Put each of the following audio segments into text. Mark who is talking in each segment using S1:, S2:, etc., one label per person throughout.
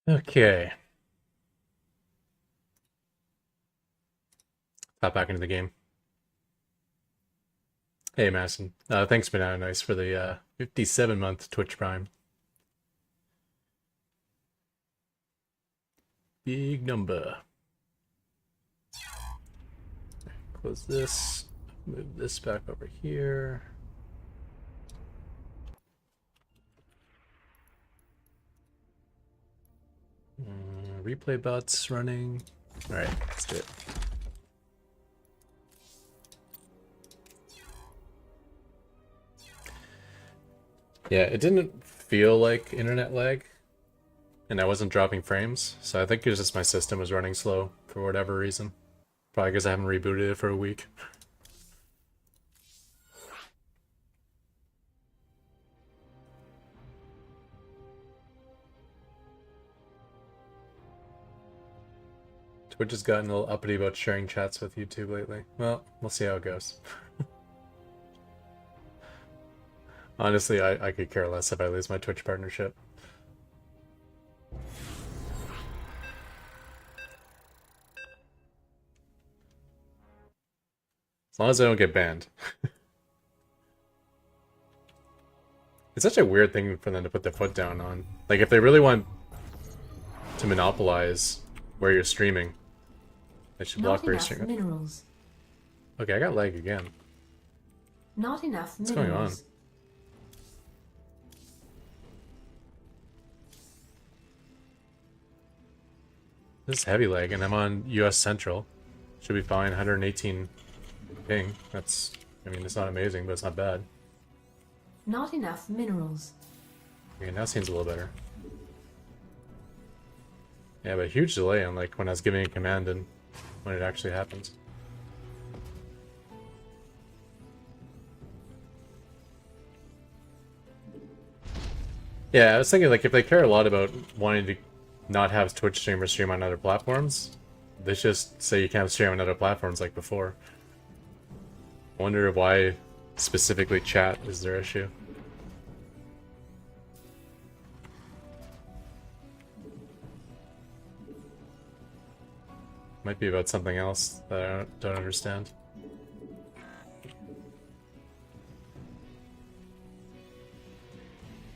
S1: Okay, hop back into the game. Hey, Madison. Thanks, Banana Nice, for the 57-month Twitch Prime. Big number. Close this. Move this back over here. Replay bots running. All right, let's do it. Yeah, it didn't feel like internet lag, and I wasn't dropping frames, so I think it was just my system was running slow for whatever reason. Probably because I haven't rebooted it for a week. Twitch has gotten a little uppity about sharing chats with YouTube lately. Well, we'll see how it goes. Honestly, I could care less if I lose my Twitch partnership. As long as I don't get banned. It's such a weird thing for them to put their foot down on. Like, if they really want to monopolize where you're streaming, they should block where you're streaming.
S2: Minerals.
S1: Okay, I got lag again.
S2: Not enough
S1: What's
S2: minerals.
S1: going on? This is heavy lag, and I'm on US Central. Should be fine, 118 ping. That's, I mean, it's not amazing, but it's not bad.
S2: Not enough minerals.
S1: Okay, now seems a little better. Yeah, but huge delay on like when I was giving a command and when it actually happens. Yeah, I was thinking like if they care a lot about wanting to not have Twitch streamers stream on other platforms, they just say you can't stream on other platforms like before. I wonder why specifically chat is their issue. Might be about something else that I don't understand.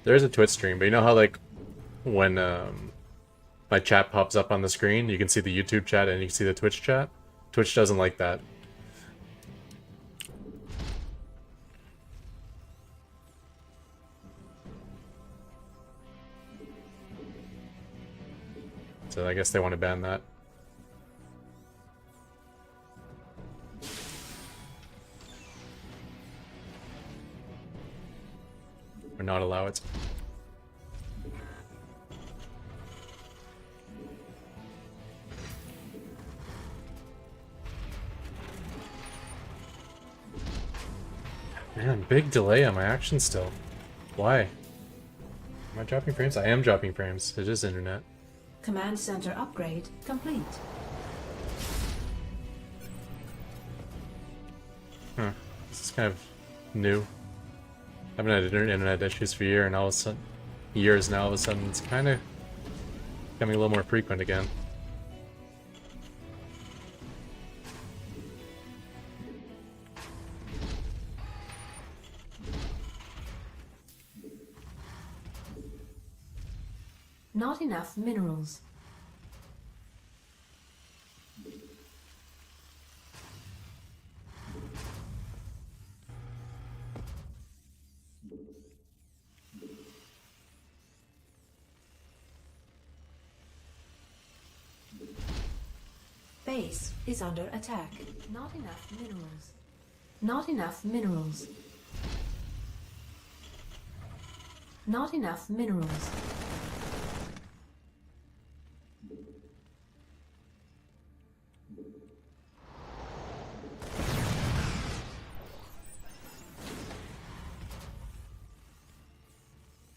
S1: There's a Twitch stream, but you know how like when my chat pops up on the screen, you can see the YouTube chat and you can see the Twitch chat? Twitch doesn't like that. So I guess they want to ban that. Or not allow it. Man, big delay on my action still. Why? Am I dropping frames? I am dropping frames. It is internet.
S2: Command center upgrade complete.
S1: Huh. This is kind of new. I haven't had internet issues for years, and all of a sudden, years now, all of a sudden, it's kind of becoming a little more frequent again.
S2: Not enough minerals. Base is under attack. Not enough minerals. Not enough minerals. Not enough minerals.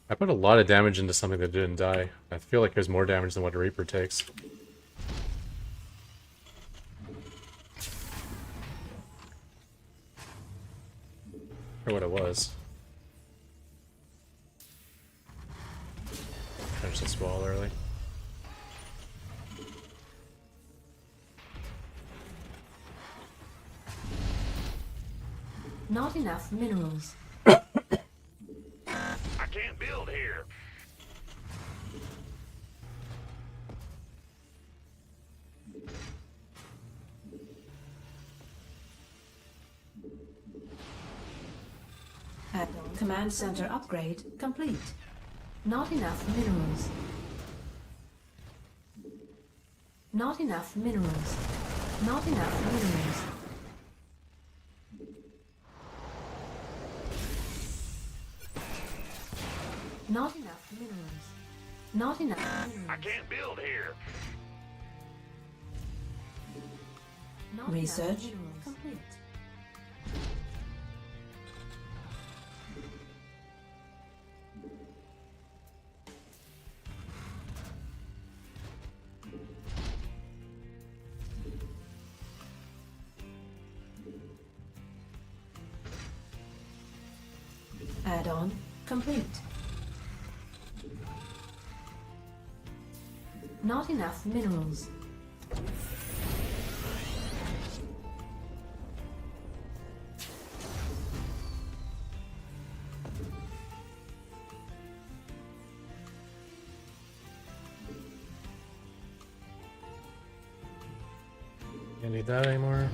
S1: I put a lot of damage into something that didn't die. I feel like there's more damage than what a Reaper takes. Or what it was. Finish this wall early.
S2: Not enough minerals.
S3: I can't build here.
S2: Add-on command center upgrade complete. Not enough minerals. Not enough minerals. Not enough minerals. Not enough minerals. Not enough
S3: I
S2: minerals.
S3: can't build here.
S2: Not
S4: Research
S2: enough minerals. Complete. Add-on complete. Not enough minerals.
S1: Don't need that anymore.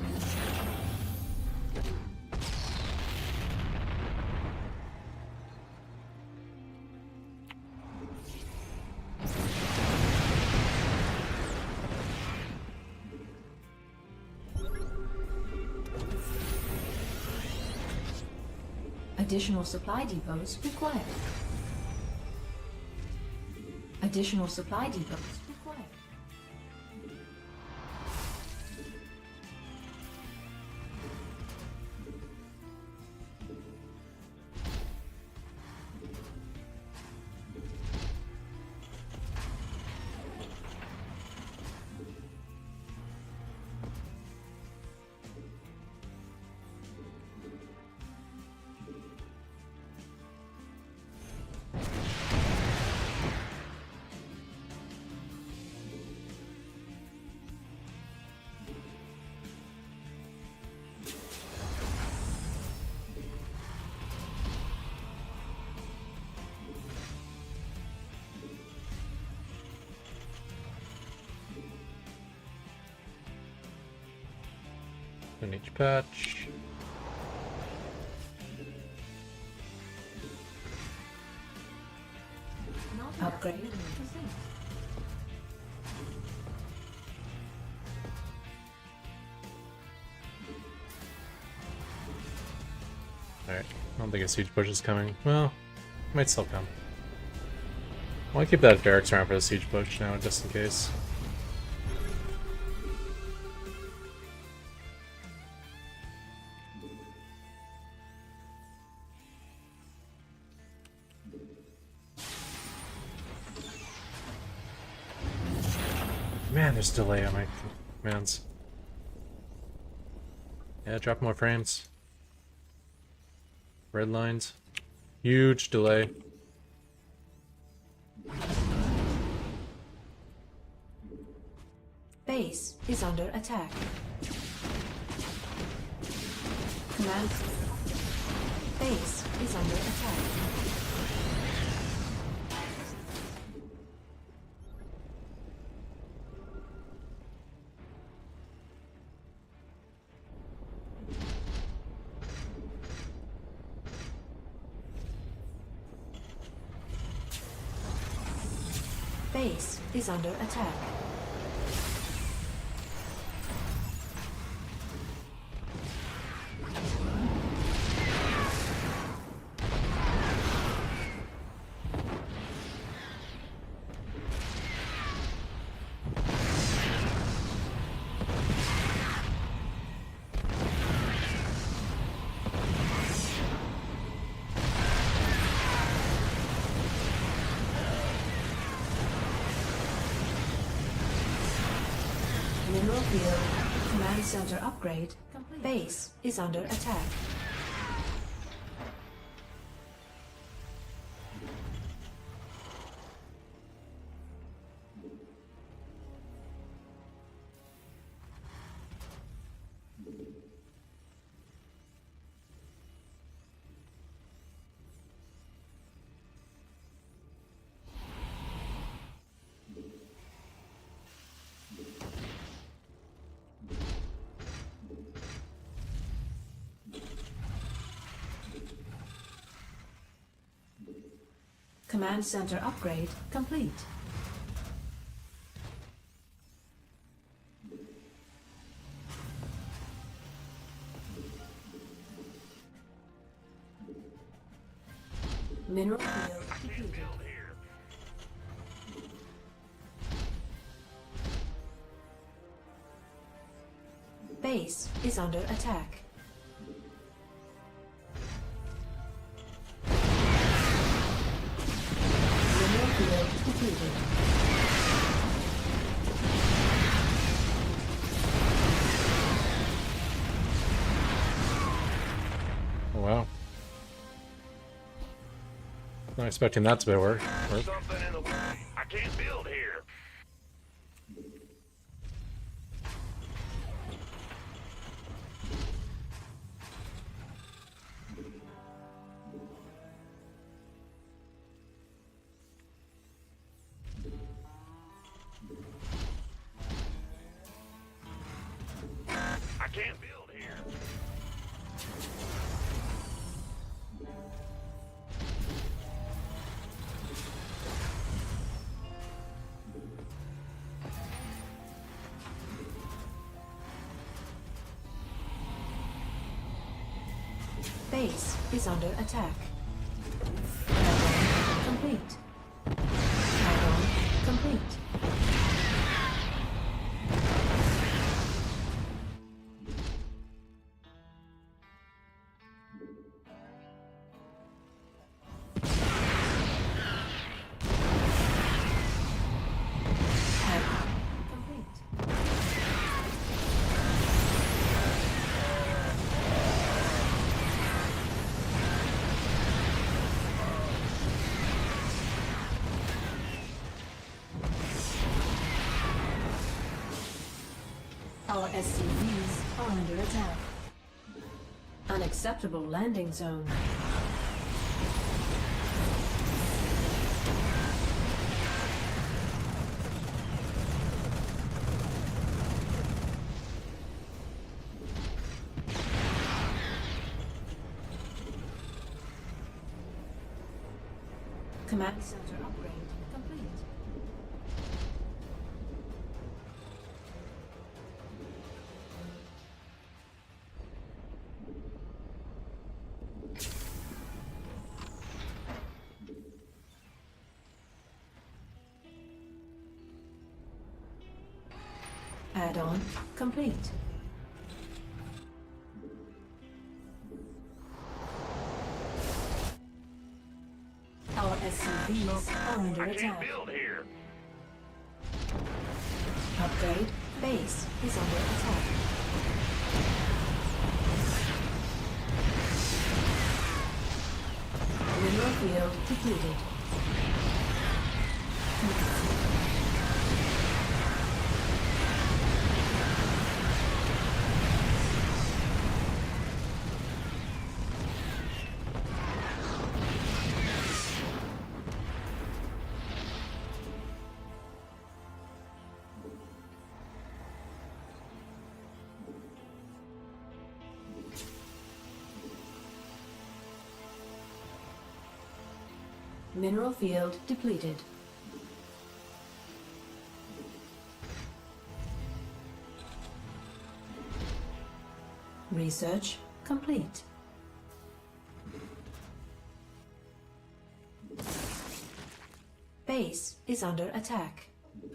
S2: Additional supply depots required. Additional supply depots required.
S1: In each patch.
S2: Not enough
S4: Upgrade.
S2: minerals.
S1: Alright, I don't think a siege push is coming. Well, might still come. I want to keep that barracks around for the siege push now, just in case. Man, there's delay on my commands. Yeah, drop more frames. Red lines. Huge delay.
S2: Base is under attack. Command. Base is under attack. Base is under attack. Mineral field. Command center upgrade complete. Base is under attack. Command center upgrade complete. Mineral field depleted. Base is under attack. Mineral field depleted.
S1: Oh, wow. Not expecting that to work.
S3: Something in the way. I can't build here. I can't build here.
S2: Base is under attack. Add-on complete. Add-on complete. Add-on complete. Our SCVs are under attack. Unacceptable landing zone. Command center upgrade complete. Add-on complete. Our SCVs are under
S3: I can't
S2: attack.
S3: build here.
S2: Upgrade base is under attack. Mineral field depleted. Mineral field depleted. Research complete. Base is under attack.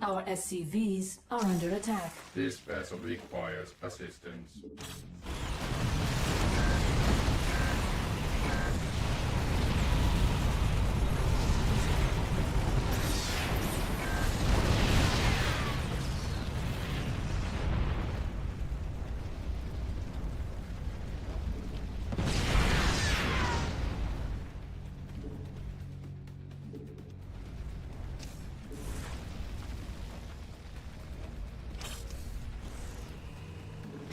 S2: Our SCVs are under attack.
S4: This vessel requires assistance.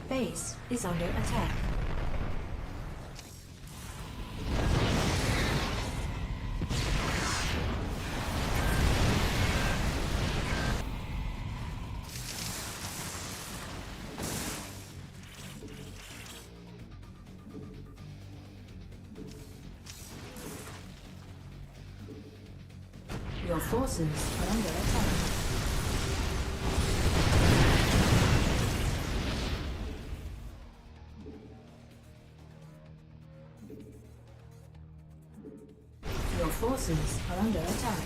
S2: Base is under attack. forces are under attack. Your forces are under attack.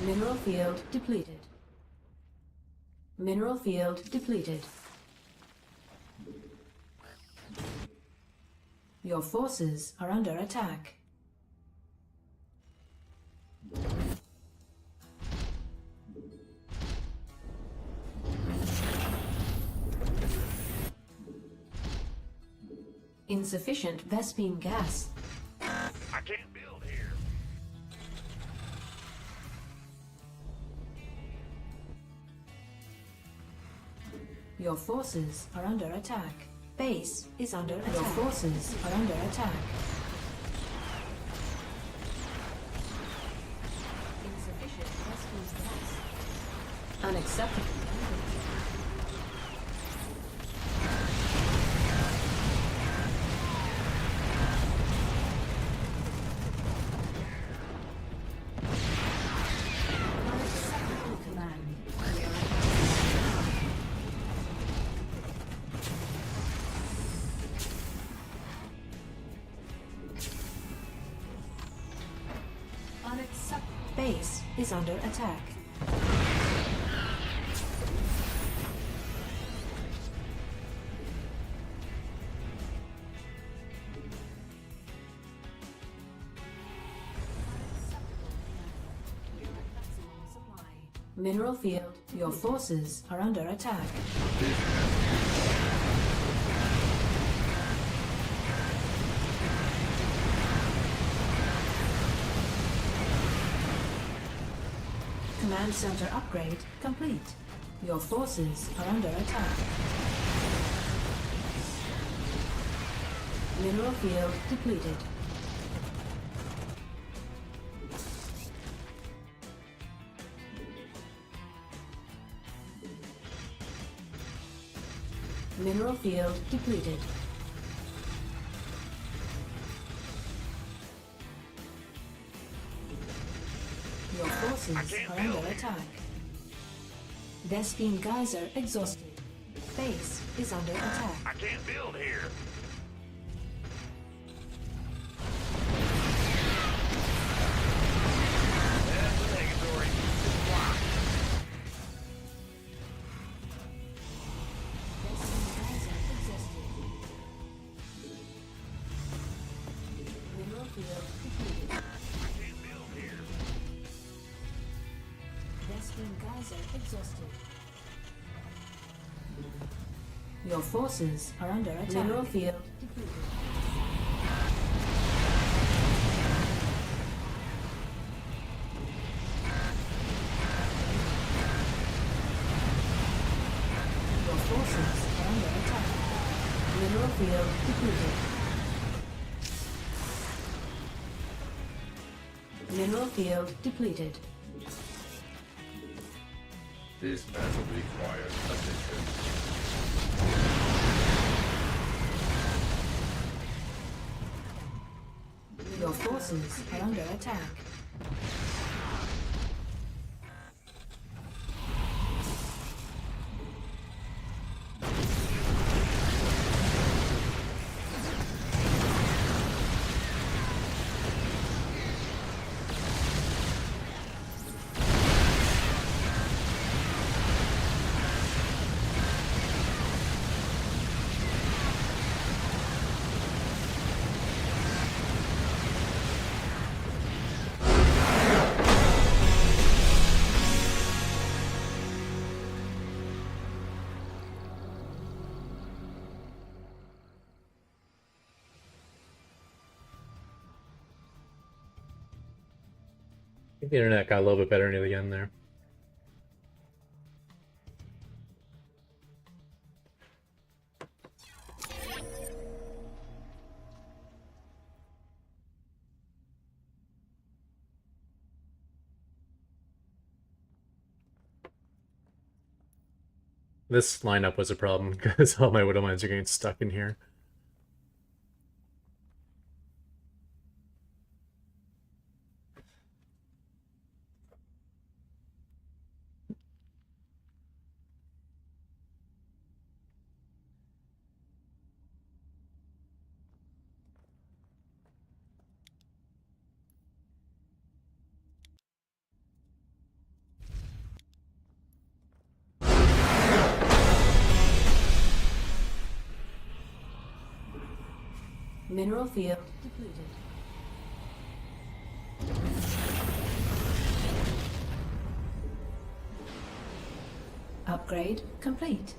S2: Mineral field depleted. Mineral field depleted. Your forces are under attack. Insufficient Vespene gas.
S3: I can't build here.
S2: Your forces are under attack. Base is under attack. Your forces are under attack. Insufficient Vespene gas. Unacceptable. Base is under attack. Mineral field, your forces are under attack. Command center upgrade complete. Your forces are under attack. Mineral field depleted. Mineral field depleted. Your forces are under attack. Vespene geyser exhausted. Base is under attack.
S3: I can't build here. That's a negatory. It's blocked.
S2: Vespene geyser exhausted. Mineral field depleted.
S3: I can't build here.
S2: Vespene geyser exhausted. Your forces are under attack. Mineral field depleted. Your forces are under attack. Mineral field depleted. Mineral field depleted.
S4: This battle requires assistance.
S2: Your forces are under attack.
S1: I think the internet got a little bit better near the end there. This lineup was a problem because all my Widow Mines are getting stuck in here.
S2: Mineral field depleted. Upgrade complete.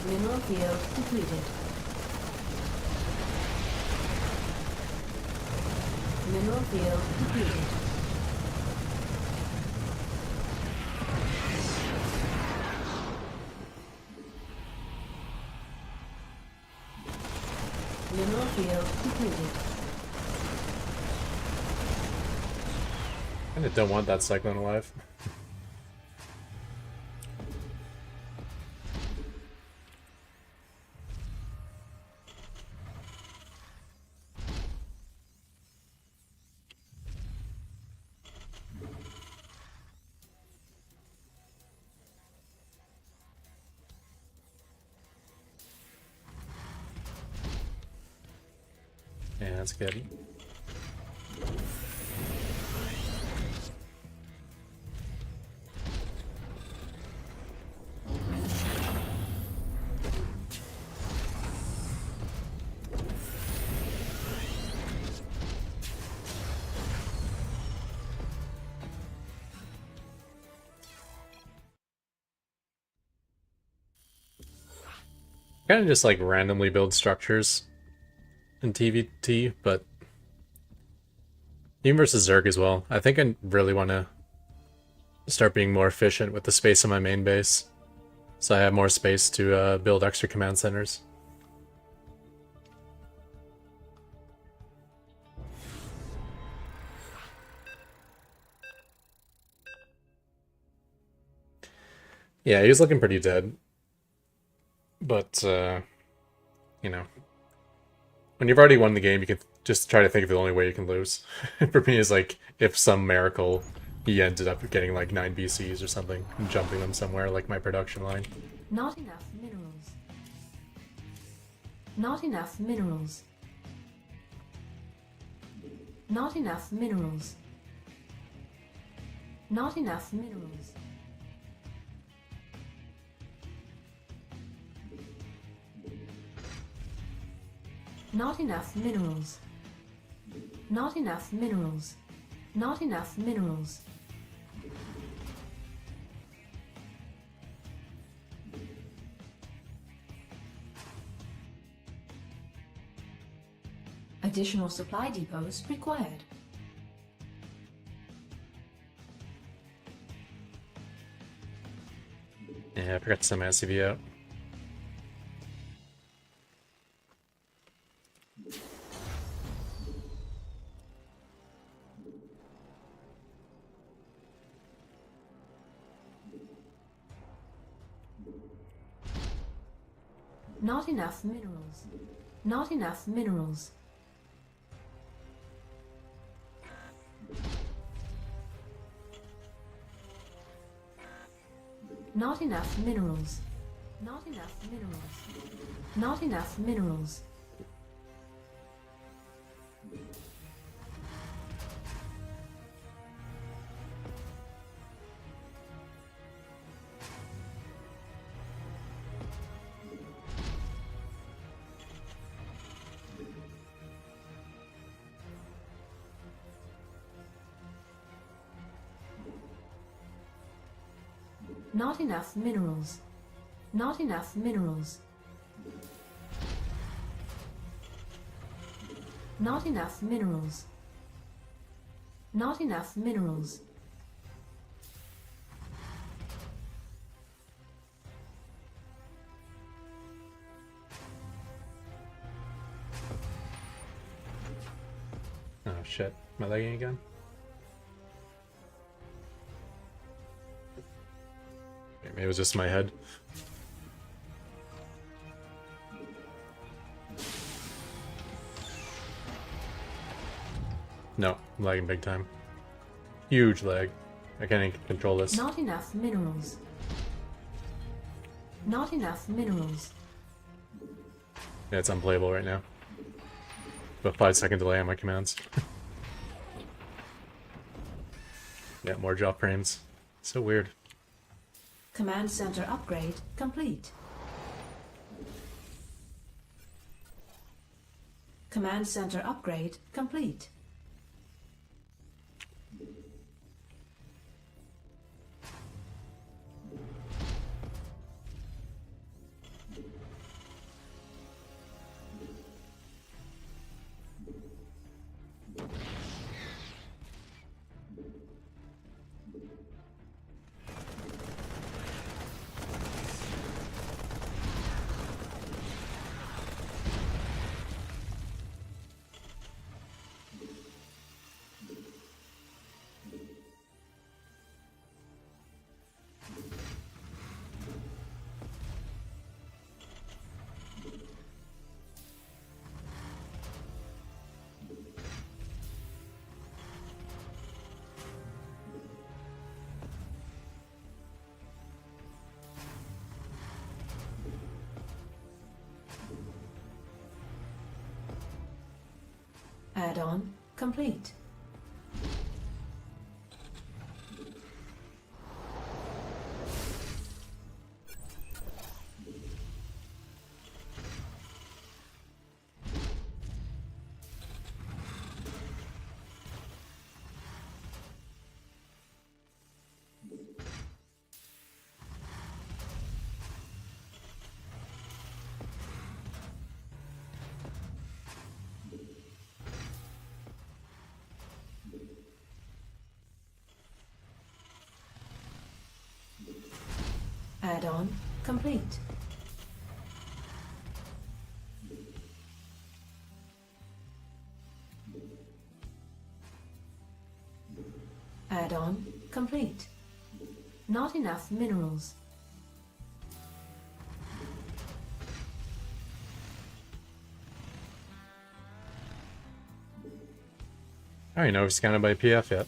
S2: Mineral field depleted. Mineral field depleted. Mineral field depleted.
S1: I don't want that cyclone alive. Yeah, that's good. Kind of just like randomly build structures in TVT, but even versus Zerg as well. I think I really want to start being more efficient with the space on my main base, so I have more space to build extra command centers. Yeah, he was looking pretty dead. But, you know, when you've already won the game, you can just try to think of the only way you can lose. For me, is like, if some miracle he ended up getting like 9 BCs or something, and jumping them somewhere, like my production line.
S2: Not enough minerals. Not enough minerals. Not enough minerals. Not enough minerals. Not enough minerals. Not enough minerals. Not enough minerals. Additional supply depots required.
S1: Yeah, I forgot to send my SCV out.
S2: Not enough minerals. Not enough minerals. Not enough minerals. Not enough minerals. Not enough minerals. Not enough minerals. Not enough minerals. Not enough minerals. Not enough minerals.
S1: Oh shit, am I lagging again? Maybe it was just my head. No, I'm lagging big time. Huge lag. I can't even control this.
S2: Not enough minerals. Not enough minerals.
S1: Yeah, it's unplayable right now. About 5-second delay on my commands. Yeah, more drop frames. So weird.
S2: Command center upgrade complete. Command center upgrade complete. Add-on complete. Add-on complete. Add-on complete. Not enough minerals.
S1: I don't know if he's counted by PF yet.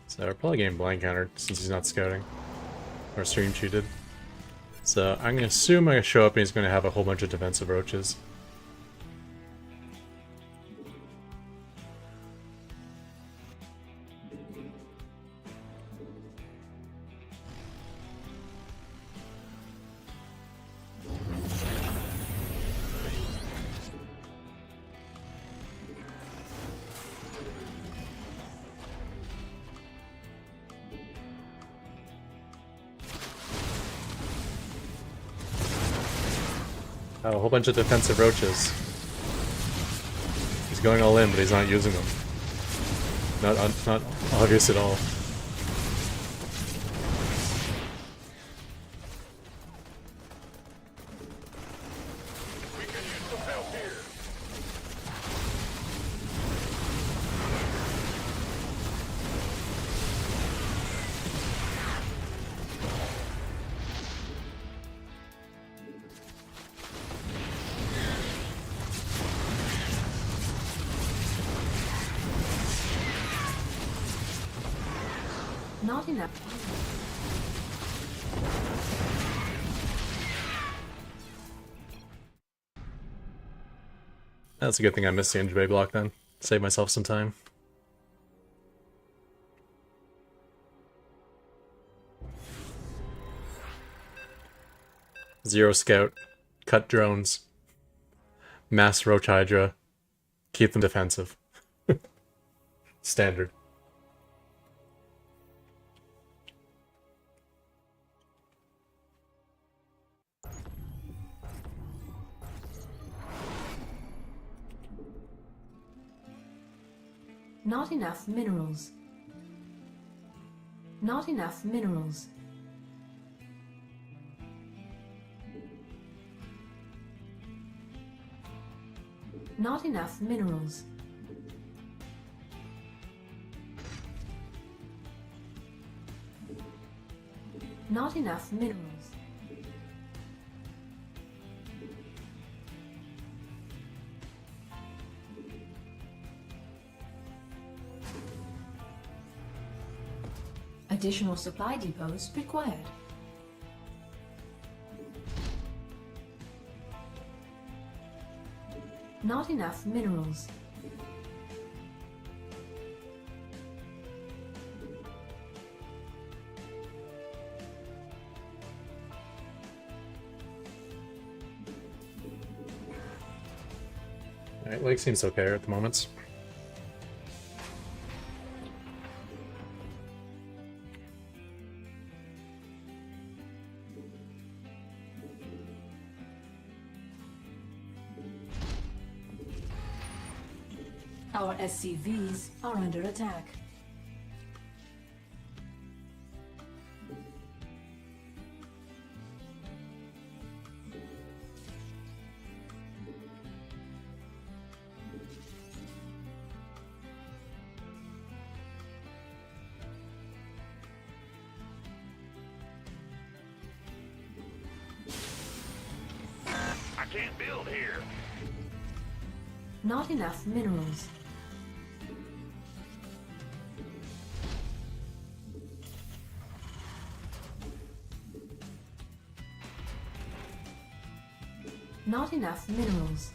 S1: So we're probably getting blank countered since he's not scouting. Or stream cheated. So I'm gonna assume I show up and he's gonna have a whole bunch of defensive roaches. Oh, a whole bunch of defensive roaches. He's going all in, but he's not using them. Not obvious at all.
S3: We can use some help here.
S2: Not enough.
S1: That's a good thing I missed the Engine Bay block then. Save myself some time. Zero scout. Cut drones. Mass roach hydra. Keep them defensive. Standard.
S2: Not enough minerals. Not enough minerals. Not enough minerals. Not enough minerals. Additional supply depots required. Not enough minerals.
S1: Alright, Lake seems okay at the moment.
S2: Our SCVs are under attack.
S3: I can't build here.
S2: Not enough minerals. Not enough minerals.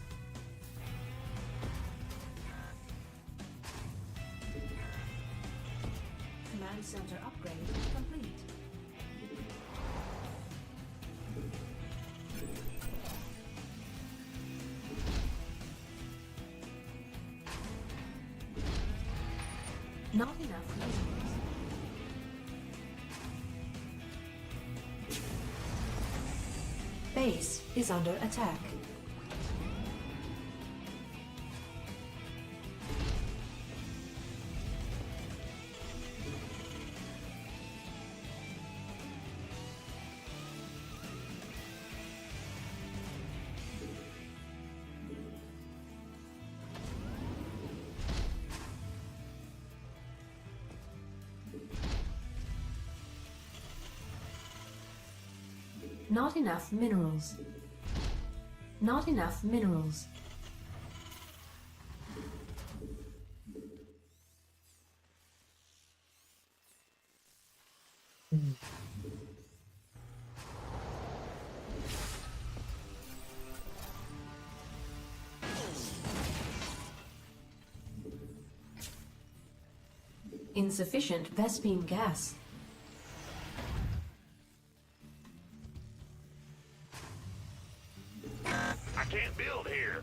S2: Command center upgrade complete. Not enough minerals. Base is under attack. Not enough minerals. Not enough minerals. Insufficient Vespine gas.
S3: I can't build here.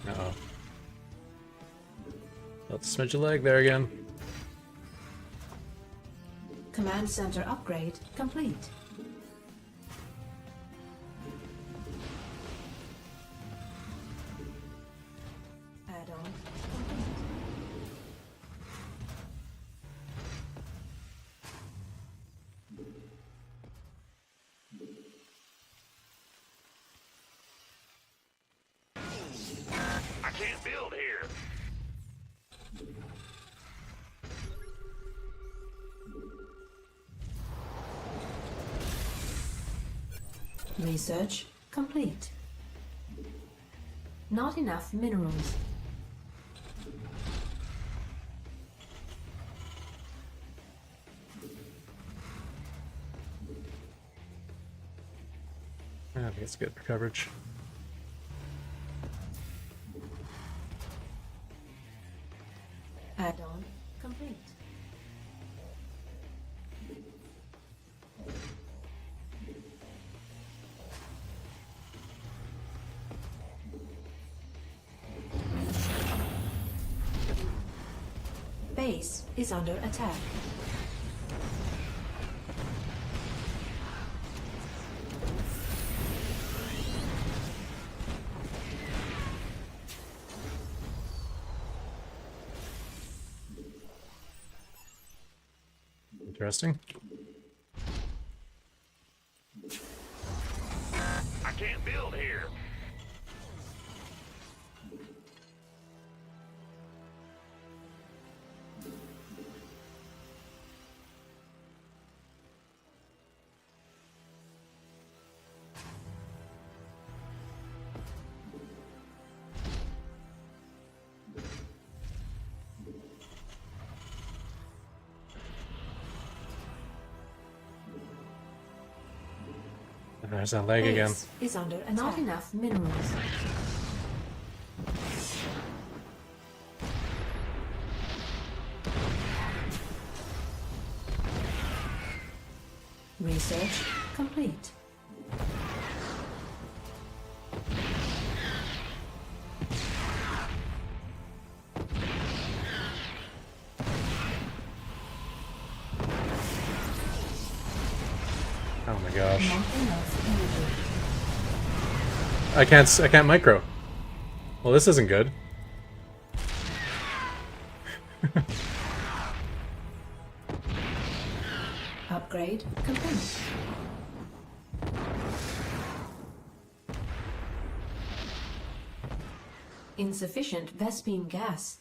S1: Uh-oh. Let's smidge a leg there again.
S2: Command center upgrade complete. Add-on complete.
S3: I can't build here.
S2: Research complete. Not enough minerals.
S1: I think it's good for coverage.
S2: Add-on complete. Base is under attack.
S1: Interesting.
S3: I can't build here.
S1: there's that leg again.
S2: Base is under attack. Not enough minerals. Research complete.
S1: Oh my gosh.
S2: Not enough energy.
S1: I can't micro. Well, this isn't good.
S2: Upgrade complete. Insufficient Vespine gas.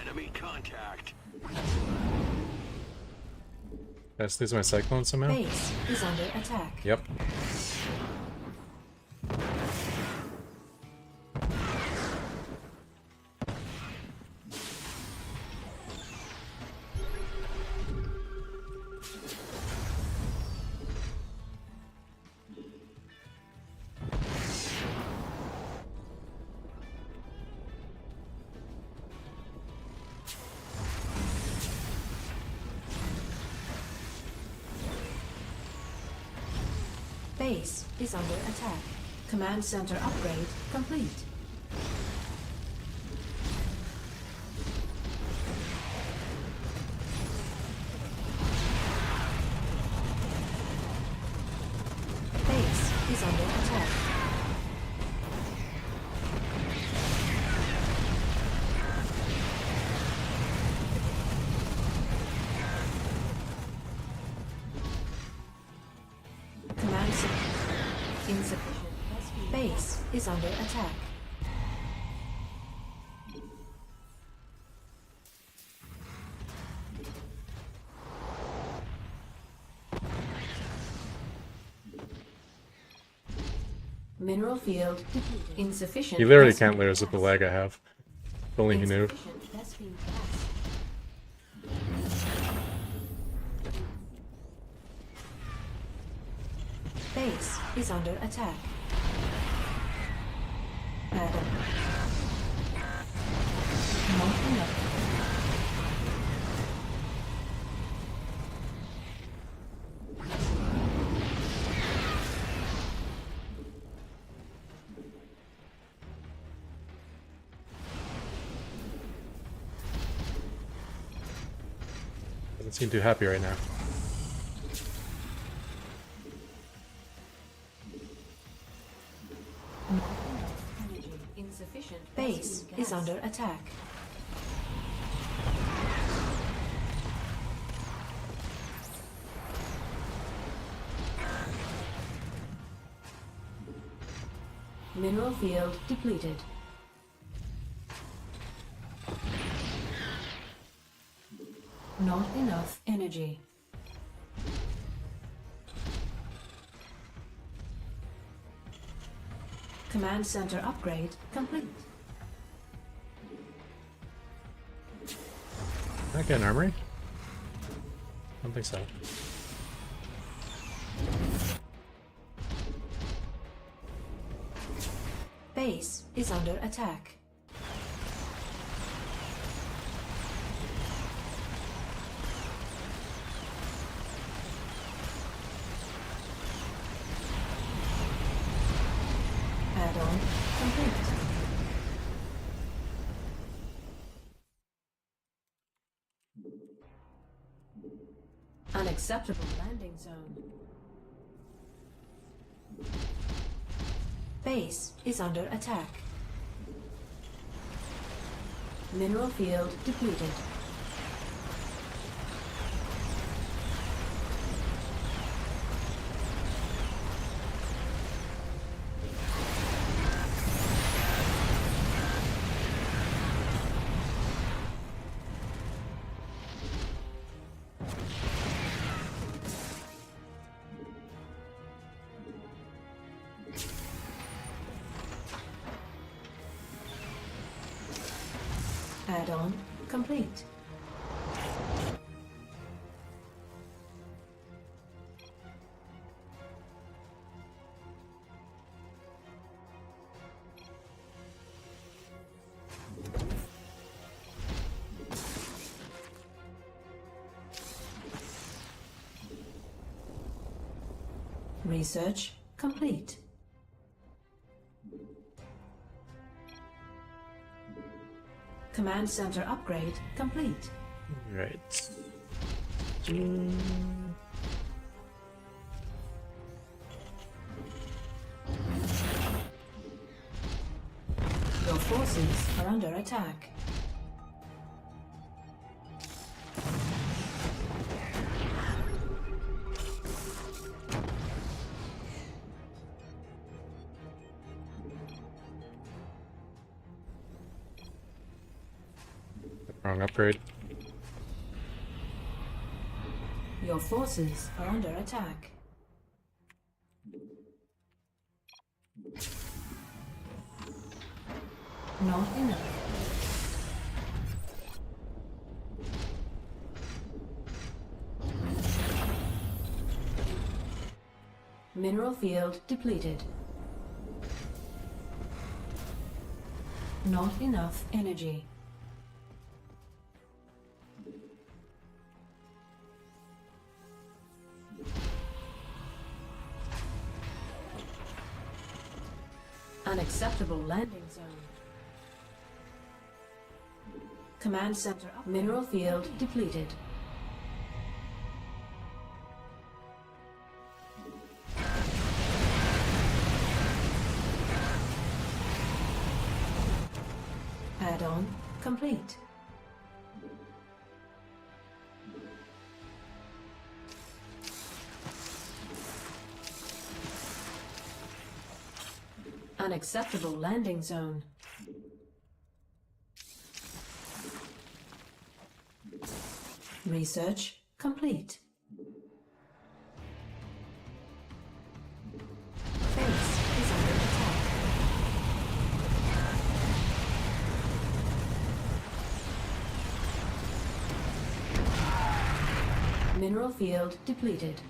S3: Enemy contact.
S1: Let's lose my cyclone somehow.
S2: Base is under attack.
S1: Yep.
S2: Base is under attack. Command center upgrade complete. Base is under attack. Command center insufficient. Base is under attack. Mineral field depleted. Insufficient.
S1: You literally
S2: Vespine
S1: can't lose with the
S2: gas.
S1: lag I have. If only you knew.
S2: Insufficient Vespine gas. Base is under attack. Adam. Not enough.
S1: Doesn't seem too happy right now.
S2: Insufficient. Base is under attack. Mineral field depleted. Not enough energy. Command center upgrade complete.
S1: Can I get an armory? I don't think so.
S2: Base is under attack. Add-on complete. Unacceptable landing zone. Base is under attack. Mineral field depleted. Add-on complete. Research complete. Command center upgrade complete.
S1: Right.
S2: Your forces are under attack.
S1: Wrong upgrade.
S2: Your forces are under attack. Not enough. Mineral field depleted. Not enough energy. Unacceptable landing zone. Command center up. Mineral field depleted. Add-on complete. Unacceptable landing zone. Research complete. Base is under attack. Mineral field depleted.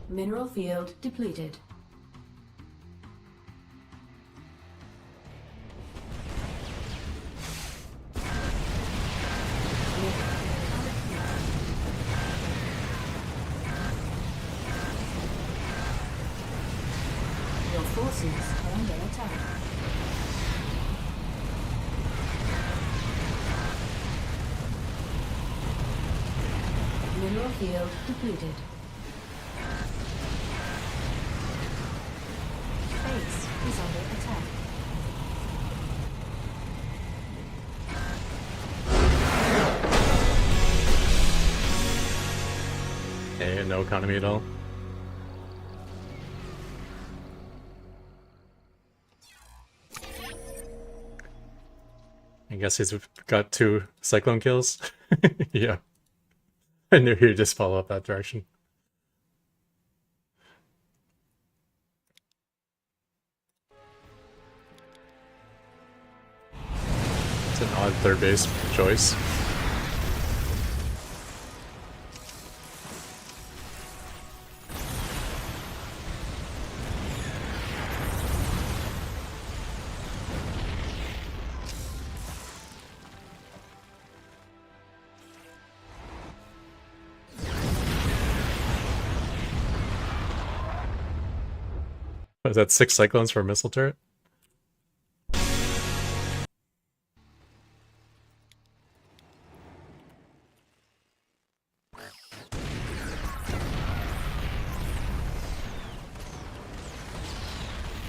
S2: Mineral field depleted. Your forces are under attack. Mineral field depleted. Base is under attack.
S1: Okay, no economy at all. I guess he's got 2 cyclone kills. Yeah. I knew he'd just follow up that direction. It's an odd third base choice. Was that 6 cyclones for a missile turret?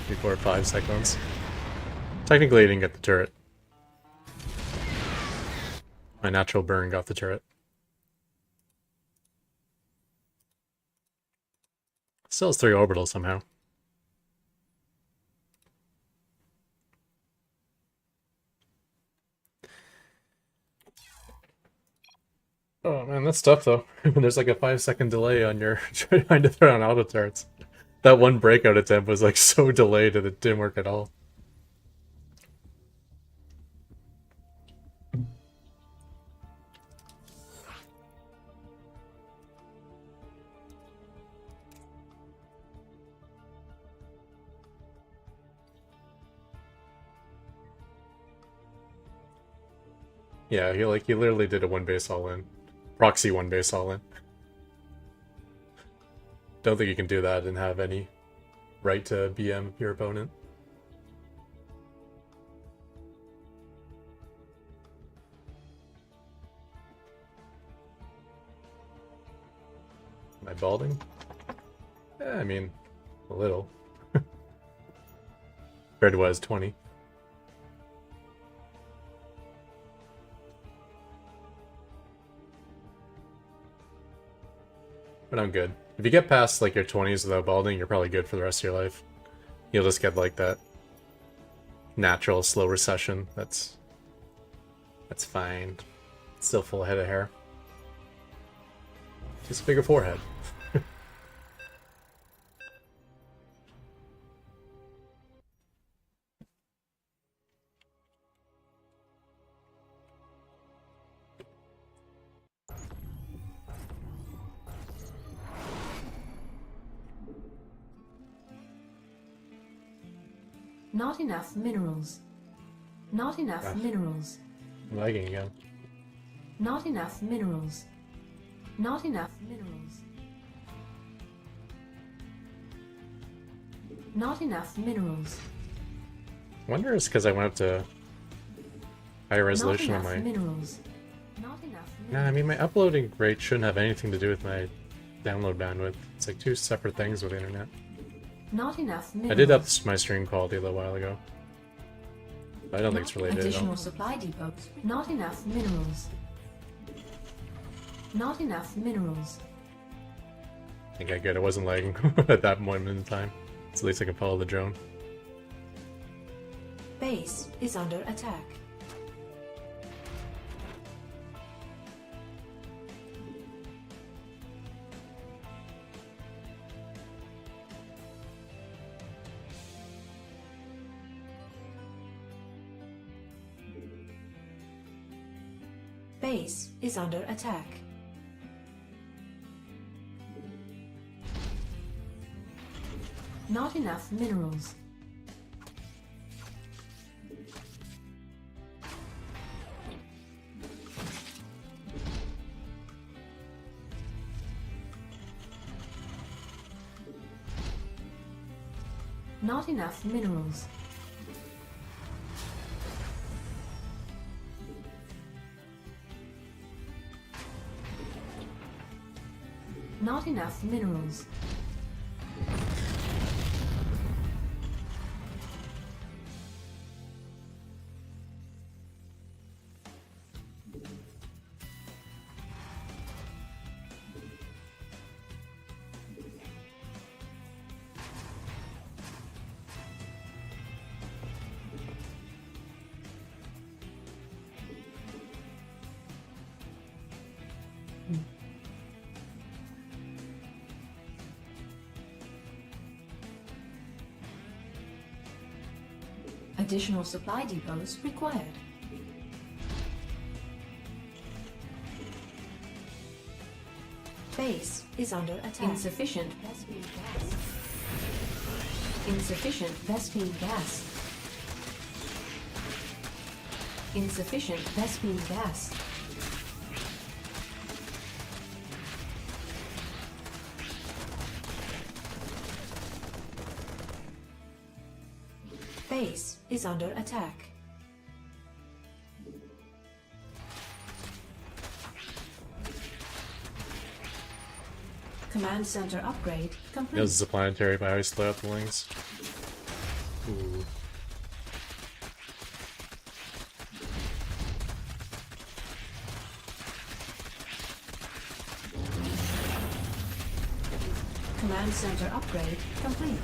S1: Three, 4, 5 cyclones. Technically, he didn't get the turret. My natural burn got the turret. Still has 3 orbitals somehow. Oh man, that's tough though. When there's like a 5-second delay on your trying to throw on auto turrets. That one breakout attempt was like so delayed and it didn't work at all. Yeah, he literally did a one base all in. Proxy one base all in. Don't think you can do that and have any right to BM your opponent. Am I balding? I mean, a little. Compared to what I was 20. But I'm good. If you get past like your 20s without balding, you're probably good for the rest of your life. You'll just get like that natural slow recession. That's fine. Still full head of hair. Just a bigger forehead.
S2: Not enough minerals. Not enough
S1: Gosh.
S2: minerals.
S1: I'm lagging again.
S2: Not enough minerals. Not enough minerals. Not enough minerals.
S1: I wonder it's because I went up to higher resolution on
S2: Not
S1: my...
S2: enough minerals. Not enough
S1: Nah, I mean my uploading rate shouldn't have anything to do with my download bandwidth. It's like two separate things with the internet.
S2: Not enough minerals.
S1: I did up my stream quality a little while ago. But I don't think it's related at all.
S2: Additional supply depots. Not enough minerals. Not enough minerals.
S1: I think I get it. I wasn't lagging at that moment in time. So at least I can follow the drone.
S2: Base is under attack. Base is under attack. Not enough minerals. Not enough minerals. Not enough minerals. Additional supply depots required. Base is under attack. Insufficient Vespine gas. Insufficient Vespine gas. Insufficient Vespine gas. Base is under attack. Command center upgrade complete.
S1: This is a planetary, but I always split out the wings. Ooh.
S2: Command center upgrade complete.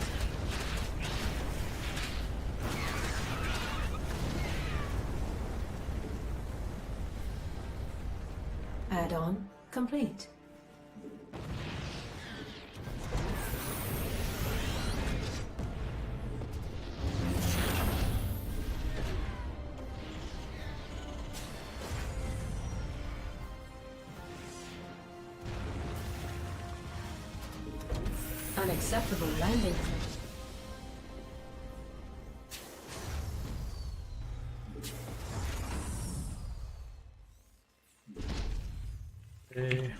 S2: Add-on complete. Unacceptable landing.
S1: Okay.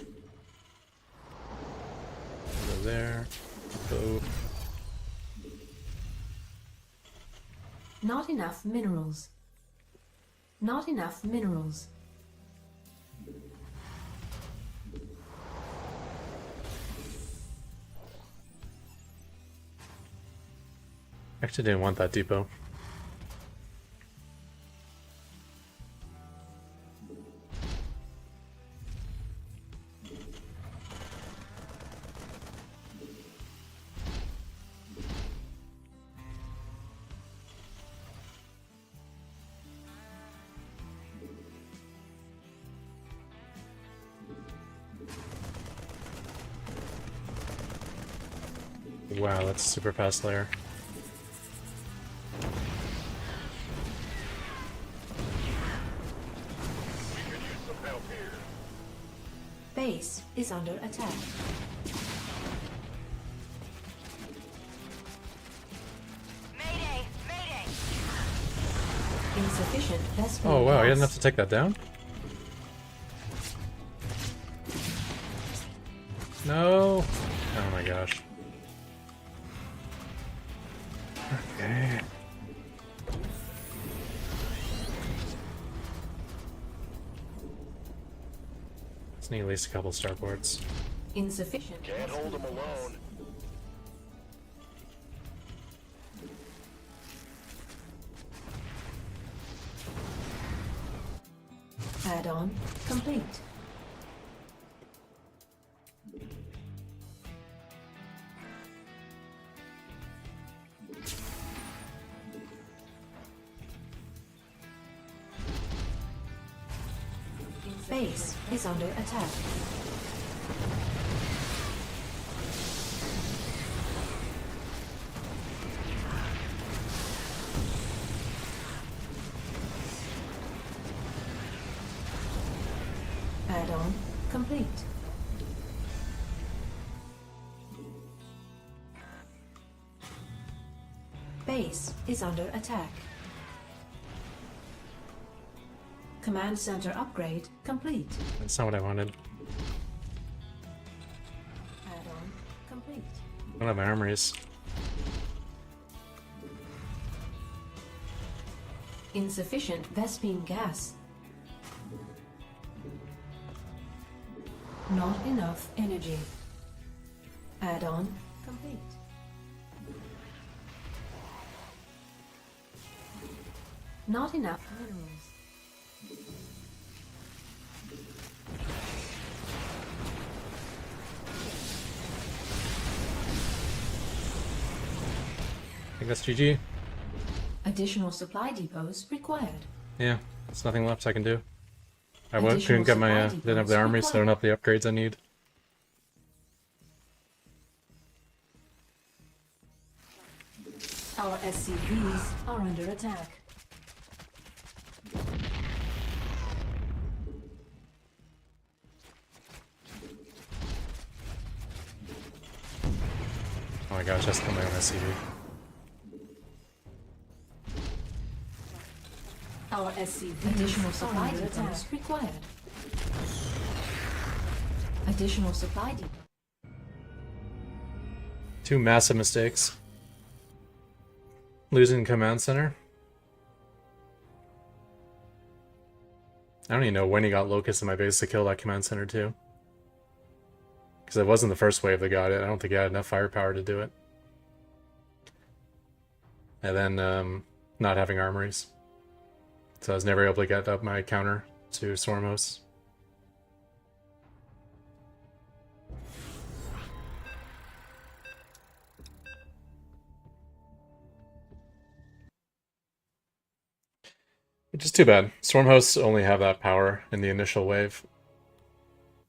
S1: Go there. Go.
S2: Not enough minerals. Not enough minerals.
S1: Actually didn't want that depot. Wow, that's a super fast layer.
S2: Base is under attack.
S5: Mayday! Mayday!
S2: Insufficient Vespene
S1: Oh wow, you didn't have
S2: gas.
S1: to take that down? No! Oh my gosh. Okay. Just need at least a couple starboards.
S2: Insufficient.
S3: Can't hold them
S2: Vespene gas.
S3: alone.
S2: Add-on complete. Base is under attack. Add-on complete. Base is under attack. Command center upgrade complete.
S1: That's not what I wanted.
S2: Add-on complete.
S1: I don't have my armories.
S2: Insufficient Vespene gas. Not enough energy. Add-on complete. Not enough minerals.
S1: I think that's GG.
S2: Additional supply depots required.
S1: Yeah, there's nothing left I can do. I
S2: Additional
S1: couldn't get my,
S2: supply
S1: didn't have the
S2: depots
S1: armories, so I don't have the upgrades I need.
S2: Our SCVs are under attack.
S1: Oh my gosh, that's coming on SCV.
S2: Our SCVs additional supply depots required. Additional supply depot.
S1: Two massive mistakes. Losing command center. I don't even know when he got Locust in my base to kill that command center too. Because it wasn't the first wave that got it. I don't think he had enough firepower to do it. And then not having armories. So I was never able to get up my counter to Swarmos. Which is too bad. Storm hosts only have that power in the initial wave.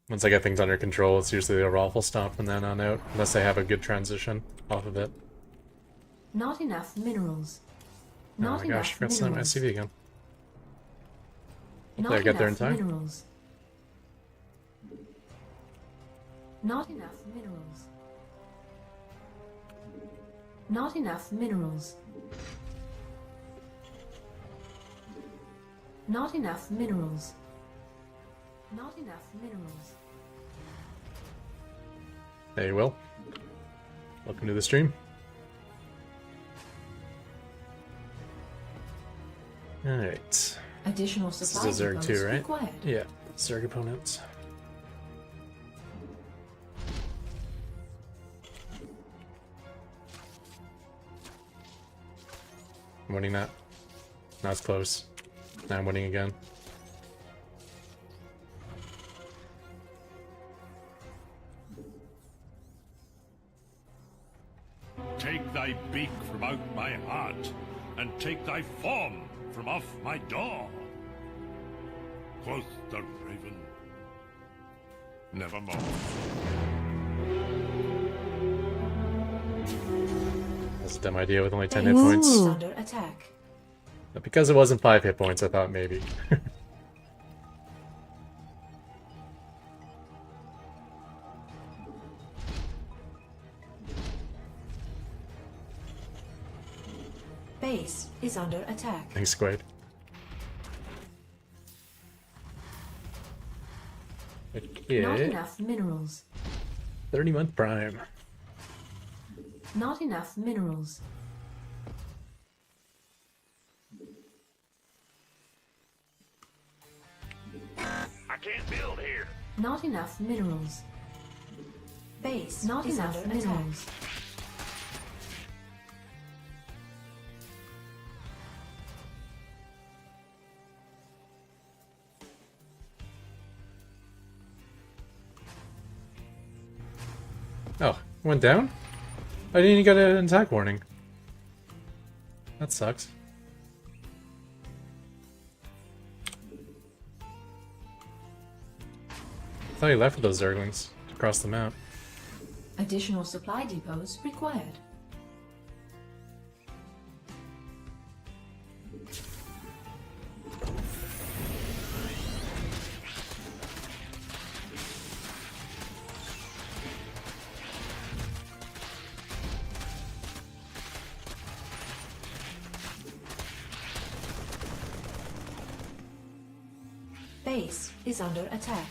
S1: Once I get things under control, it's usually the overall full stop from then on out, unless they have a good transition off of it.
S2: Not enough minerals.
S1: Oh
S2: Not
S1: my
S2: enough
S1: gosh, I forgot to send my
S2: minerals.
S1: SCV again.
S2: Not
S1: Did I get there in
S2: enough
S1: time?
S2: Minerals. Not enough minerals. Not enough minerals. Not enough minerals. Not enough minerals.
S1: Hey, Will. Welcome to the stream. Alright.
S2: Additional
S1: This
S2: supply
S1: is a Zerg
S2: depots
S1: too, right?
S2: required.
S1: Yeah, Zerg opponents. I'm winning that. Now it's close. Now I'm winning again.
S3: Take thy beak from out my heart, and take thy form from off my door. Quoth the raven. Nevermore.
S1: That's a dumb idea with only 10
S2: Base
S1: hit points.
S2: is under attack.
S1: But because it wasn't 5 hit points, I thought maybe.
S2: Base is under attack.
S1: Thanks, Squid.
S2: Not
S1: Okay.
S2: enough minerals.
S1: 30-month prime.
S2: Not enough minerals.
S3: I can't build here.
S2: Not enough minerals. Base not is enough under minerals.
S1: Oh, went down? I didn't even get an attack warning. That sucks. I thought he left with those Zerglings to cross the map.
S2: Additional supply depots required. Base is under attack.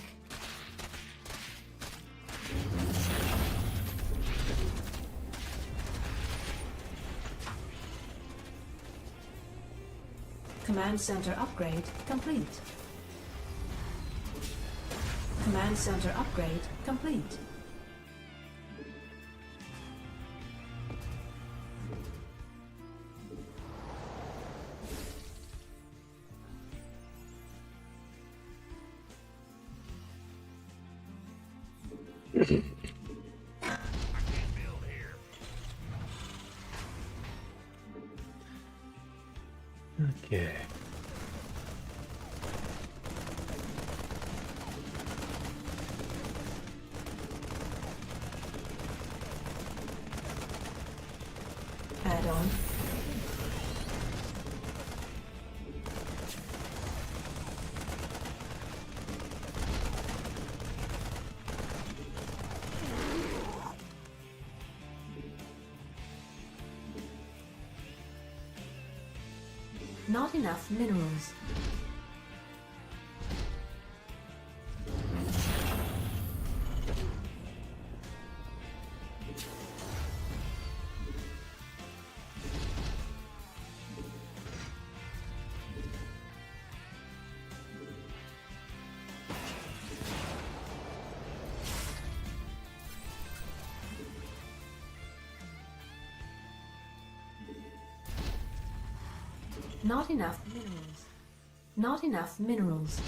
S2: Command center upgrade complete. Command center upgrade complete.
S1: Okay.
S2: Add on. Not enough minerals. Not enough minerals. Not enough minerals.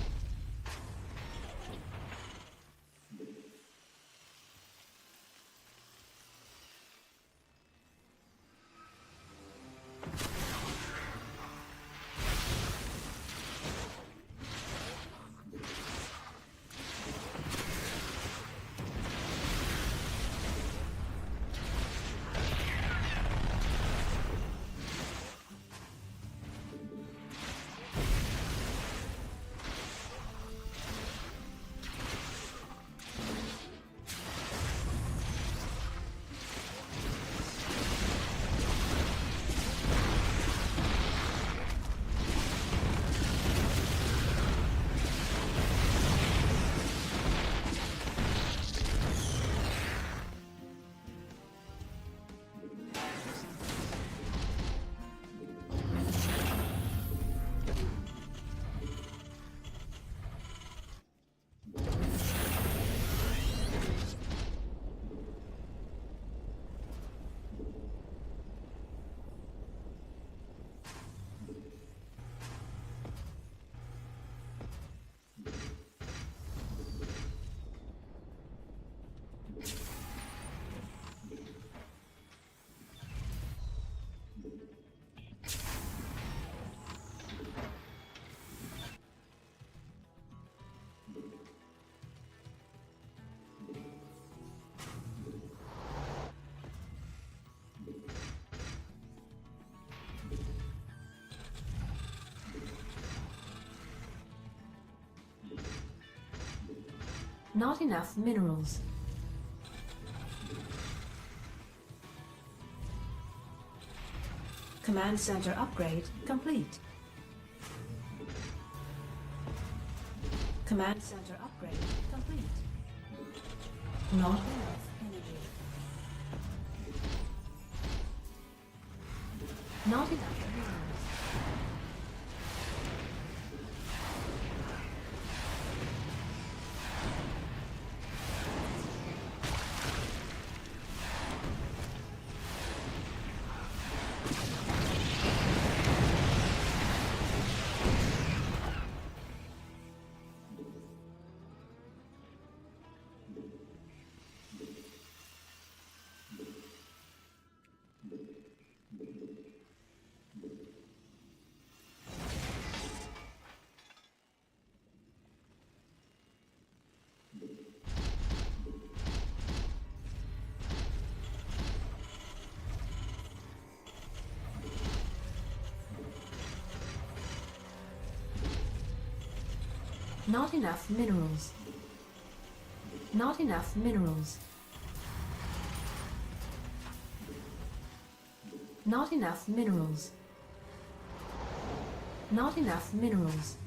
S2: Not enough minerals. Command center upgrade complete. Command center upgrade complete. Not enough energy. Not enough minerals. Not enough minerals. Not enough minerals. Not enough minerals. Not enough minerals.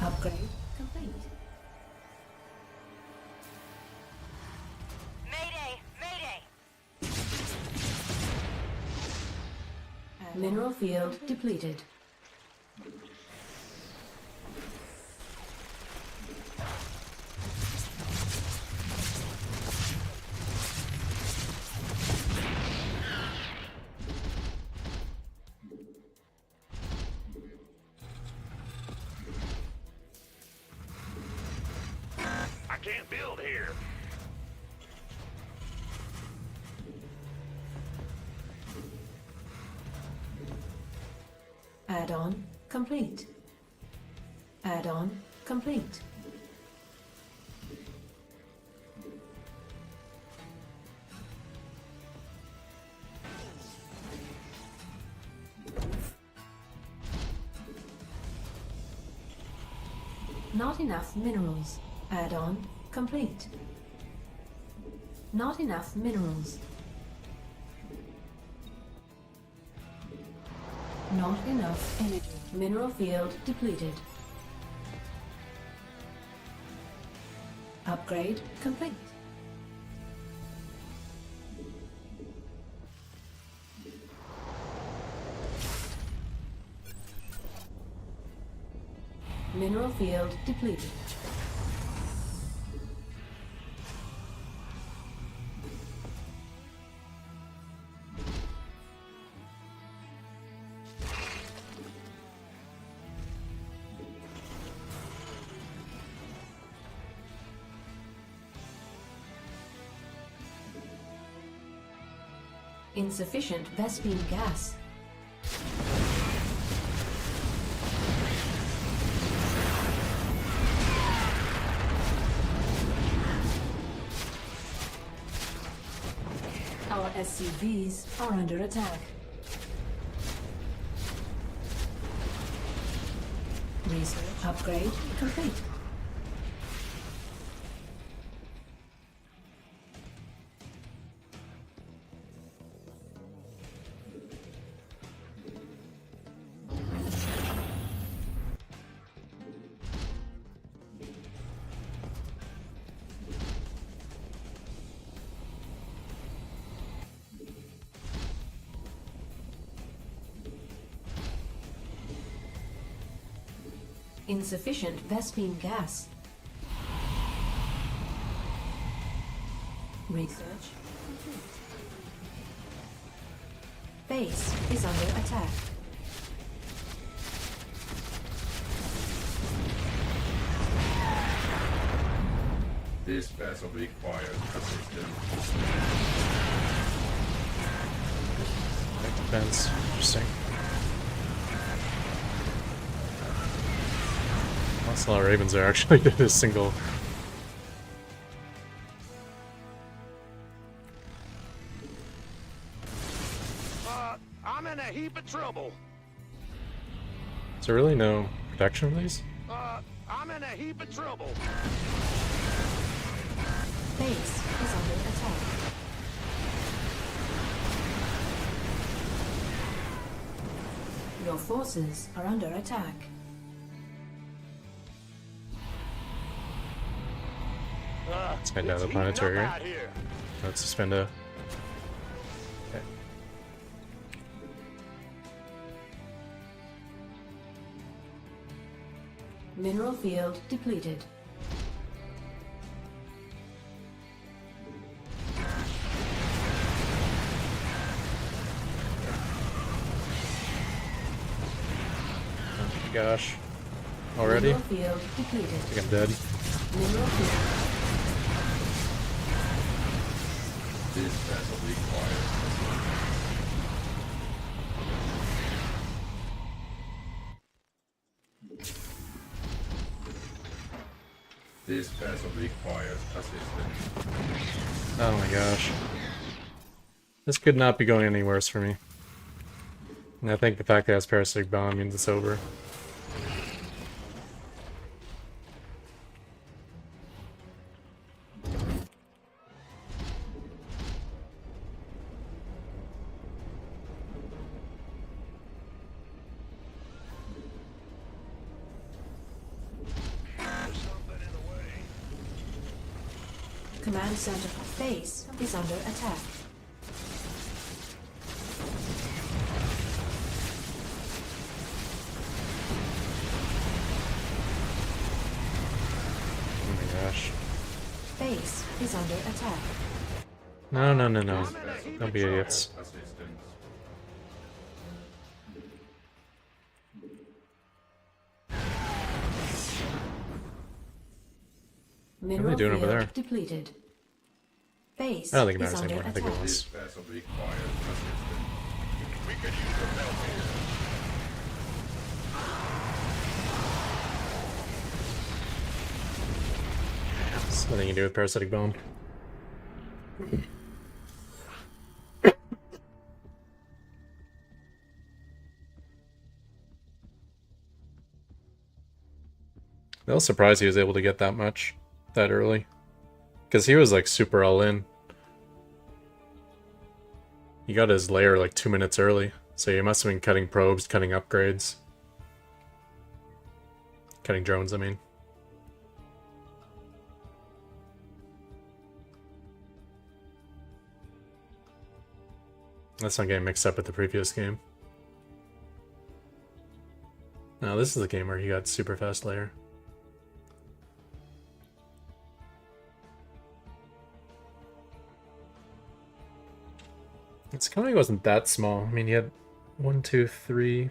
S2: Upgrade complete.
S5: Mayday! Mayday!
S2: Mineral field depleted.
S3: I can't build here.
S2: Add-on complete. Add-on complete. Not enough minerals. Add-on complete. Not enough minerals. Not enough energy. Mineral field depleted. Upgrade complete. Mineral field depleted. Insufficient Vespine gas. Our SCVs are under attack. Research upgrade complete. Insufficient Vespine gas. Research complete. Base is under attack.
S4: This vessel requires assistance.
S1: That depends. Interesting. Lots a lot of Ravens are actually did a single.
S6: heap of trouble.
S1: Is there really no protection of these?
S6: I'm in a heap of trouble.
S2: Base is under attack. Your forces are under attack.
S1: Spend out the
S6: It's heating up
S1: planetary.
S6: out here.
S1: Let's spend a. Okay.
S2: Mineral field depleted.
S1: Oh my gosh. Already?
S2: Mineral field depleted.
S1: I think I'm dead.
S2: Mineral field.
S4: This vessel requires This vessel requires assistance.
S1: Oh my gosh. This could not be going any worse for me. And I think the fact that it has parasitic bomb means it's over.
S2: Command center base is under attack.
S1: Oh my gosh.
S2: Base is under attack.
S1: No, no, no, no. Don't be idiots.
S4: Assistance.
S2: Mineral
S1: doing over
S2: field
S1: there?
S2: depleted. Base
S1: I don't think it
S2: is
S1: matters
S2: under
S1: anymore. I think we
S2: attack.
S4: This
S1: lost.
S4: vessel requires assistance.
S6: We could use some help here.
S1: There's nothing you can do with parasitic bomb. I was surprised he was able to get that much that early. Because he was like super all in. He got his layer like 2 minutes early. So he must have been cutting probes, cutting upgrades. Cutting drones, I mean. That's not getting mixed up with the previous game. No, this is the game where he got super fast layer. Its economy wasn't that small. I mean, he had 1, 2, 3.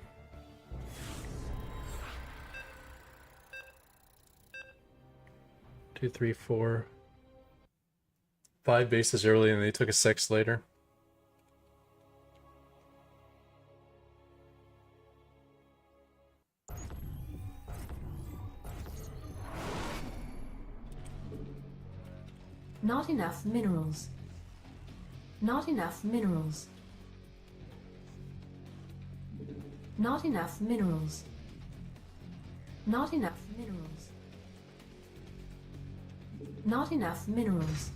S1: Two, three, 4. 5 bases early, and they took a 6 later.
S2: Not enough minerals. Not enough minerals. Not enough minerals. Not enough minerals. Not enough minerals.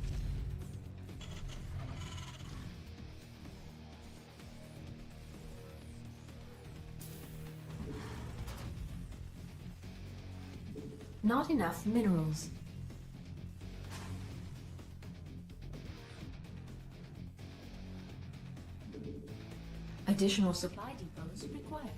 S2: Not enough minerals. Additional supply depots required.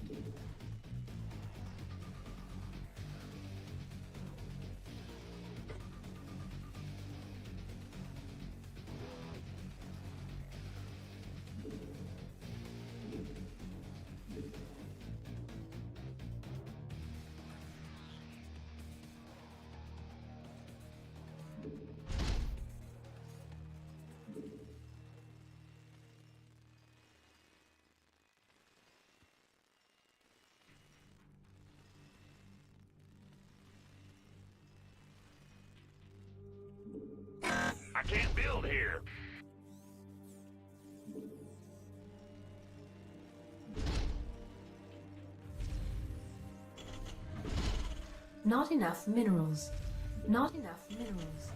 S6: I can't build here.
S2: Not enough minerals. Not enough minerals.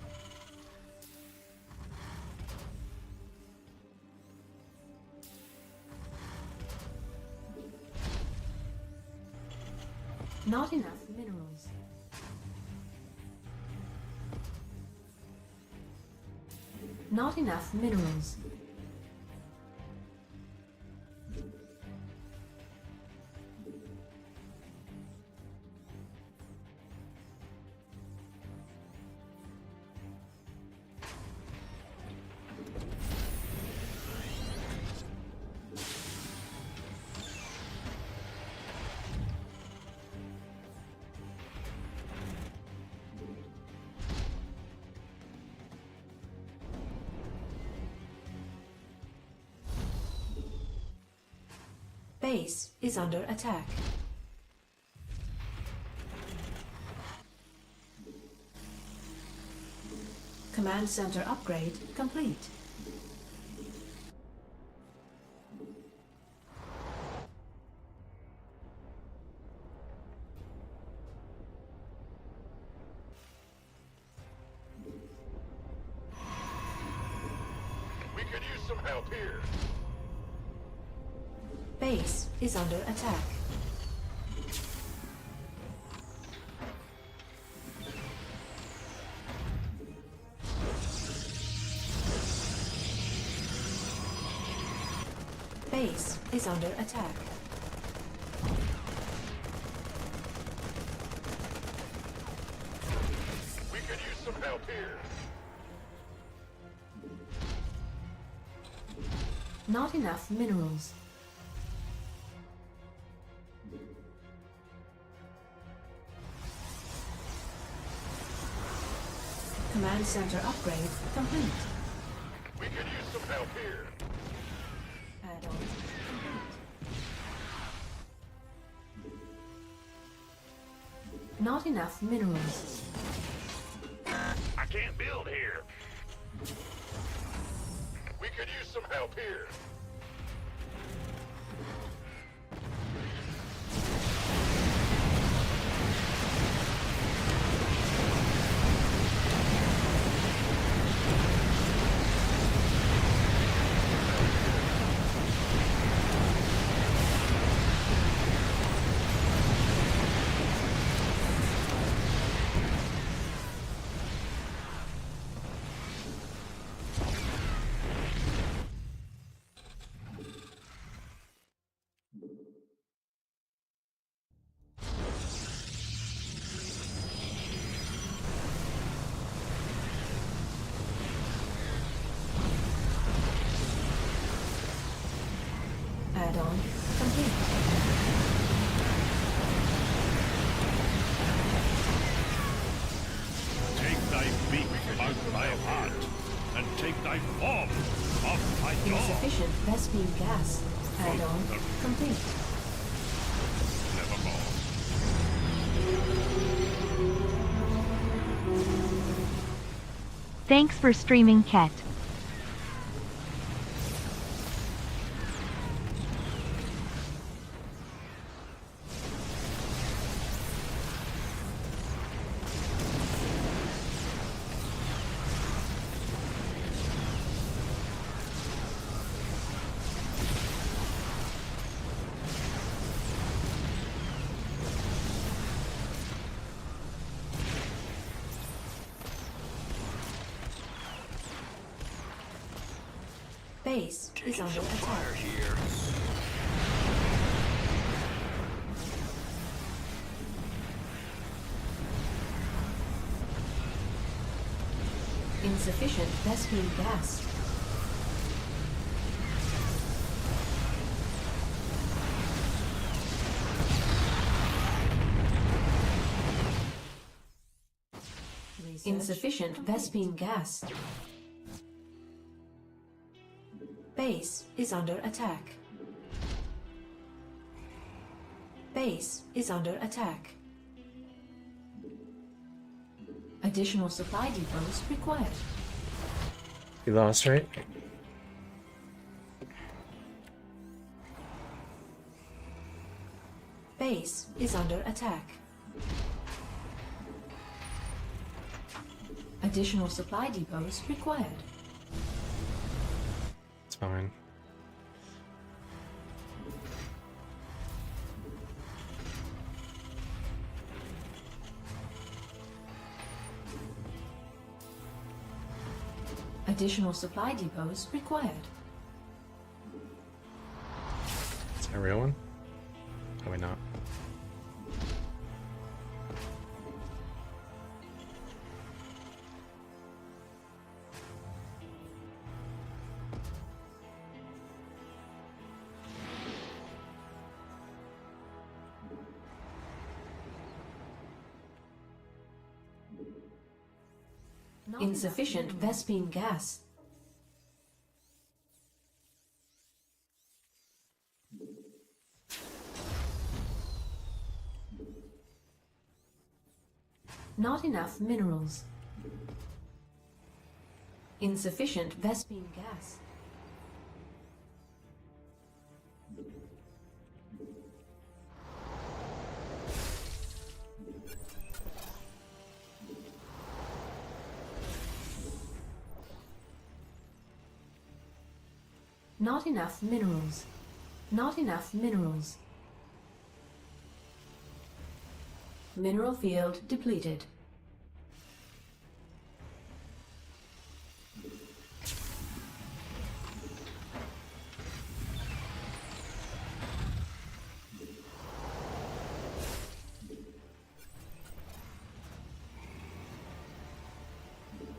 S2: Not enough minerals. Not enough minerals. Base is under attack. Command center upgrade complete.
S6: We could use some help here.
S2: Base is under attack. Base is under attack.
S6: We could use some help here.
S2: Not enough minerals. Command center upgrade complete.
S6: We could use some help here.
S2: Add-on complete. Not enough minerals.
S6: I can't build here. We could use some help here.
S2: Add-on complete.
S3: Take thy beak from out my heart, and take thy form off my door.
S2: Insufficient Vespine gas. Add-on complete.
S3: Nevermore.
S7: Thanks for streaming, Ket.
S2: Base is under attack.
S6: Here.
S2: Insufficient Vespine gas. Insufficient Vespine gas. Base is under attack. Base is under attack. Additional supply depots required.
S1: You lost, right?
S2: Base is under attack. Additional supply depots required.
S1: It's fine.
S2: Additional supply depots required.
S1: Is that a real one? Probably not.
S2: Insufficient Vespine gas. Not enough minerals. Insufficient Vespine gas. Not enough minerals. Not enough minerals. Mineral field depleted.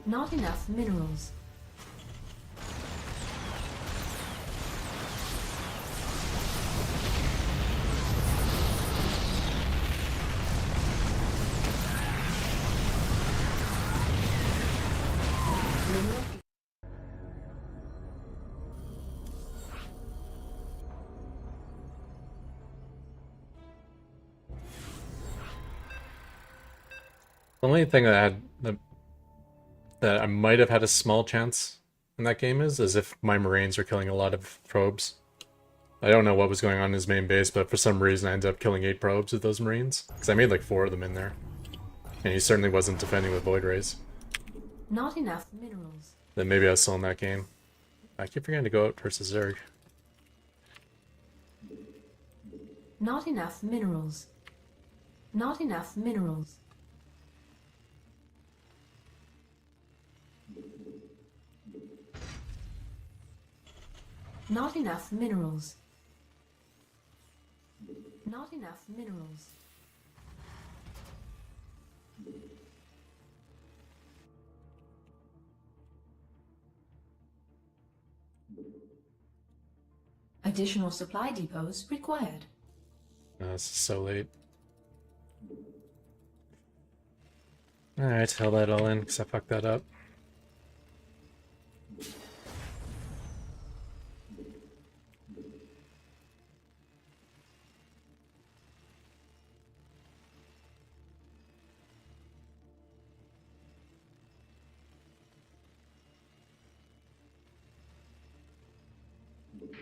S2: Not enough minerals.
S1: The only thing that I had that I might have had a small chance in that game is if my Marines were killing a lot of probes. I don't know what was going on in his main base, but for some reason I ended up killing 8 probes with those Marines. Because I made like 4 of them in there. And he certainly wasn't defending with Void Rays.
S2: Not enough minerals.
S1: Then maybe I was still in that game. I keep forgetting to go out versus Zerg.
S2: Not enough minerals. Not enough minerals. Not enough minerals. Not enough minerals. Additional supply depots required.
S1: This is so late. Alright, fill that all in because I fucked that up.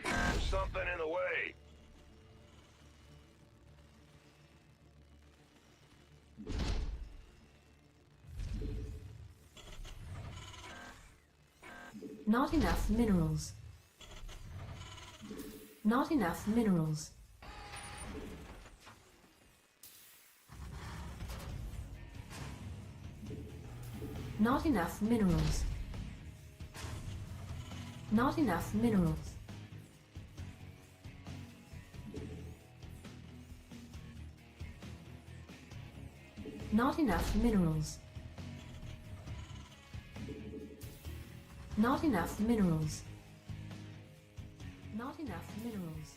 S6: There's something in the way.
S2: Not enough minerals. Not enough minerals. Not enough minerals. Not enough minerals. Not enough minerals. Not enough minerals. Not enough minerals.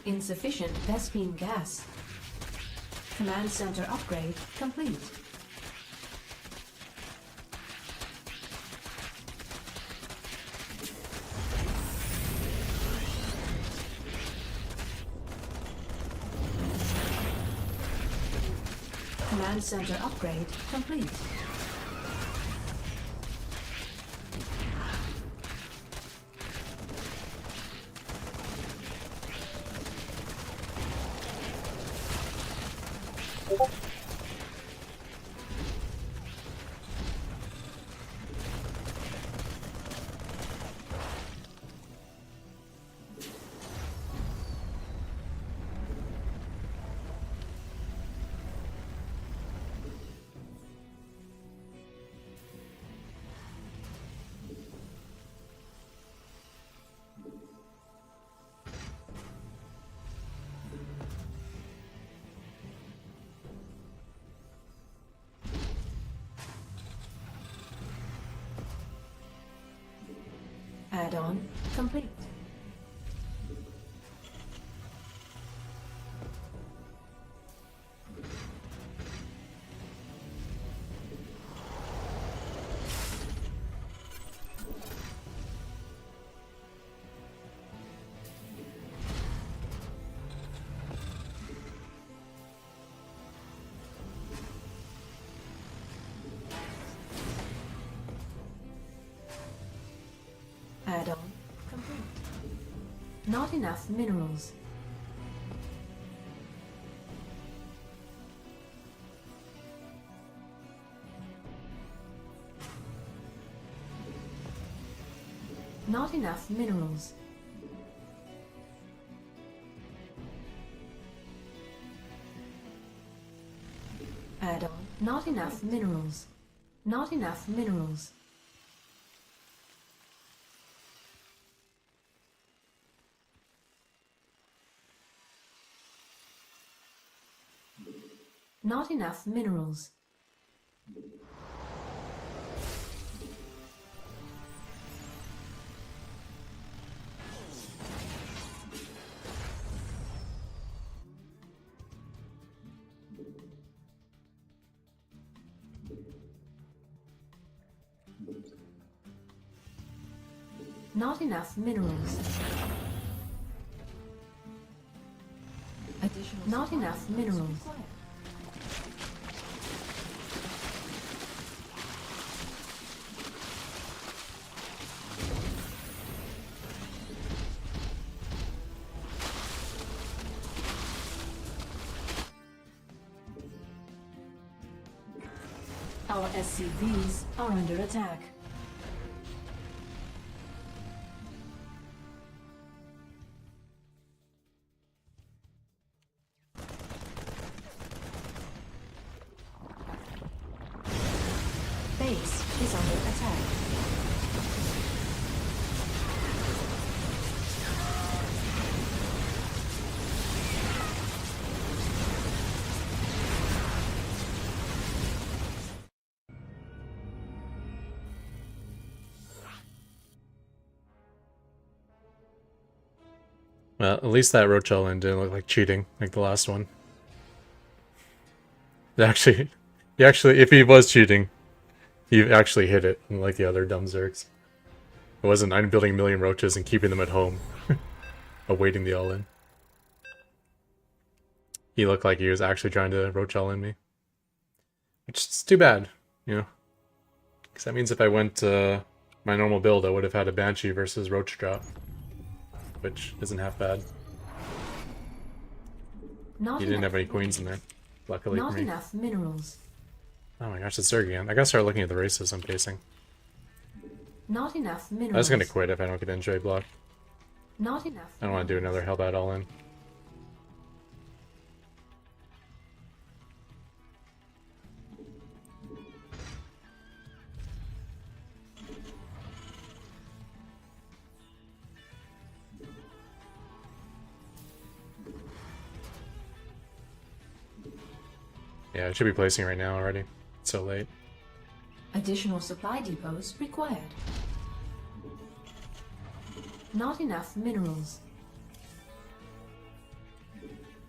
S2: Insufficient Vespene gas. Command center upgrade complete. Command center upgrade complete. Add-on complete. Add-on complete. Not enough minerals. Not enough minerals. Add-on. Not enough minerals. Not enough minerals. Not enough minerals. Not enough minerals. Additional not enough minerals. Our SCVs are under attack. Base is under attack.
S1: Well, at least that Rochelle end didn't look like cheating, like the last one. Actually, if he was cheating, he actually hit it, unlike the other dumb Zergs. It wasn't, I'm building a million roaches and keeping them at home, awaiting the all-in. He looked like he was actually trying to Rochelle in me. Which is too bad, you know? Because that means if I went my normal build, I would have had a Banshee versus Roach drop. Which isn't half bad.
S2: Not
S1: He didn't have any queens in there, luckily
S2: not
S1: for me.
S2: enough minerals.
S1: Oh my gosh, it's Zerg again. I gotta start looking at the races I'm facing.
S2: Not enough minerals.
S1: I was gonna quit if I don't get Enjoy block.
S2: Not enough.
S1: I don't want to do another Hellbat all-in. Yeah, I should be placing right now already. It's so late.
S2: Additional supply depots required. Not enough minerals.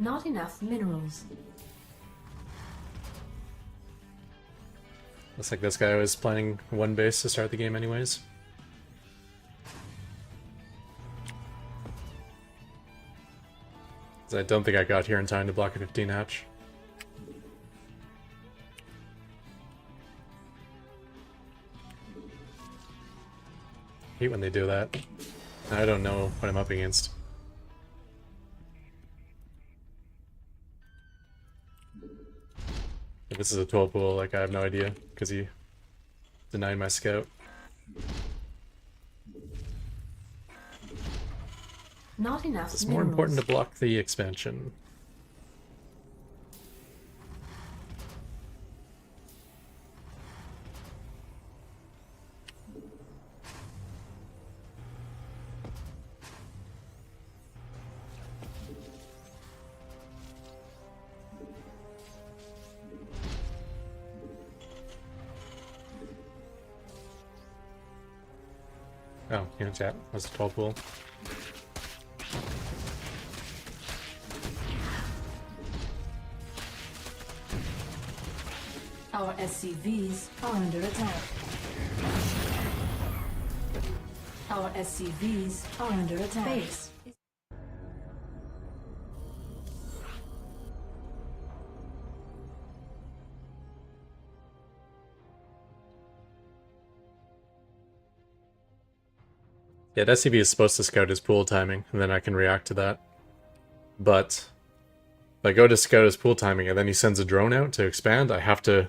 S2: Not enough minerals.
S1: Looks like this guy was planning one base to start the game anyways. I don't think I got here in time to block a 15 hatch. Hate when they do that. I don't know what I'm up against. If this is a 12 pool, like I have no idea, because he denied my scout.
S2: Not enough
S1: It's more
S2: minerals.
S1: important to block the expansion. Oh, yeah, chat. That's a 12 pool.
S2: Our SCVs are under attack. Our SCVs are under attack. Base.
S1: Yeah, the SCV is supposed to scout his pool timing, and then I can react to that. But if I go to scout his pool timing, and then he sends a drone out to expand, I have to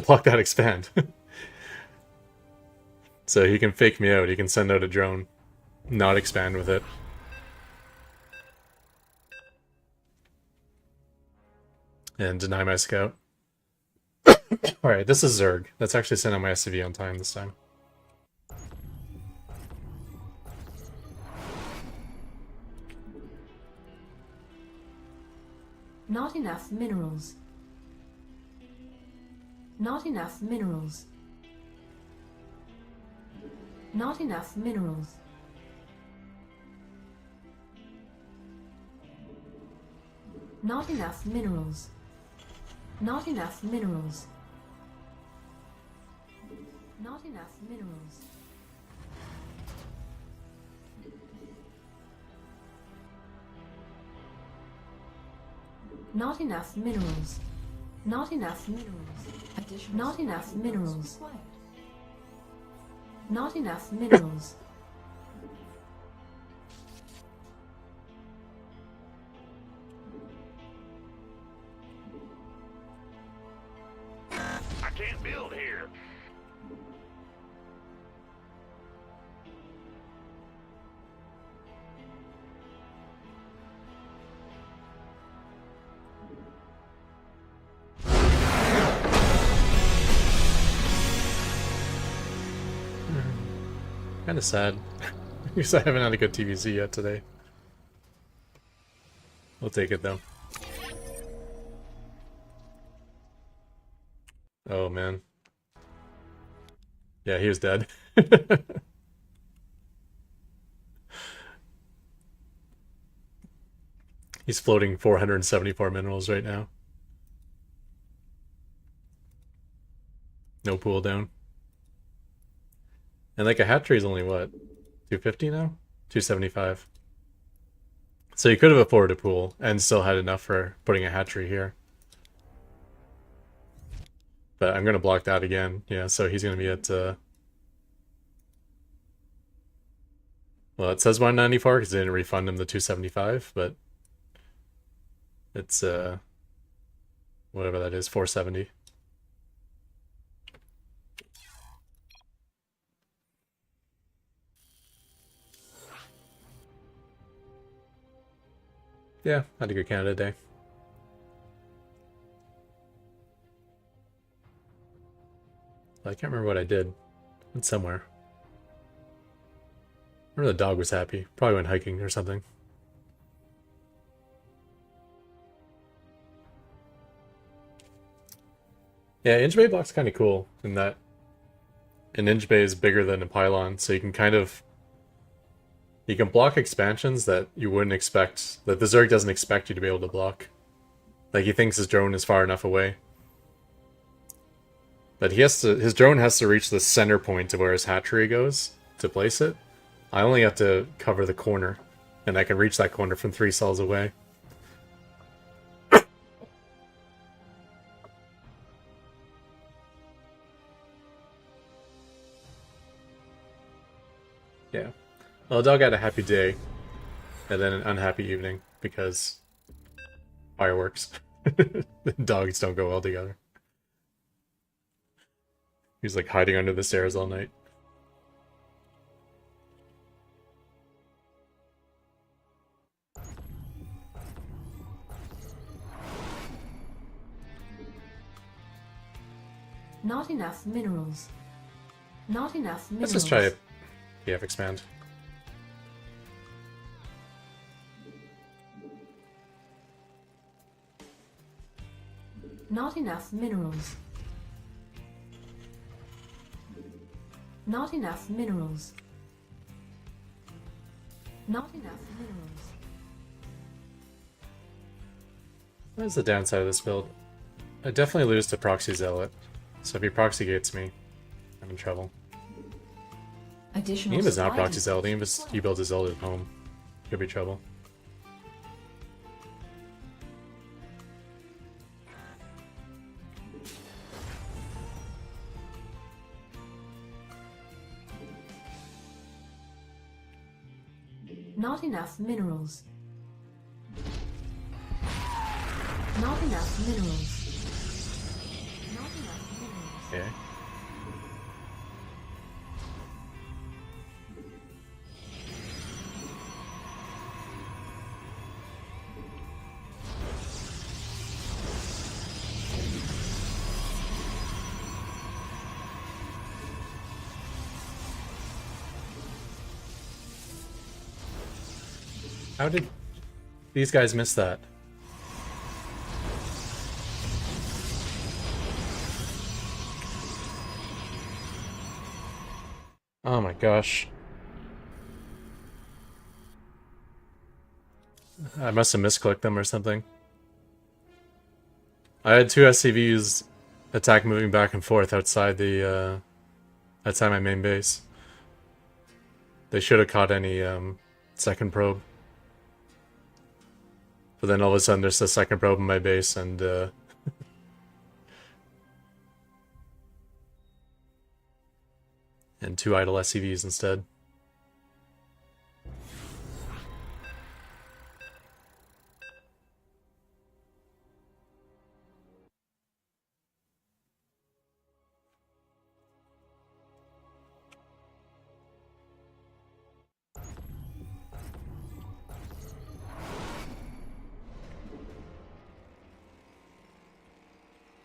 S1: block that expand. So he can fake me out. He can send out a drone, not expand with it. And deny my scout. Alright, this is Zerg. That's actually sent out my SCV on time this time.
S2: Not enough minerals. Not enough minerals. Not enough minerals. Not enough minerals. Not enough minerals. Not enough minerals. Not enough minerals. Not enough minerals. Not enough minerals. Not enough minerals.
S6: I can't build here.
S1: Kind of sad. Because I haven't had a good TVC yet today. We'll take it though. Oh man. Yeah, he was dead. He's floating 474 minerals right now. No pool down. And like a hatchery is only what? 250 now? 275. So you could have afforded a pool and still had enough for putting a hatchery here. But I'm going to block that again. Yeah, so he's going to be at... Well, it says 194 because they didn't refund him the 275, but... It's, whatever that is, 470. Yeah, had a good Canada Day. I can't remember what I did. It's somewhere. I remember the dog was happy. Probably went hiking or something. Yeah, inch bay block's kind of cool in that an inch bay is bigger than a pylon, so you can kind of You can block expansions that you wouldn't expect, that the Zerg doesn't expect you to be able to block. Like, he thinks his drone is far enough away. But his drone has to reach the center point of where his hatchery goes to place it. I only have to cover the corner, and I can reach that corner from 3 cells away. Yeah. Well, the dog had a happy day, and then an unhappy evening, because fireworks. Dogs don't go well together. He's like hiding under the stairs all night.
S2: Not enough minerals. Not enough minerals.
S1: Let's just try PF expand.
S2: Not enough minerals. Not enough minerals. Not enough minerals.
S1: What is the downside of this build? I definitely lose to Proxy Zealot. So if he proxy gates me, I'm in trouble.
S2: Additional
S1: Even if it's not
S2: supply
S1: Proxy Zealot, even if he builds a Zealot at home, could be trouble.
S2: Not enough minerals. Not enough minerals. Not enough minerals.
S1: Okay. How did these guys miss that? Oh my gosh. I must have misclicked them or something. I had 2 SCVs attack moving back and forth outside the outside my main base. They should have caught any second probe. But then all of a sudden there's a second probe in my base and and 2 idle SCVs instead.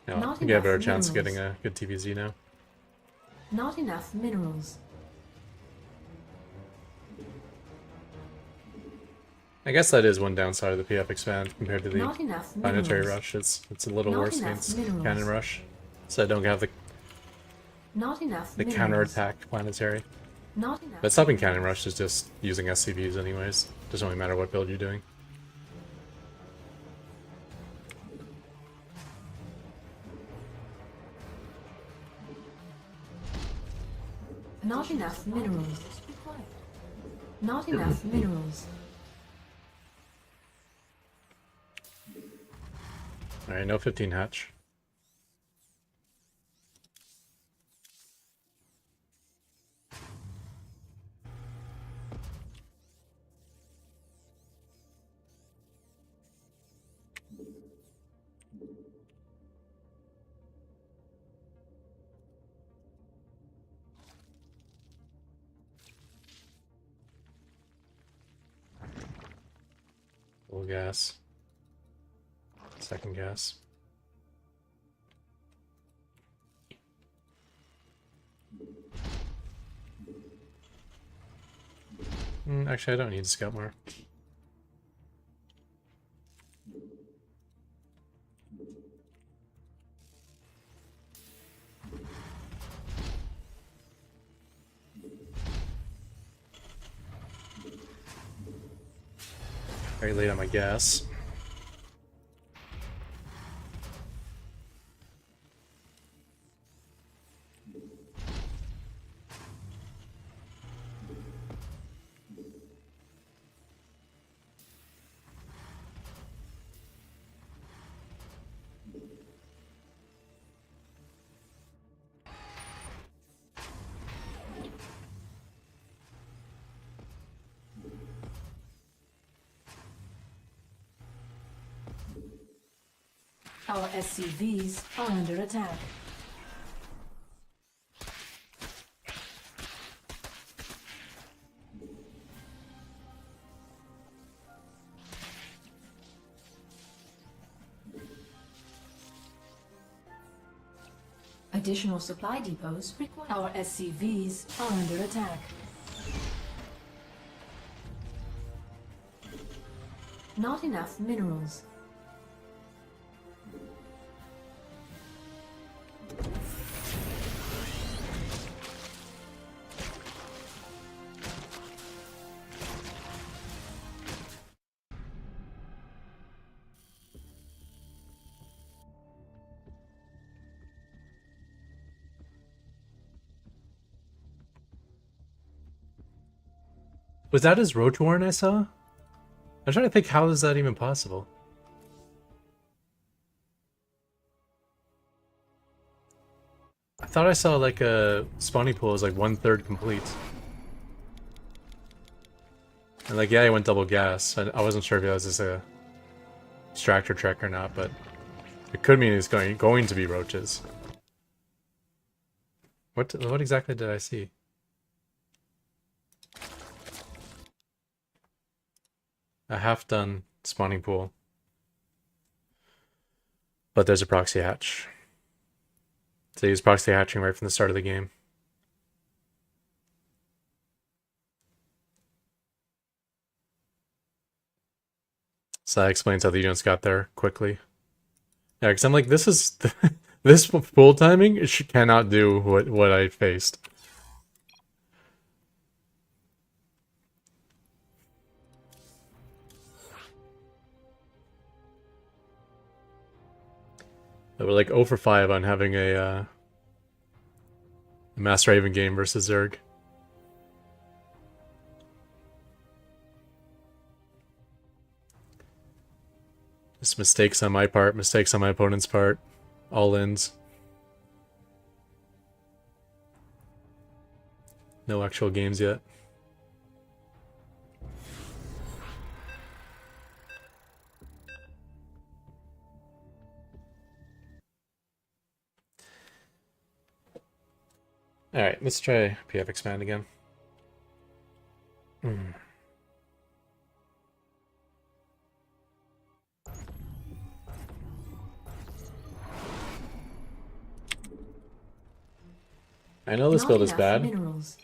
S1: No, I
S2: Not
S1: think I have a better
S2: enough
S1: chance of
S2: minerals.
S1: getting a good TVZ now.
S2: Not enough minerals.
S1: I guess that is one downside of the PF expand compared to the
S2: Not enough
S1: planetary
S2: minerals.
S1: rush. It's a little
S2: Not
S1: worse
S2: enough
S1: against
S2: minerals.
S1: cannon rush, so I don't have
S2: Not enough
S1: the
S2: minerals.
S1: counterattack planetary.
S2: Not enough.
S1: But stopping cannon rush is just using SCVs anyways. Doesn't really matter what build you're doing.
S2: Not enough minerals. Not enough minerals.
S1: Alright, no 15 hatch. Full gas. Second gas. Actually, I don't need to scout more. Very late on my gas.
S2: Our SCVs are under attack. Additional supply depots require. Our SCVs are under attack. Not enough minerals.
S1: Was that his Roach Warren I saw? I'm trying to think, how is that even possible? I thought I saw like a spawning pool was like 1/3 complete. And like, yeah, he went double gas. I wasn't sure if that was just a extractor trek or not, but it could mean it's going to be roaches. What exactly did I see? A half-done spawning pool. But there's a proxy hatch. So use proxy hatching right from the start of the game. So that explains how the units got there quickly. Yeah, because I'm like, this is... this pool timing, it cannot do what I faced. We're like 0 for 5 on having a Mass Raven game versus Zerg. Just mistakes on my part, mistakes on my opponent's part. All ins. No actual games yet. Alright, let's try PF Expand again. I know this
S2: Not
S1: build is
S2: enough
S1: bad,
S2: minerals.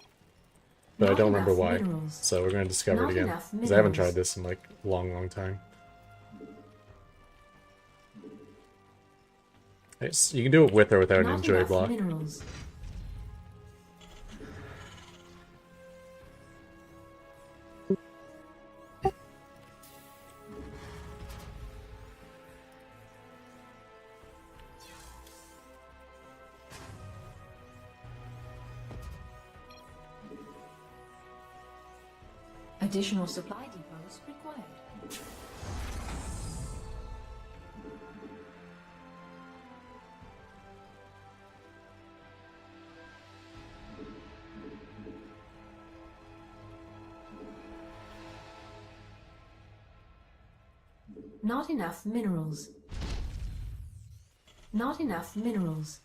S1: but I
S2: Not
S1: don't remember
S2: enough
S1: why.
S2: minerals.
S1: So we're going to discover
S2: Not
S1: it again.
S2: enough
S1: Because I haven't
S2: minerals.
S1: tried this in like a long time. Nice. You can do it with or without an
S2: Not
S1: enjoy
S2: enough
S1: block.
S2: minerals. Additional supply depots required. Not enough minerals. Not enough minerals.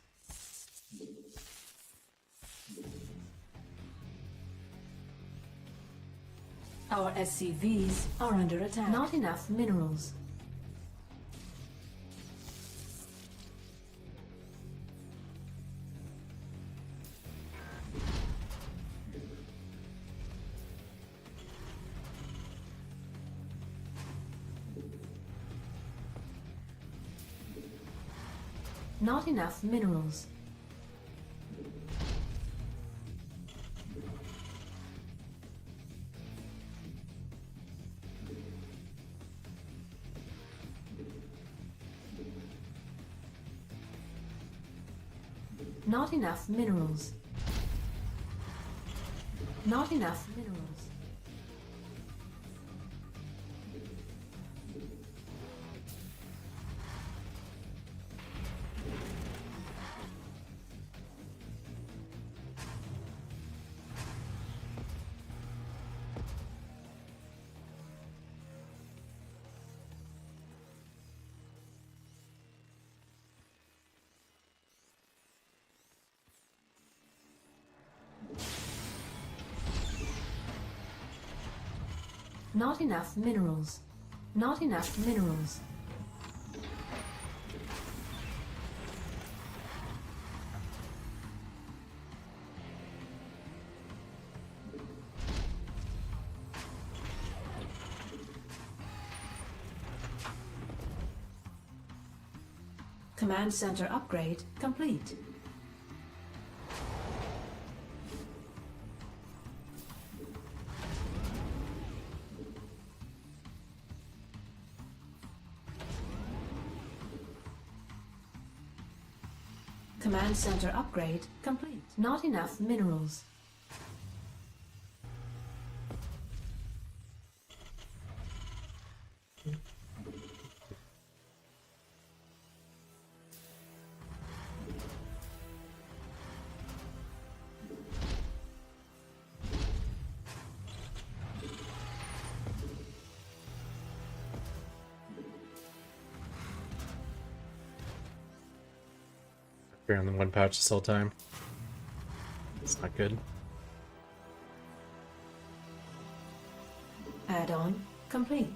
S2: Our SCVs are under attack. Not enough minerals. Not enough minerals. Not enough minerals. Not enough minerals. Not enough minerals. Not enough minerals. Command center upgrade complete. Command center upgrade complete. Not enough minerals.
S1: We're on the one pouch this whole time. It's not good.
S2: Add-on complete.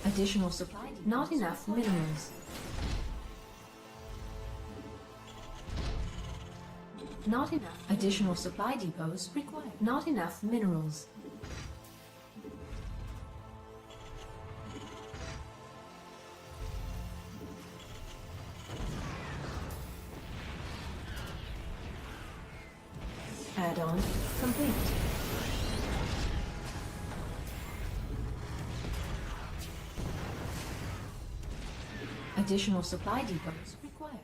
S2: Additional supply. Not enough minerals. Not enough. Additional supply depots required. Not enough minerals. Add-on complete. Additional supply depots required.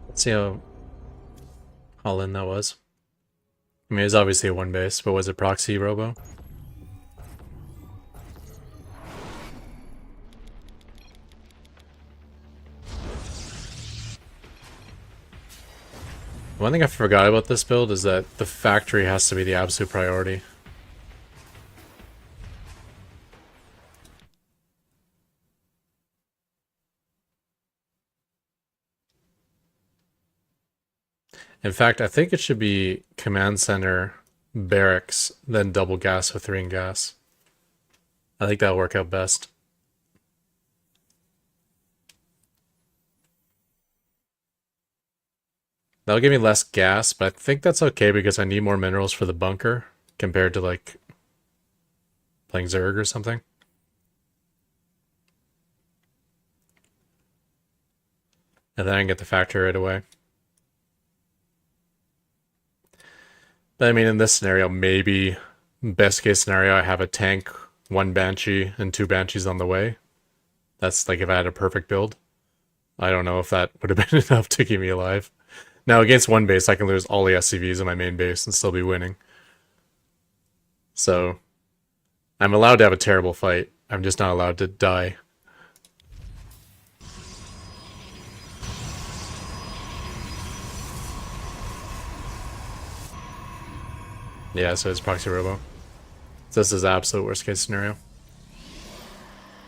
S1: Let's see how all in that was. I mean, it's obviously a one base, but was it proxy robo? One thing I forgot about this build is that the factory has to be the absolute priority. In fact, I think it should be command center, barracks, then double gas with 3 in gas. I think that'll work out best. That'll give me less gas, but I think that's okay because I need more minerals for the bunker compared to like playing Zerg or something. And then I can get the factory right away. But I mean, in this scenario, maybe best case scenario, I have a tank, 1 Banshee, and 2 Banshees on the way. That's like if I had a perfect build. I don't know if that would have been enough to keep me alive. Now, against one base, I can lose all the SCVs in my main base and still be winning. So, I'm allowed to have a terrible fight. I'm just not allowed to die. Yeah, so it's proxy robo. So this is absolute worst case scenario.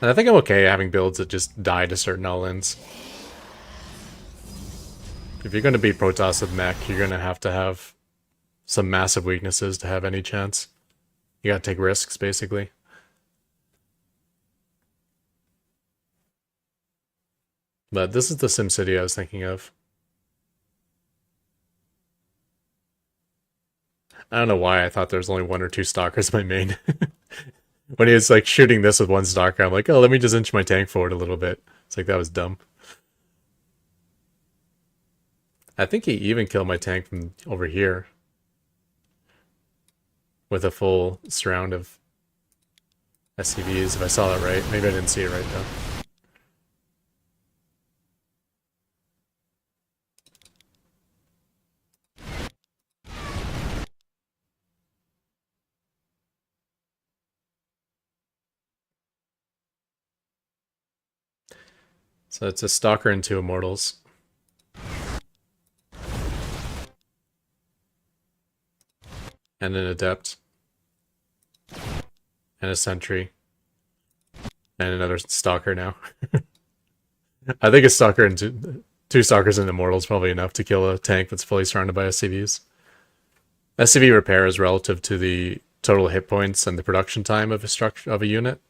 S1: And I think I'm okay having builds that just die to certain all-ins. If you're going to beat Protoss with mech, you're going to have some massive weaknesses to have any chance. You gotta take risks, basically. But this is the SimCity I was thinking of. I don't know why I thought there was only 1 or 2 stalkers in my main. When he was like shooting this with 1 stalker, I'm like, oh, let me just inch my tank forward a little bit. It's like, that was dumb. I think he even killed my tank from over here. With a full surround of SCVs, if I saw that right. Maybe I didn't see it right, though. So it's a Stalker and 2 Immortals. And an Adept. And a Sentry. And another Stalker now. I think a Stalker and 2 Stalkers and Immortals probably enough to kill a tank that's fully surrounded by SCVs. SCV repair is relative to the total hit points and the production time of a unit.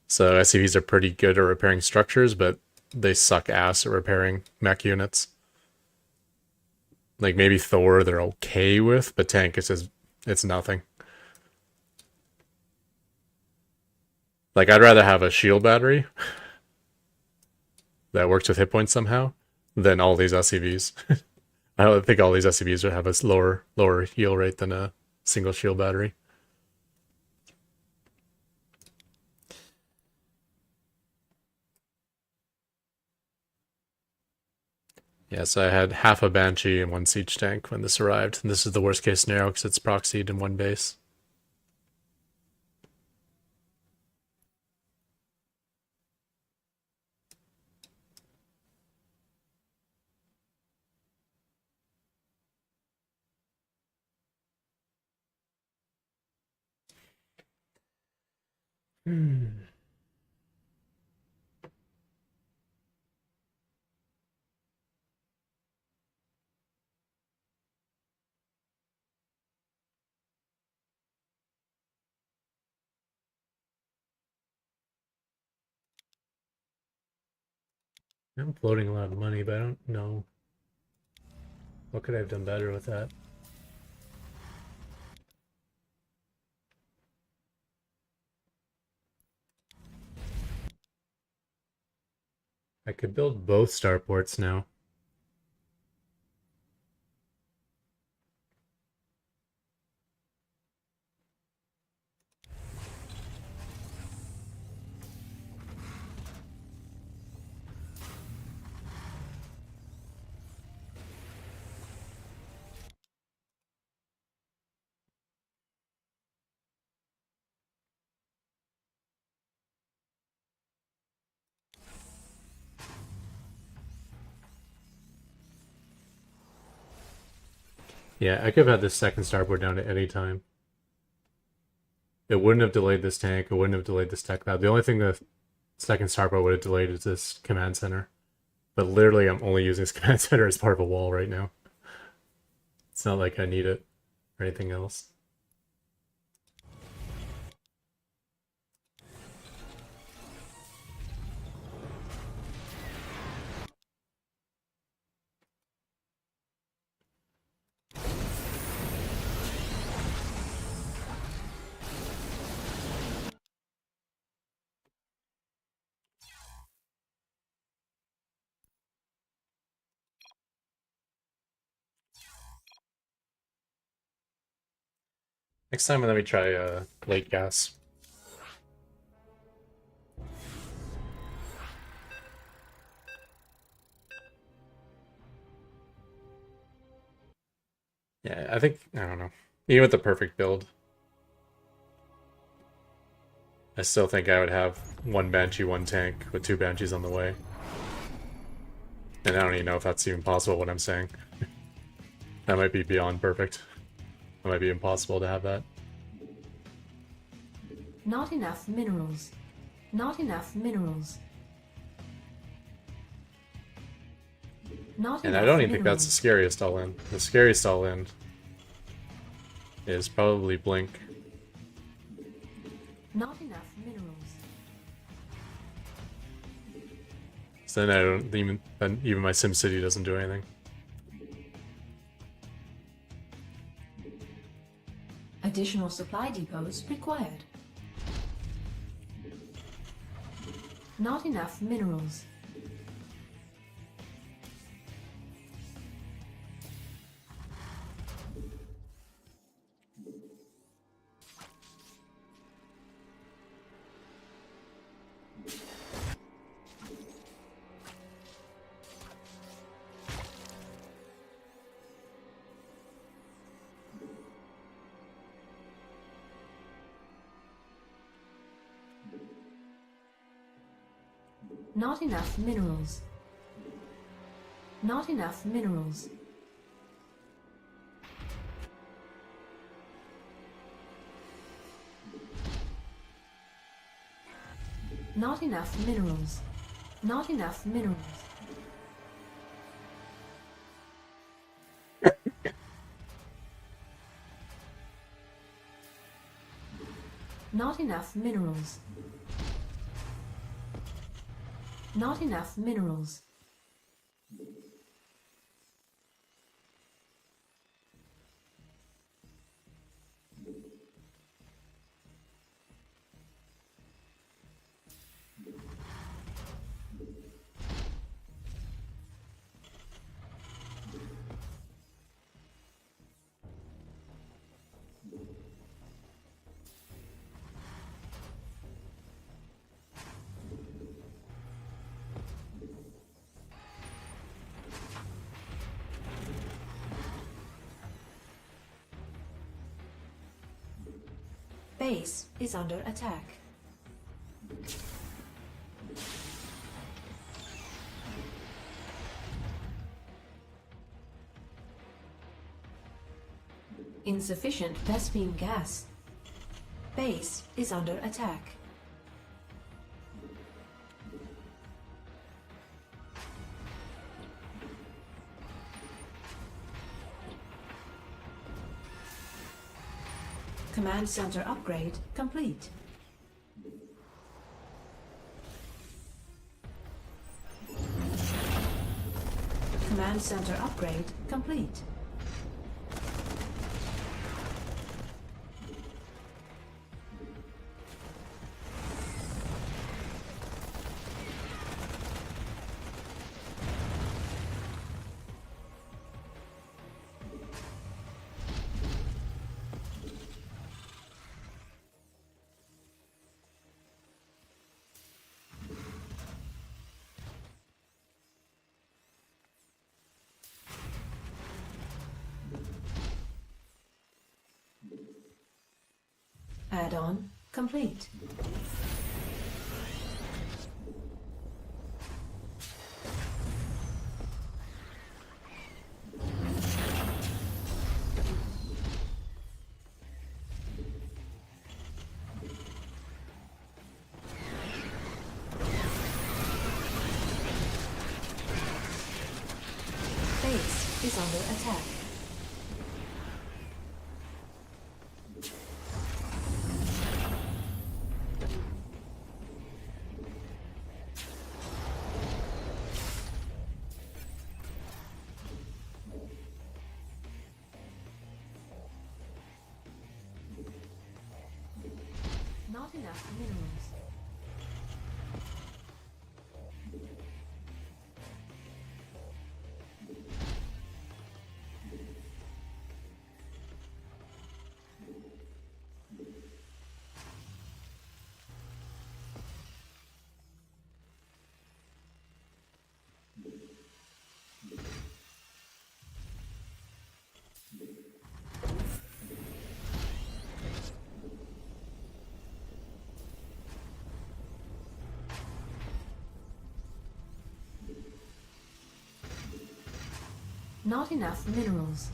S1: So SCVs are pretty good at repairing structures, but they suck ass at repairing mech units. Like maybe Thor they're okay with, but tank it's nothing. Like I'd rather have a shield battery that works with hit points somehow than all these SCVs. I don't think all these SCVs would have a lower heal rate than a single shield battery. Yeah, so I had half a Banshee and 1 siege tank when this arrived. And this is the worst case scenario because it's proxied in 1 base. I'm floating a lot of money, but I don't know. What could I have done better with that? I could build both starports now. Yeah, I could have had this second starport down at any time. It wouldn't have delayed this tank, it wouldn't have delayed this tech lab. The only thing the second starport would have delayed is this command center. But literally I'm only using this command center as part of a wall right now. It's not like I need it or anything else. Next time let me try late gas. Yeah, I don't know. Even with the perfect build, I still think I would have 1 Banshee, 1 tank with 2 Banshees on the way. And I don't even know if that's even possible what I'm saying. That might be beyond perfect. It might be impossible to have that.
S2: Not enough minerals. Not enough minerals.
S1: And I don't even think that's the scariest all-in. The scariest all-in is probably Blink.
S2: Not enough minerals.
S1: So then I don't even my SimCity doesn't do anything.
S2: Additional supply depots required. Not enough minerals. Not enough minerals. Not enough minerals. Not enough minerals. Not enough minerals. Not enough minerals. Not enough minerals. Base is under attack. Insufficient Vespene gas. Base is under attack. Command center upgrade complete. Command center upgrade complete. Add-on complete. Base is under attack. Not enough minerals. Not enough minerals.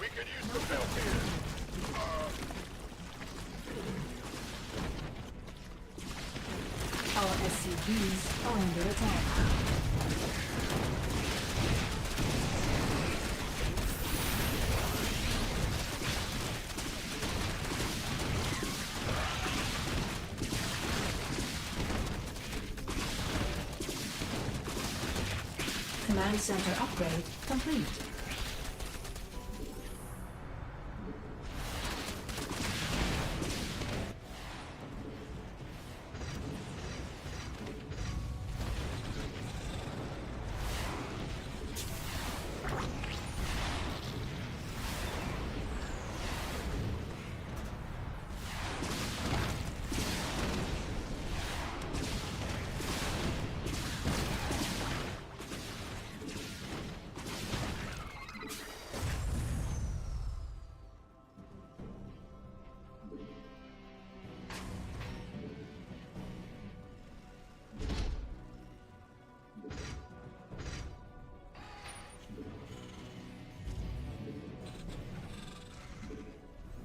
S6: We could use some help here.
S2: SCVs are under attack. Command center upgrade complete.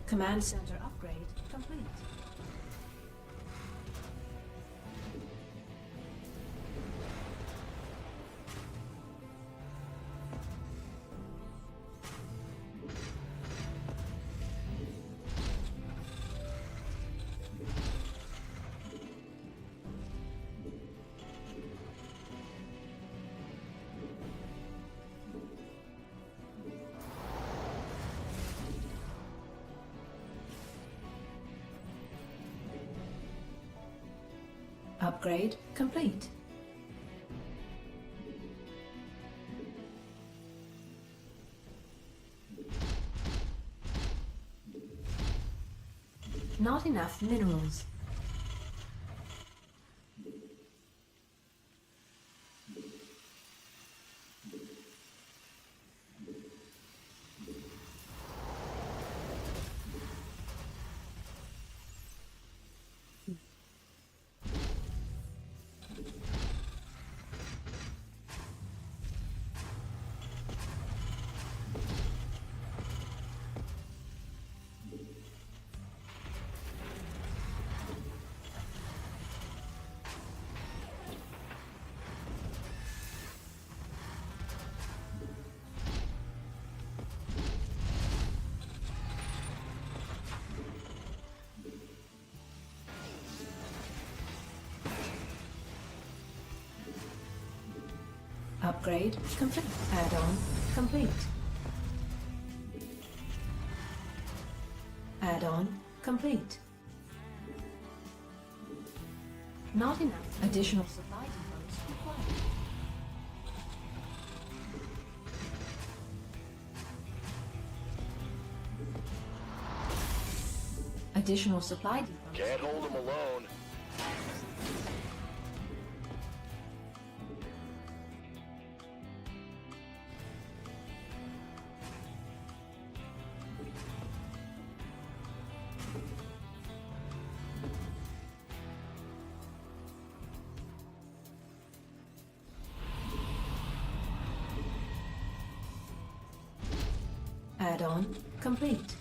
S2: Command center upgrade complete. Upgrade complete. Not enough minerals. Upgrade complete. Add-on complete. Add-on complete. Not enough additional supply depots required. Additional supply depots.
S6: Can't hold them alone.
S2: Add-on complete.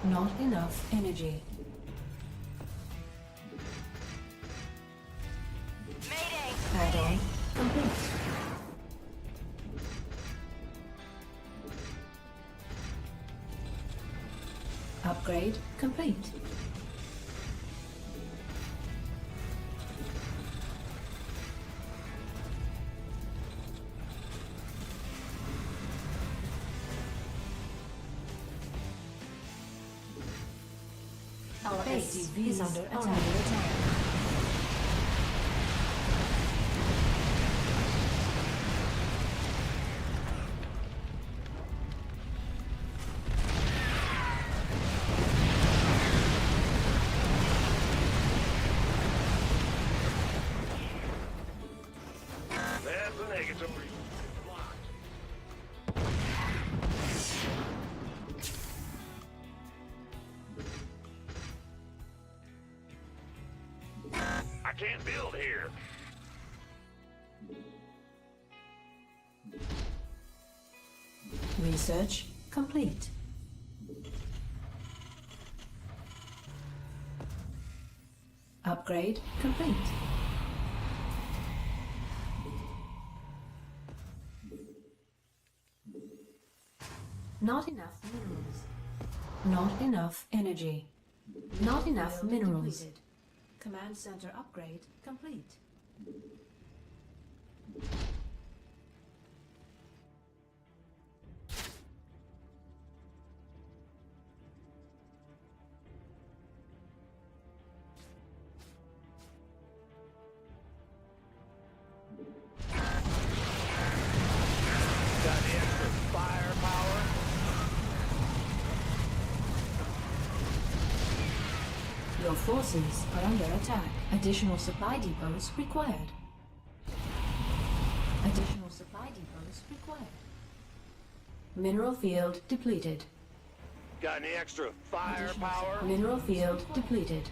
S2: Not enough energy.
S5: Mayday!
S2: Add-on complete. Upgrade complete. Our base is under attack.
S6: That's a negative. I can't build here.
S2: Research complete. Upgrade complete. Not enough minerals. Not enough energy. Not enough minerals. Command center upgrade complete.
S6: Got any extra firepower?
S2: Your forces are under attack. Additional supply depots required. Additional supply depots required. Mineral field depleted.
S6: Got any extra firepower?
S2: Mineral field depleted.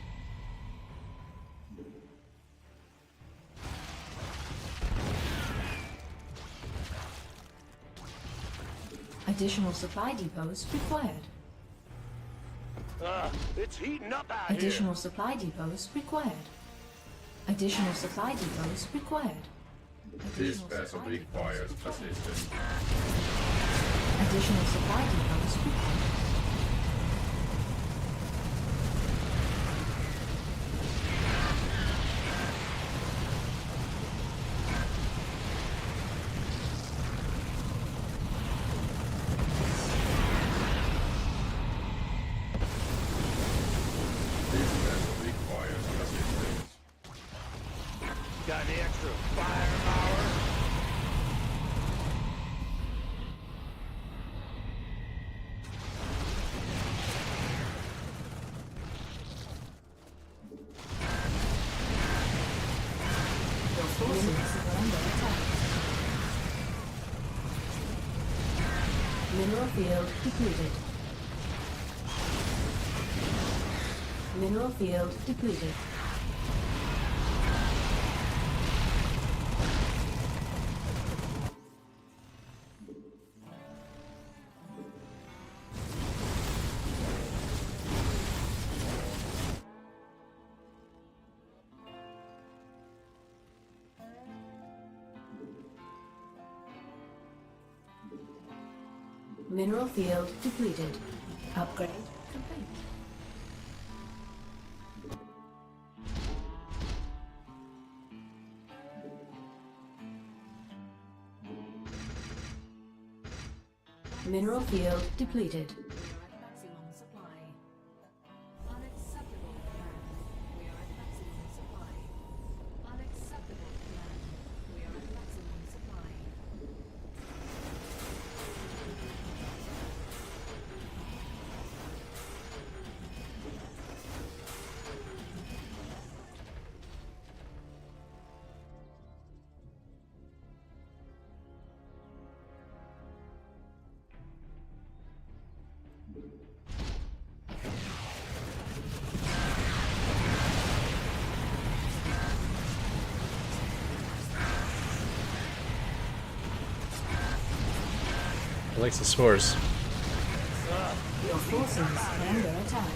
S2: Additional supply depots required.
S6: It's heating up out
S2: Additional supply depots required. Additional supply depots required.
S4: This vessel requires assistance.
S2: Additional supply depots required.
S4: This vessel requires assistance.
S6: Got any extra firepower?
S2: Your forces are under attack. Mineral field depleted. Mineral field depleted. Mineral field depleted. Upgrade complete. Mineral field depleted. We are at maximum supply. Unacceptable command. We are at maximum supply. Unacceptable command. We are at maximum supply.
S1: He likes the spores.
S2: Your forces are under attack.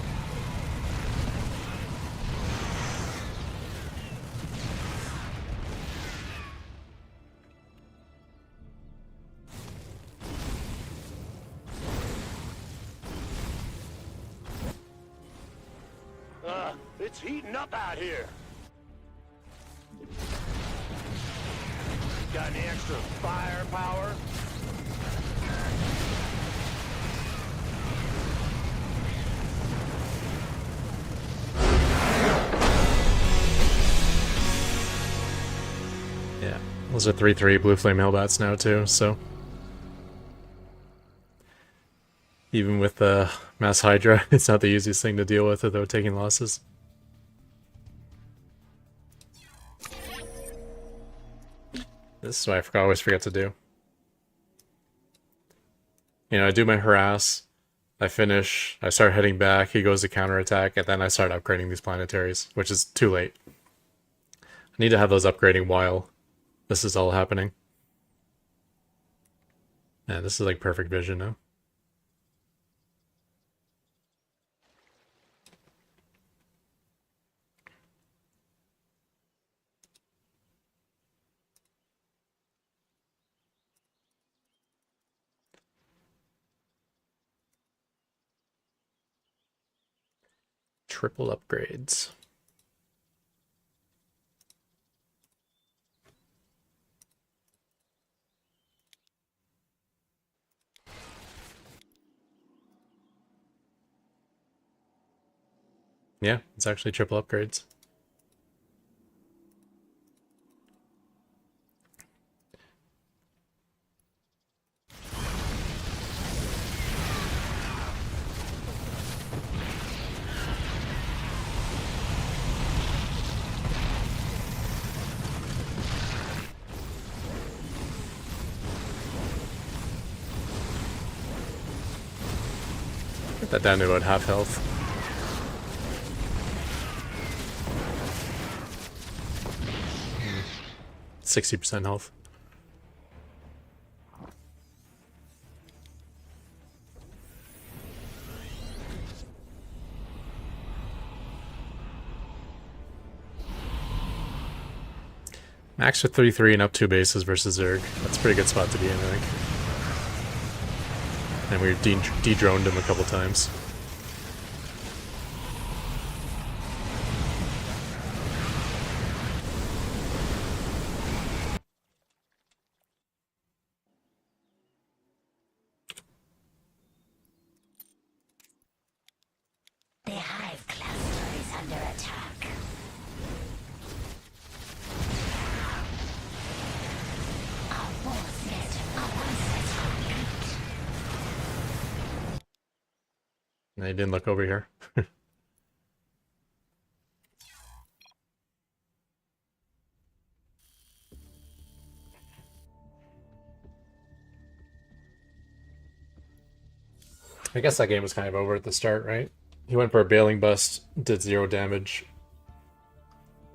S6: It's heating up out here. Got any extra firepower?
S1: Yeah, those are 3/3 blue flame hellbats now too, so even with the mass hydra, it's not the easiest thing to deal with without taking losses. This is what I always forget to do. You know, I do my harass, I finish, I start heading back, he goes to counterattack, and then I start upgrading these planetaries, which is too late. I need to have those upgrading while this is all happening. Yeah, this is like perfect vision now. Triple upgrades. Yeah, it's actually triple upgrades. Get that down to about half health. Hmm. 60% health. Max with 33 and up 2 bases versus Zerg. That's a pretty good spot to be in, I think. And we de-droned him a couple times.
S5: The hive cluster is under attack. Our forces are unsettled.
S1: I didn't look over here. I guess that game was kind of over at the start, right? He went for a Bailing Bust, did 0 damage.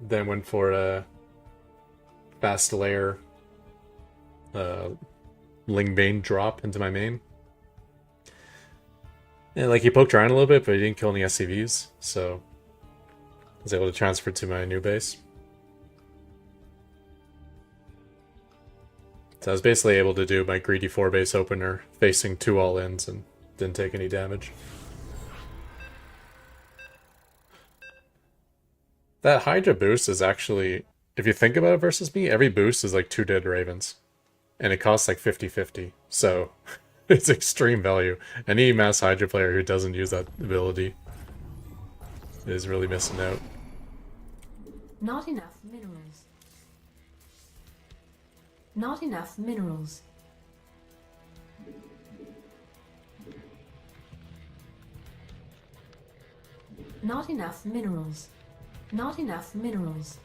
S1: Then went for a Fast Layer Lingbane drop into my main. And like he poked around a little bit, but he didn't kill any SCVs, so I was able to transfer to my new base. So I was basically able to do my greedy 4 base opener facing 2 all-ins and didn't take any damage. That Hydra boost is actually, if you think about it versus me, every boost is like 2 dead ravens. And it costs like 50-50. So it's extreme value. Any mass Hydra player who doesn't use that ability is really missing out.
S2: Not enough minerals. Not enough minerals. Not enough minerals. Not enough minerals.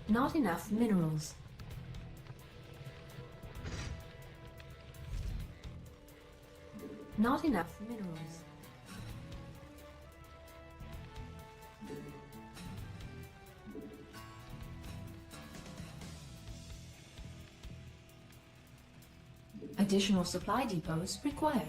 S2: Not enough minerals. Not enough minerals. Additional supply depots required.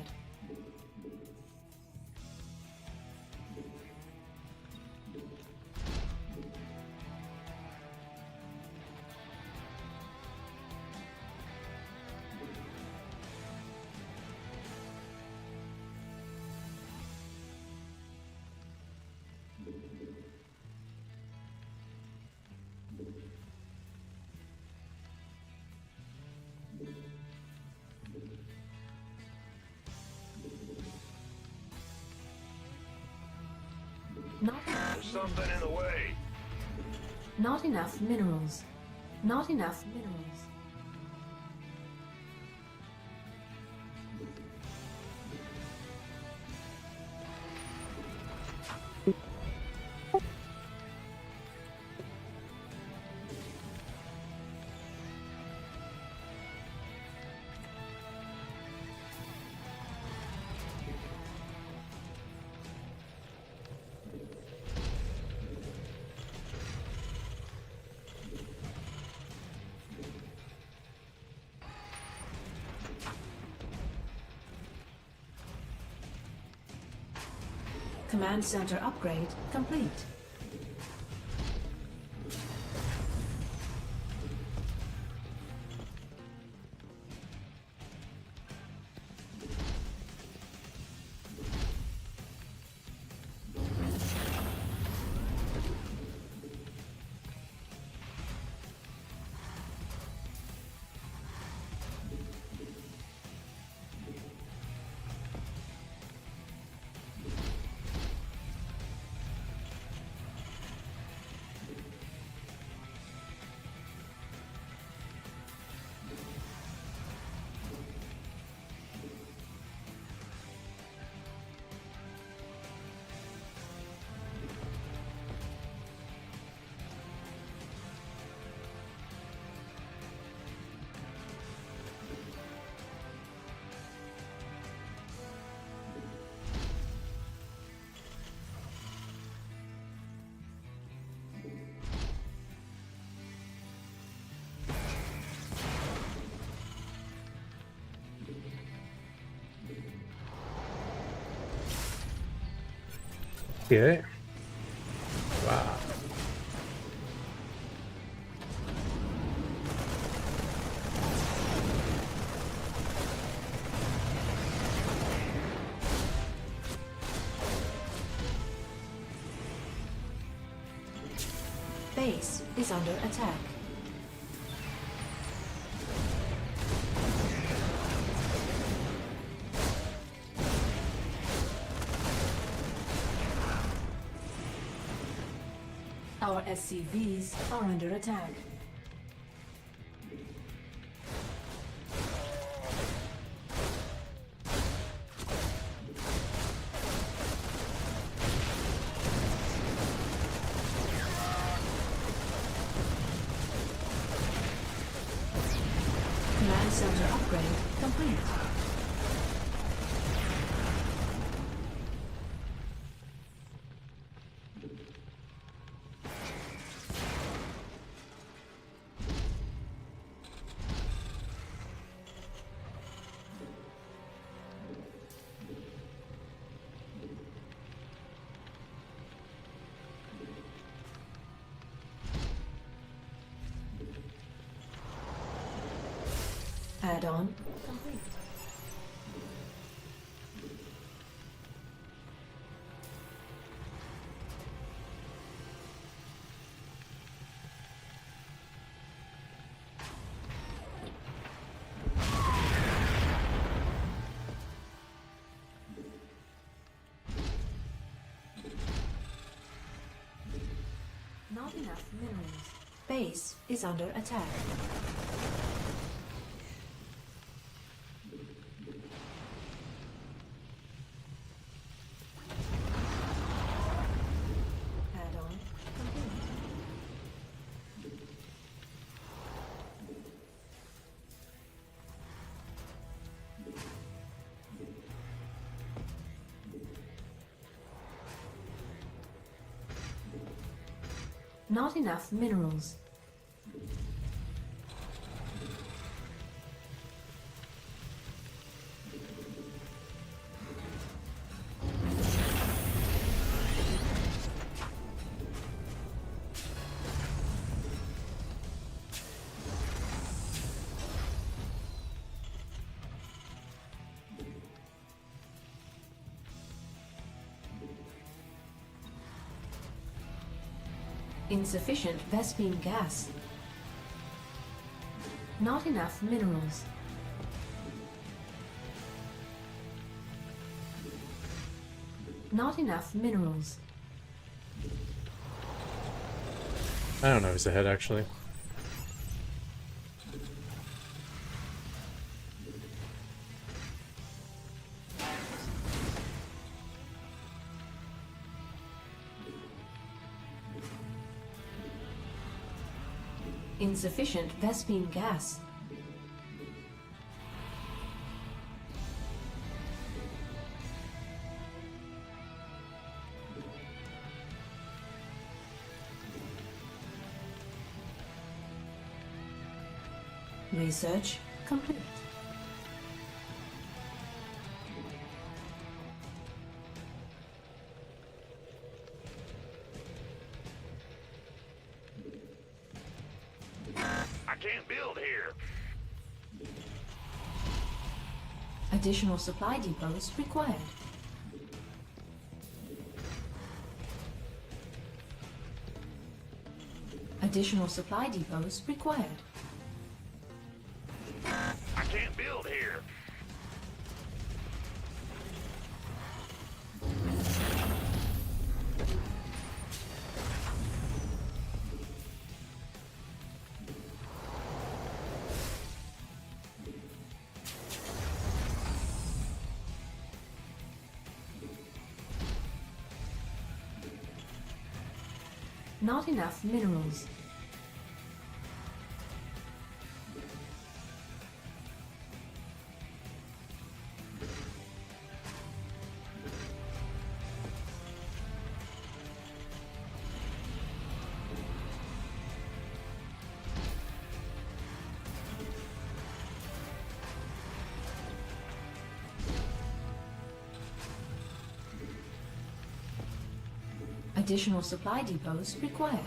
S6: There's something in the way.
S2: Not enough minerals. Not enough minerals. Command center upgrade complete.
S1: risky, eh? Wow.
S2: Base is under attack. Our SCVs are under attack. Command center upgrade complete. Add-on complete. Not enough minerals. Base is under attack. Add-on complete. Not enough minerals. Insufficient Vespine gas. Not enough minerals. Not enough minerals.
S1: I don't know who's ahead actually.
S2: Insufficient Vespine gas. Research complete.
S6: I can't build here.
S2: Additional supply depots required. Additional supply depots required.
S6: I can't build here.
S2: Not enough minerals. Additional supply depots required.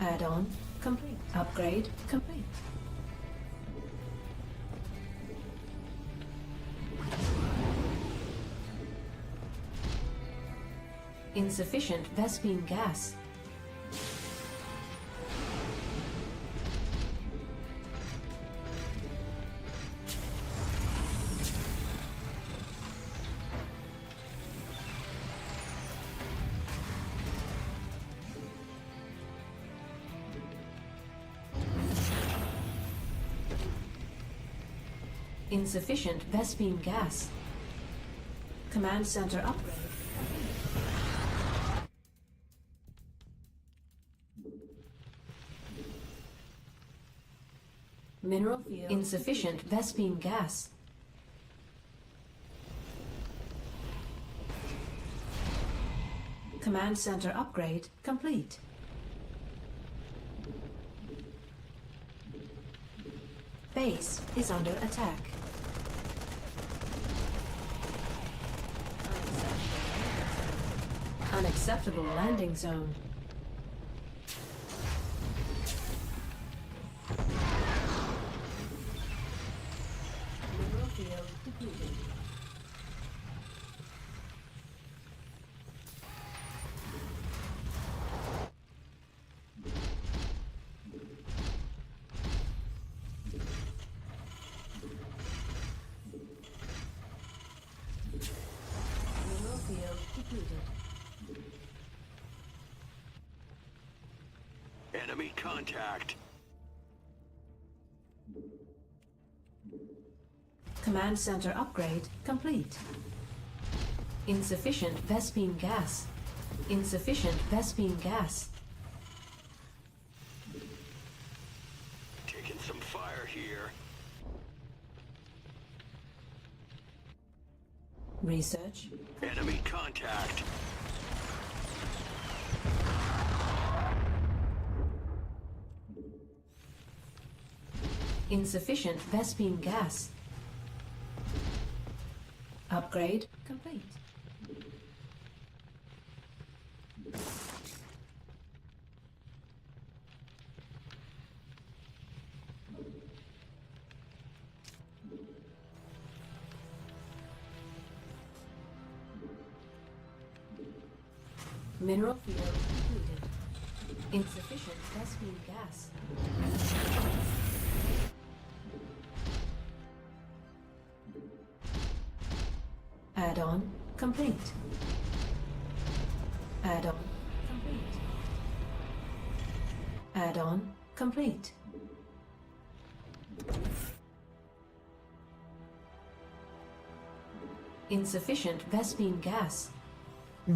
S2: Add-on complete. Upgrade complete. Insufficient Vespene gas. Insufficient Vespene gas. Command center upgrade. Mineral field. Insufficient Vespene gas. Command center upgrade complete. Base is under attack. Unacceptable landing zone. Mineral field depleted. Mineral field depleted.
S7: Enemy contact.
S2: Command center upgrade complete. Insufficient Vespene gas. Insufficient Vespene gas.
S7: Taking some fire here.
S2: Research.
S7: Enemy contact.
S2: Insufficient Vespene gas. Upgrade complete. Mineral field completed. Insufficient Vespene gas. Add-on complete. Add-on complete. Add-on complete. Insufficient Vespene gas.
S1: A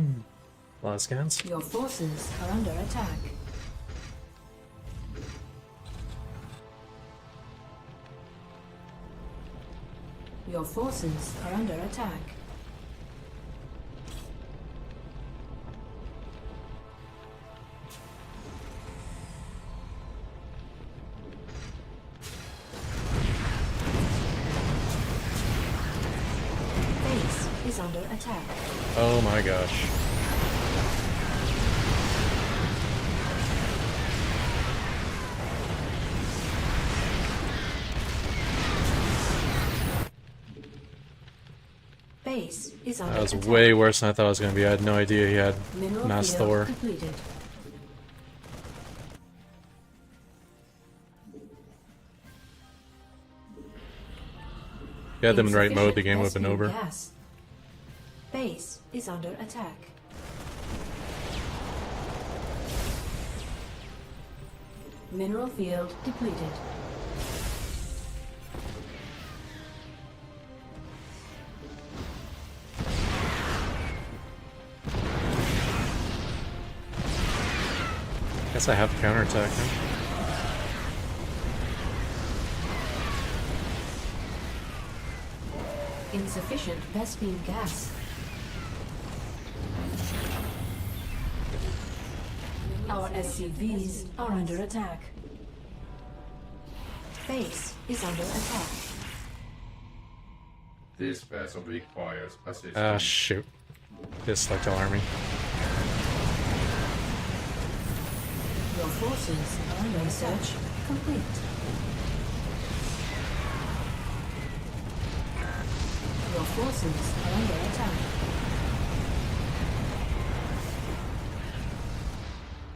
S1: lot of scans.
S2: Your forces are under attack. Your forces are under attack. Base is under attack.
S1: Oh my gosh.
S2: Base is under
S1: That was
S2: attack.
S1: way worse than I thought it was going to be. I had no idea he had
S2: Mineral
S1: Mass
S2: field
S1: Thor.
S2: depleted.
S1: If you had them in right mode, the game would have been
S2: Insufficient
S1: over.
S2: gas. Base is under attack. Mineral field depleted.
S1: Guess I have to counterattack him.
S2: Insufficient Vespene gas. Our SCVs are under attack. Base is under attack.
S4: This vessel requires assistance.
S1: Ah, shoot. Just like the army.
S2: Your forces are under research complete. Your forces are under attack.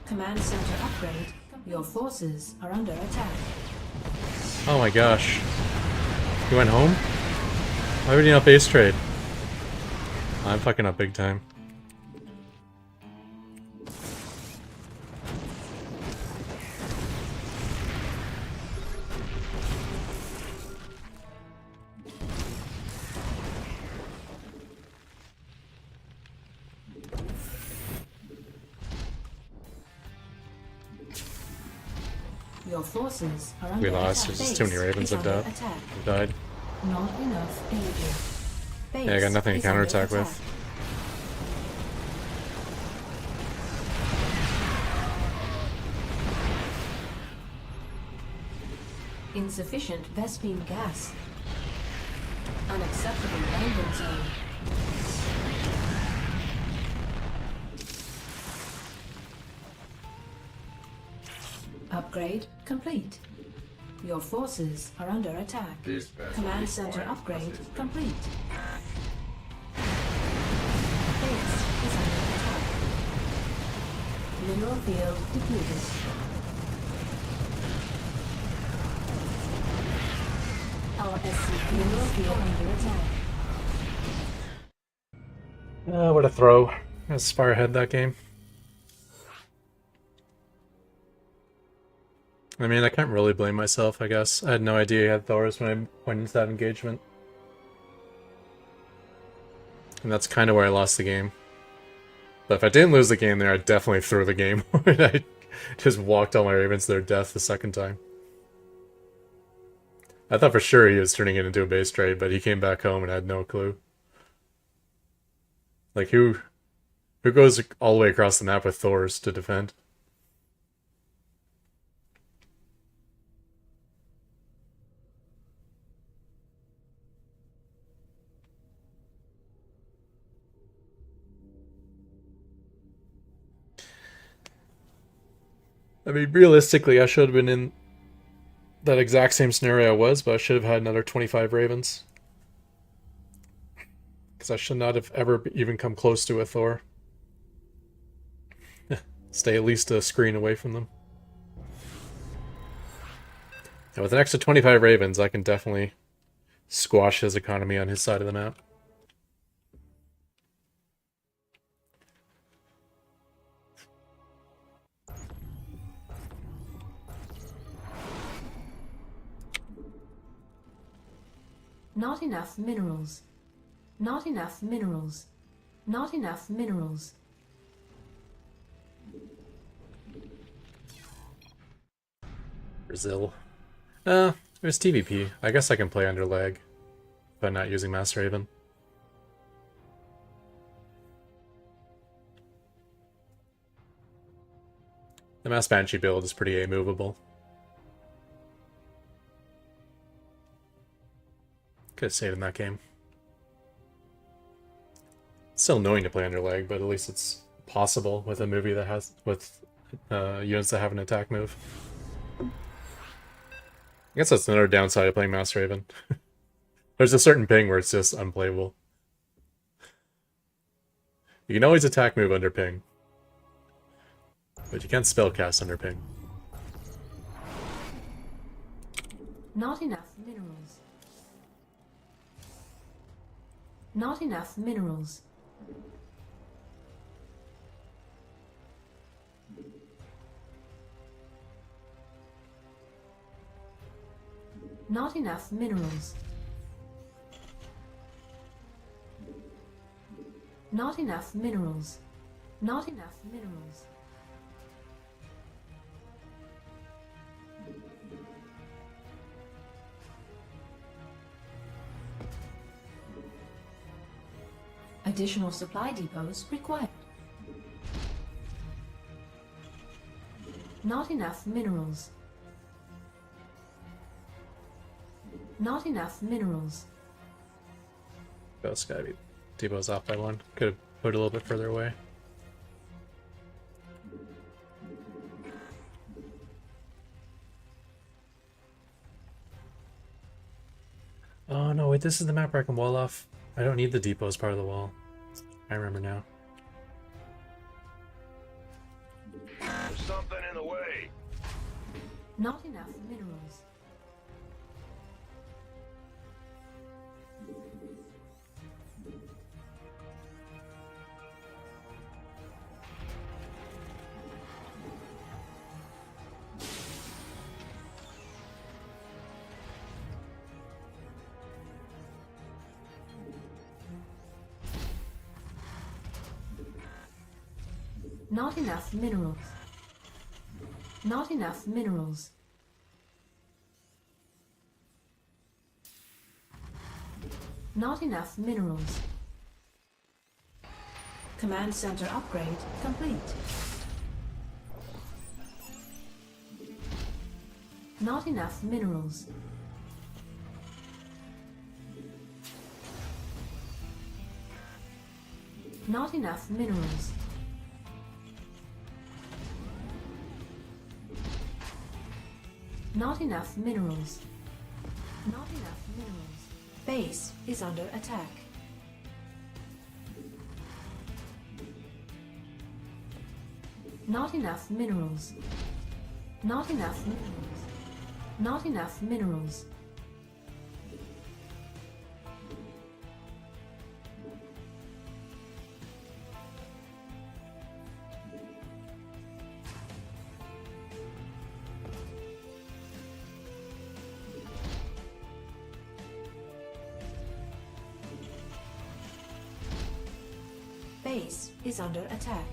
S2: Command center upgrade. Your forces are under attack.
S1: Oh my gosh. You went home? Why would you not base trade? I'm fucking up big time.
S2: Your forces are under
S1: We lost.
S2: attack.
S1: There's just too many
S2: Base
S1: ravens
S2: is
S1: have
S2: under
S1: died.
S2: attack.
S1: Died.
S2: Not enough energy. Base
S1: Yeah, I got nothing to
S2: is under
S1: counterattack with.
S2: attack. Insufficient Vespine gas. Unacceptable landing zone. Upgrade complete. Your forces are under attack.
S4: This vessel
S2: Command center
S4: requires
S2: upgrade
S4: assistance.
S2: complete. Base is under attack. Mineral field depleted. Our SCP mineral field under attack.
S1: What a throw. I was far ahead that game. I mean, I can't really blame myself, I guess. I had no idea he had Thors when I went into that engagement. And that's kind of where I lost the game. But if I didn't lose the game there, I definitely threw the game when I just walked all my ravens to their death the second time. I thought for sure he was turning it into a base trade, but he came back home and had no clue. Like, who goes all the way across the map with Thors to defend? I mean, realistically, I should have been in that exact same scenario I was, but I should have had another 25 ravens. Because I should not have ever even come close to a Thor. Stay at least a screen away from them. And with an extra 25 ravens, I can definitely squash his economy on his side of the map.
S2: Not enough minerals. Not enough minerals. Not enough minerals.
S1: Brazil. There's TVP. I guess I can play under lag, but not using Master Raven. The Mass Banshee build is pretty A-movable. Could have saved in that game. Still annoying to play under lag, but at least it's possible with a movie that has with units that have an attack move. I guess that's another downside of playing Master Raven. There's a certain ping where it's just unplayable. You can always attack move under ping, but you can't spellcast under ping.
S2: Not enough minerals. Not enough minerals. Not enough minerals. Not enough minerals. Not enough minerals. Additional supply depots required. Not enough minerals. Not enough minerals.
S1: Oh, it's gotta be Depot's off by one. Could have put it a little bit further away. Oh no, wait, this is the map where I can wall off. I don't need the depot as part of the wall. I remember now.
S6: There's something in the way.
S2: Not enough minerals. Not enough minerals. Not enough minerals. Not enough minerals. Command center upgrade complete. Not enough minerals. Not enough minerals. Not enough minerals. Not enough minerals. Base is under attack. Not enough minerals. Not enough minerals. Not enough minerals. Base is under attack.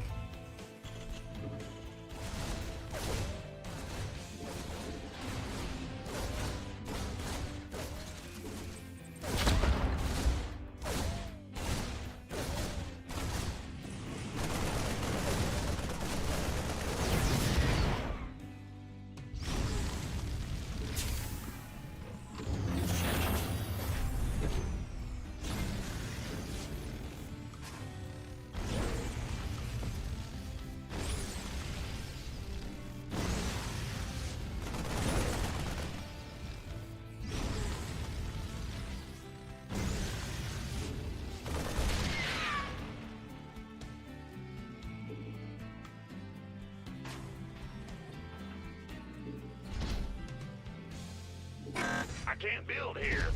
S6: I can't build here.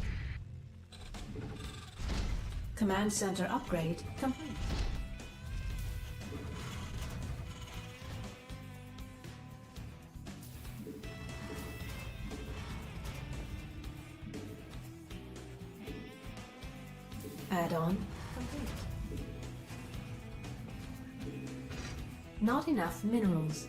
S2: Command center upgrade complete. Add-on complete. Not enough minerals.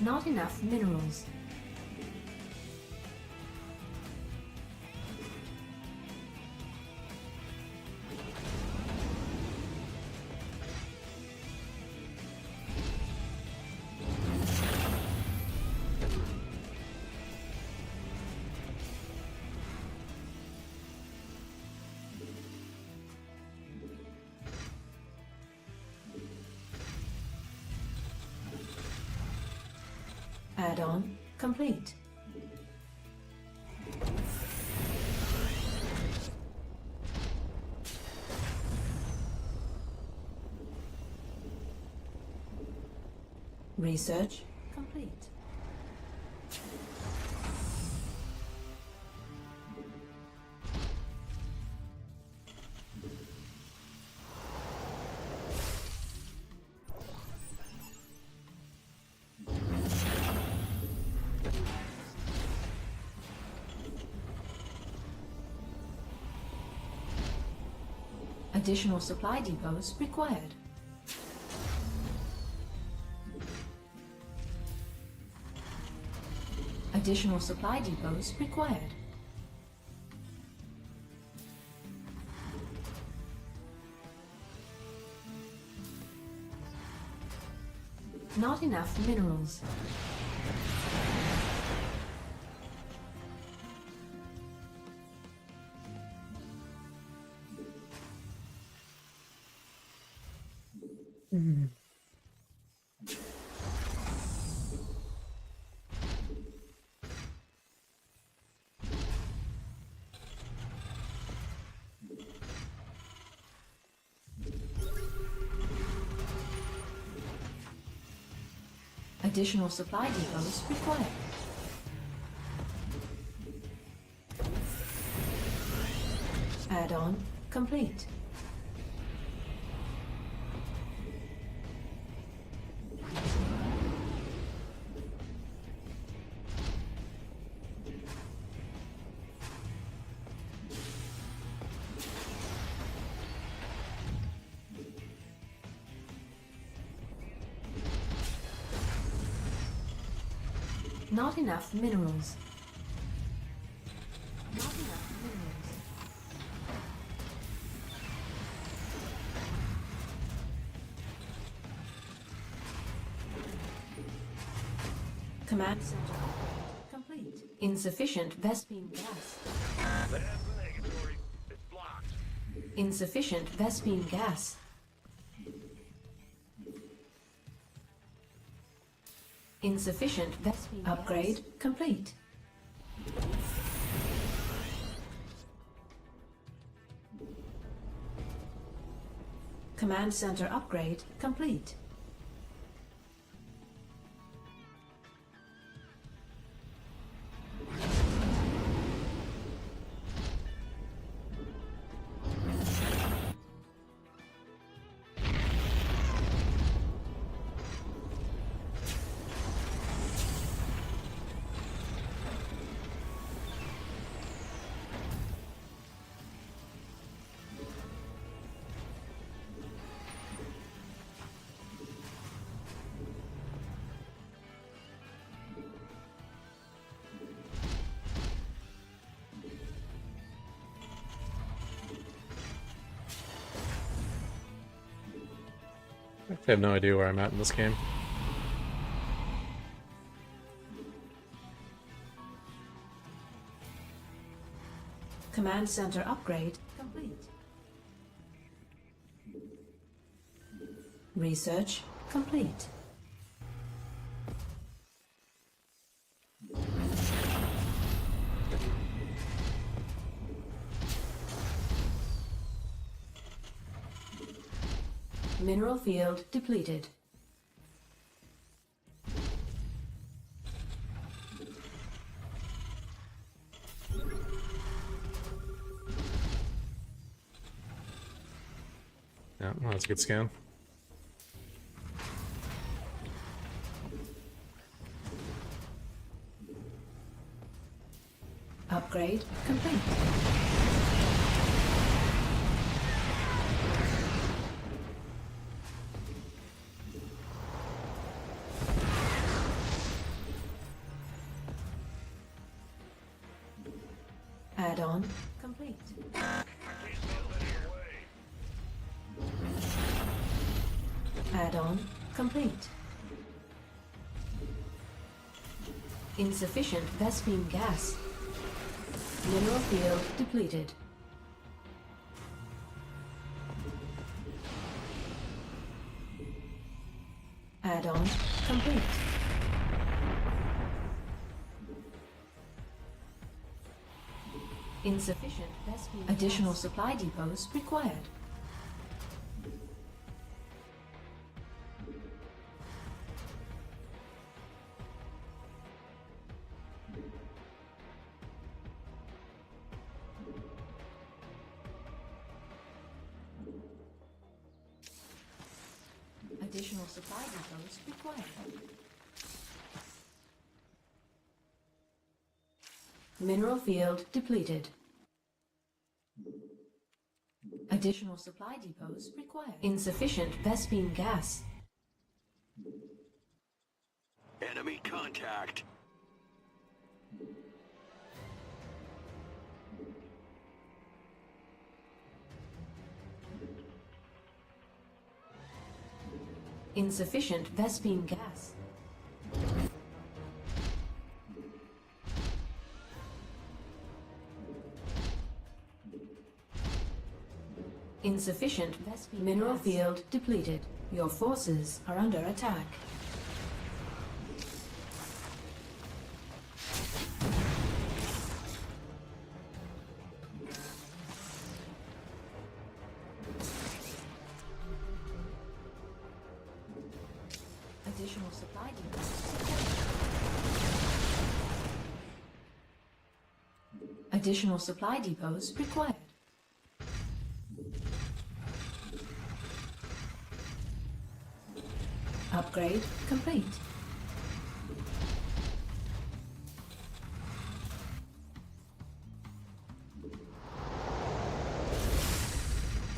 S2: Not enough minerals. Add-on complete. Research complete. Additional supply depots required. Additional supply depots required. Not enough minerals. Additional supply depots required. Add-on complete. Not enough minerals. Not enough minerals. Command center complete. Insufficient Vespine gas.
S6: That's negatory. It's blocked.
S2: Insufficient Vespine gas. Insufficient Vespine upgrade gas. Complete. Command center upgrade complete.
S1: I have no idea where I'm at in this game.
S2: Command center upgrade complete. Research complete. Mineral field depleted.
S1: Yeah, well, that's a good scan.
S2: Upgrade complete. Add-on complete. Add-on complete. Insufficient Vespine gas. Mineral field depleted. Add-on complete. Insufficient Vespine additional supply depots required. Additional supply depots required. Mineral field depleted. Additional supply depots required. Insufficient Vespine gas.
S7: Enemy contact.
S2: Insufficient Vespine gas. Insufficient Vespine mineral field depleted. Your forces are under attack. Additional supply depots. Additional supply depots required. Upgrade complete.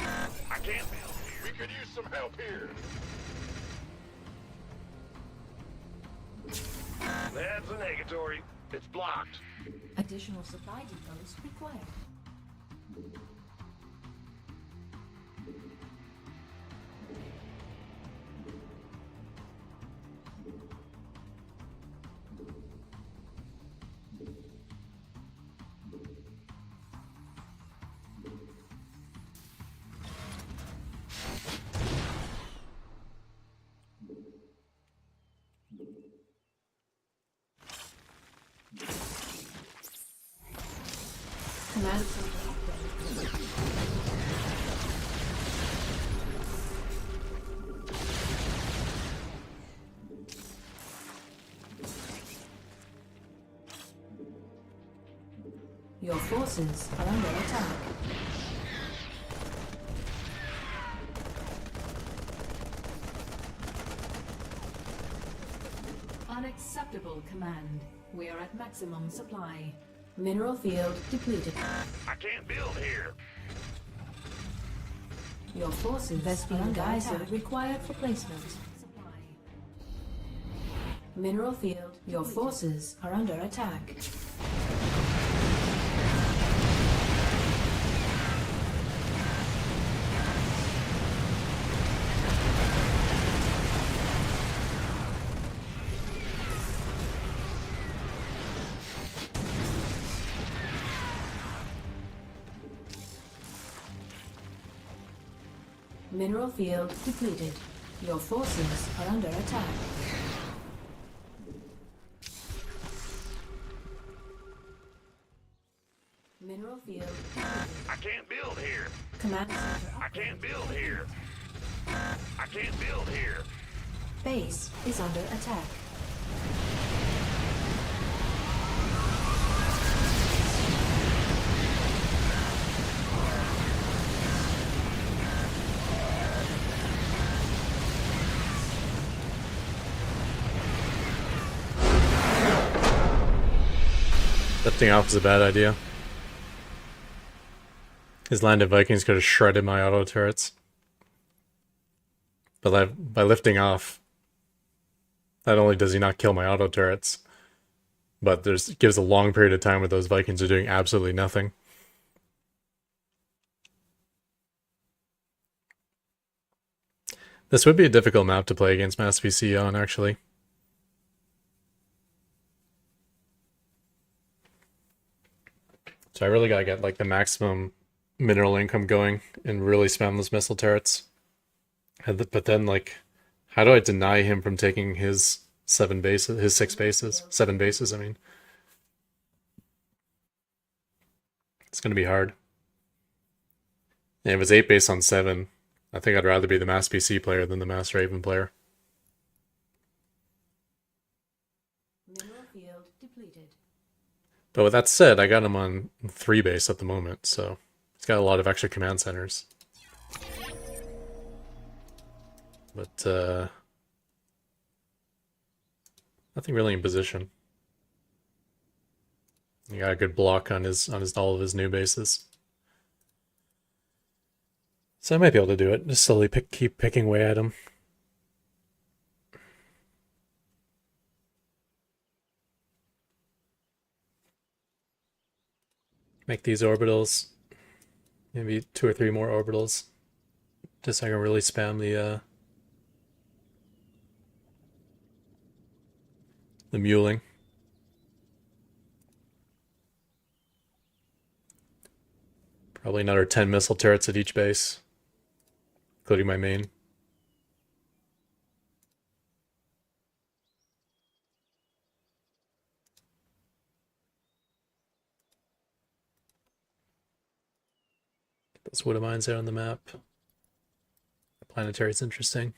S6: I can't build. We could use some help here.
S8: That's a negatory. It's blocked.
S2: Additional supply depots required. Command center update. Your forces are under attack. Unacceptable, Command. We are at maximum supply. Mineral field depleted.
S8: I can't build here.
S2: Your forces Vespine geyser required for placement. Mineral field. Your forces are under attack. Mineral field depleted. Your forces are under attack. Mineral field depleted.
S8: I can't build here.
S2: Command center
S8: I
S2: up.
S8: can't build here. I can't build here.
S2: Base is under attack.
S1: Lifting off is a bad idea. His landed Vikings could have shredded my auto turrets. But by lifting off, not only does he not kill my auto turrets, but gives a long period of time where those Vikings are doing absolutely nothing. This would be a difficult map to play against Mass VC on, actually. So I really gotta get like the maximum mineral income going and really spam those missile turrets. But then, like, how do I deny him from taking his 7 bases, his 6 bases, 7 bases? I mean, it's gonna be hard. And if it's 8 base on 7, I think I'd rather be the Mass PC player than the Mass Raven player.
S2: Mineral field depleted.
S1: But with that said, I got him on 3 base at the moment, so he's got a lot of extra command centers. But nothing really in position. He got a good block on all of his new bases. So I might be able to do it. Just slowly keep picking away at him. Make these orbitals. Maybe 2 or 3 more orbitals. Just so I can really spam The muling. Probably another 10 missile turrets at each base, including my main. Get those wood mines out on the map. Planetary is interesting.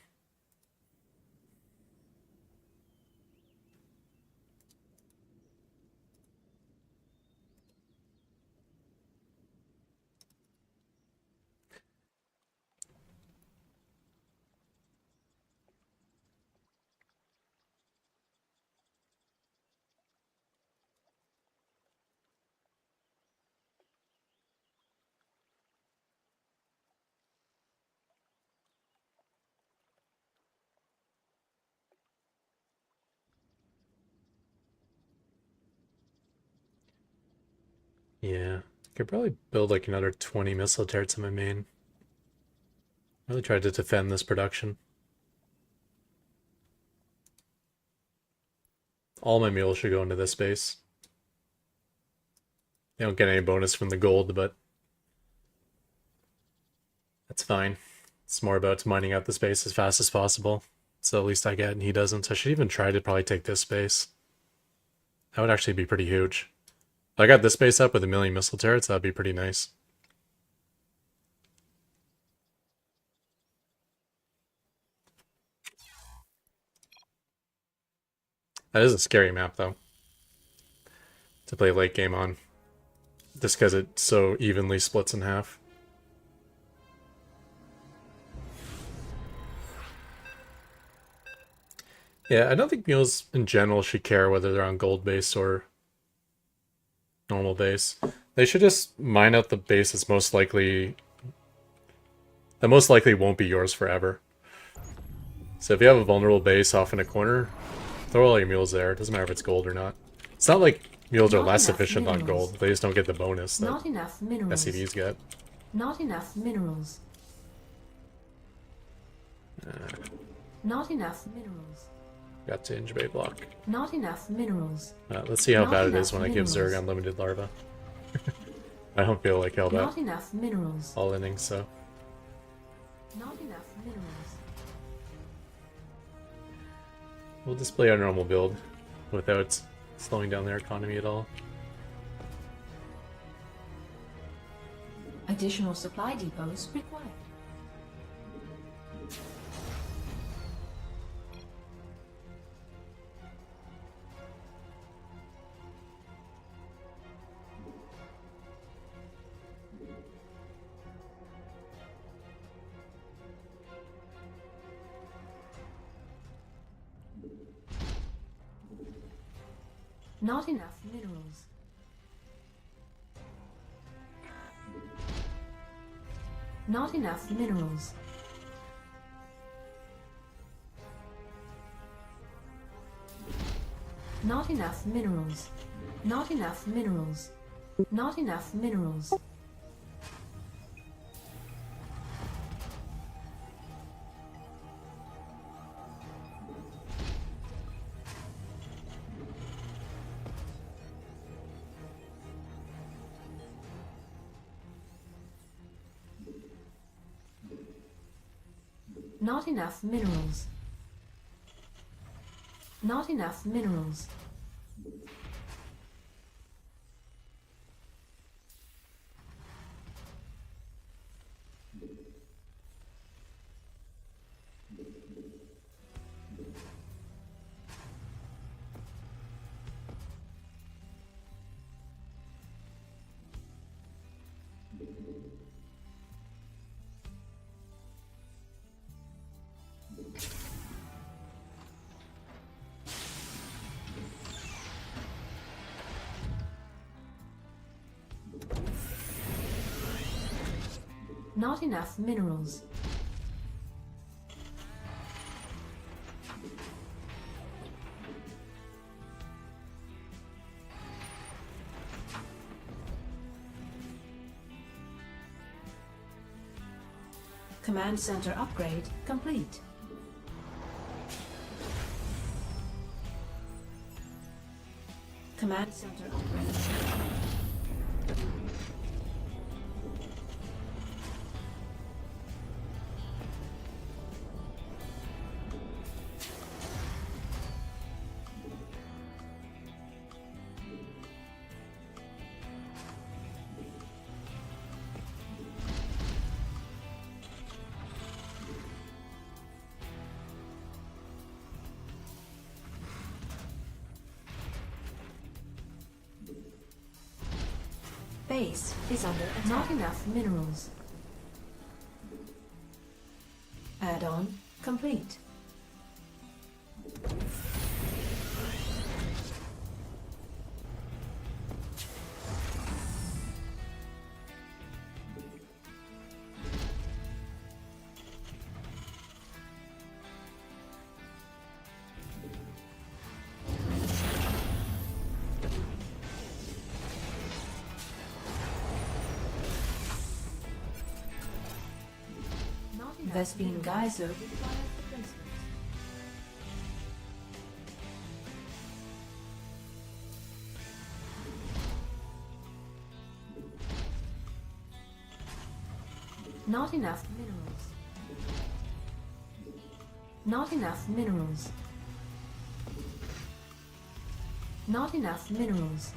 S1: Yeah, could probably build like another 20 missile turrets in my main. Really tried to defend this production. All my mules should go into this base. They don't get any bonus from the gold, but that's fine. It's more about mining out the space as fast as possible. So at least I get and he doesn't. I should even try to probably take this base. That would actually be pretty huge. If I got this base up with 1,000,000 missile turrets, that'd be pretty nice. That is a scary map, though, to play late game on. Just because it so evenly splits in half. Yeah, I don't think mules in general should care whether they're on gold base or normal base. They should just mine out the base that's most likely... that most likely won't be yours forever. So if you have a vulnerable base off in a corner, throw all your mules there. It doesn't matter if it's gold or not. It's not like mules are less efficient on gold. They just don't get the bonus that SCVs get.
S2: Not enough minerals. Not enough minerals.
S1: Got to Injubate block.
S2: Not enough minerals.
S1: Let's see how
S2: Not
S1: bad it is
S2: enough
S1: when I give
S2: minerals.
S1: Zerg unlimited larva. I don't feel like hell
S2: Not
S1: that
S2: enough minerals.
S1: all innings, so...
S2: Not enough minerals.
S1: We'll display our normal build without slowing down their economy at all.
S2: Additional supply depots required. Not enough minerals. Not enough minerals. Not enough minerals. Not enough minerals. Not enough minerals. Not enough minerals. Not enough minerals. Not enough minerals. Command center upgrade complete. Command center upgrade. Base is under attack. Not enough minerals. Add-on complete. Vespine Geyser requires replacement. Not enough minerals. Not enough minerals. Not enough minerals.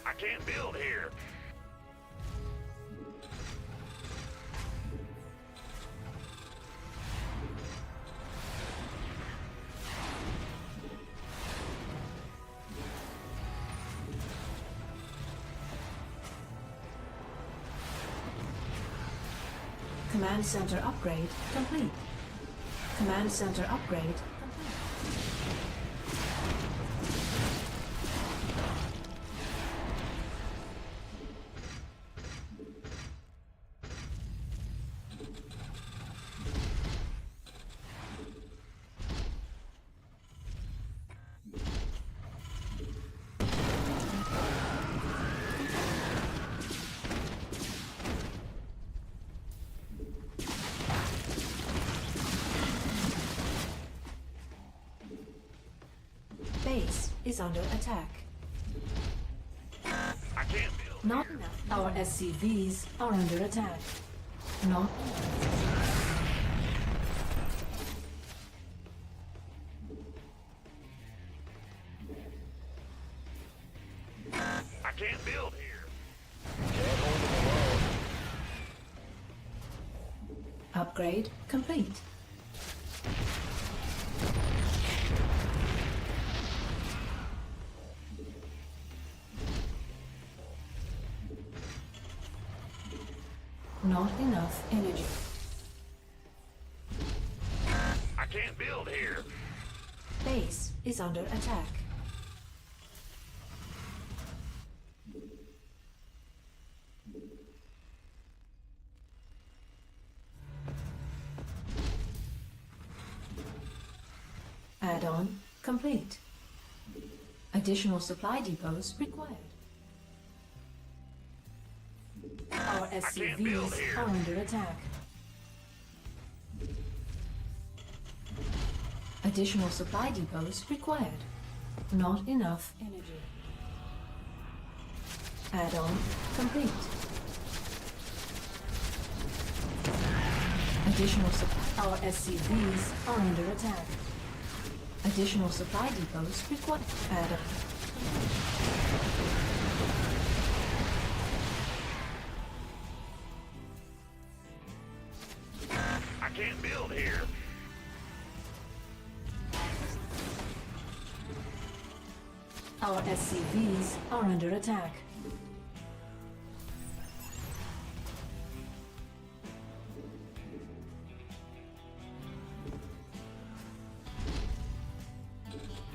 S8: I can't build here.
S2: Command center upgrade complete. Command center upgrade complete. Base is under attack.
S8: I can't build.
S2: Not enough. Our SCVs are under attack. Not
S8: I can't build here.
S2: upgrade complete. Not enough energy.
S8: I can't build here.
S2: Base is under attack. Add-on complete. Additional supply depots required. Our
S8: can't build
S2: SCVs
S8: here.
S2: are under attack. Additional supply depots required. Not enough energy. Add-on complete. Additional supply. Our SCVs are under attack. Additional supply depots required. Add up.
S8: I can't build here.
S2: Our SCVs are under attack.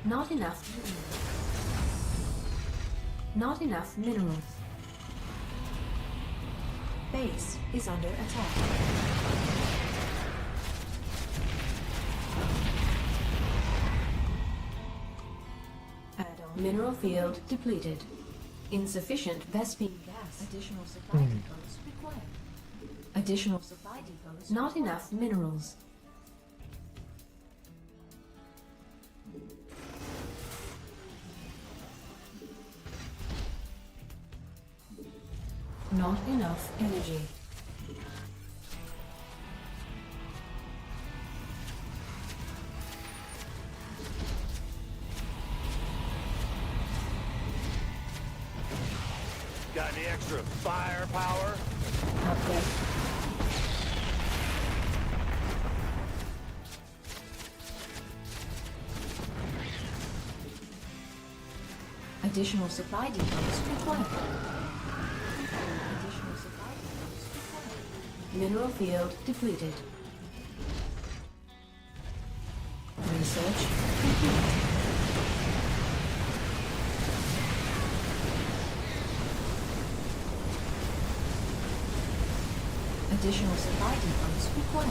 S2: Not enough. Not enough minerals. Base is under attack. Add-on. Mineral field depleted. Insufficient Vespine gas. Additional supply depots required. Additional supply depots. Not enough minerals. Not enough energy.
S8: Got any extra firepower?
S2: Upgrade. Additional supply depots required. Additional supply depots required. Mineral field depleted. Research complete. Additional supply depots required.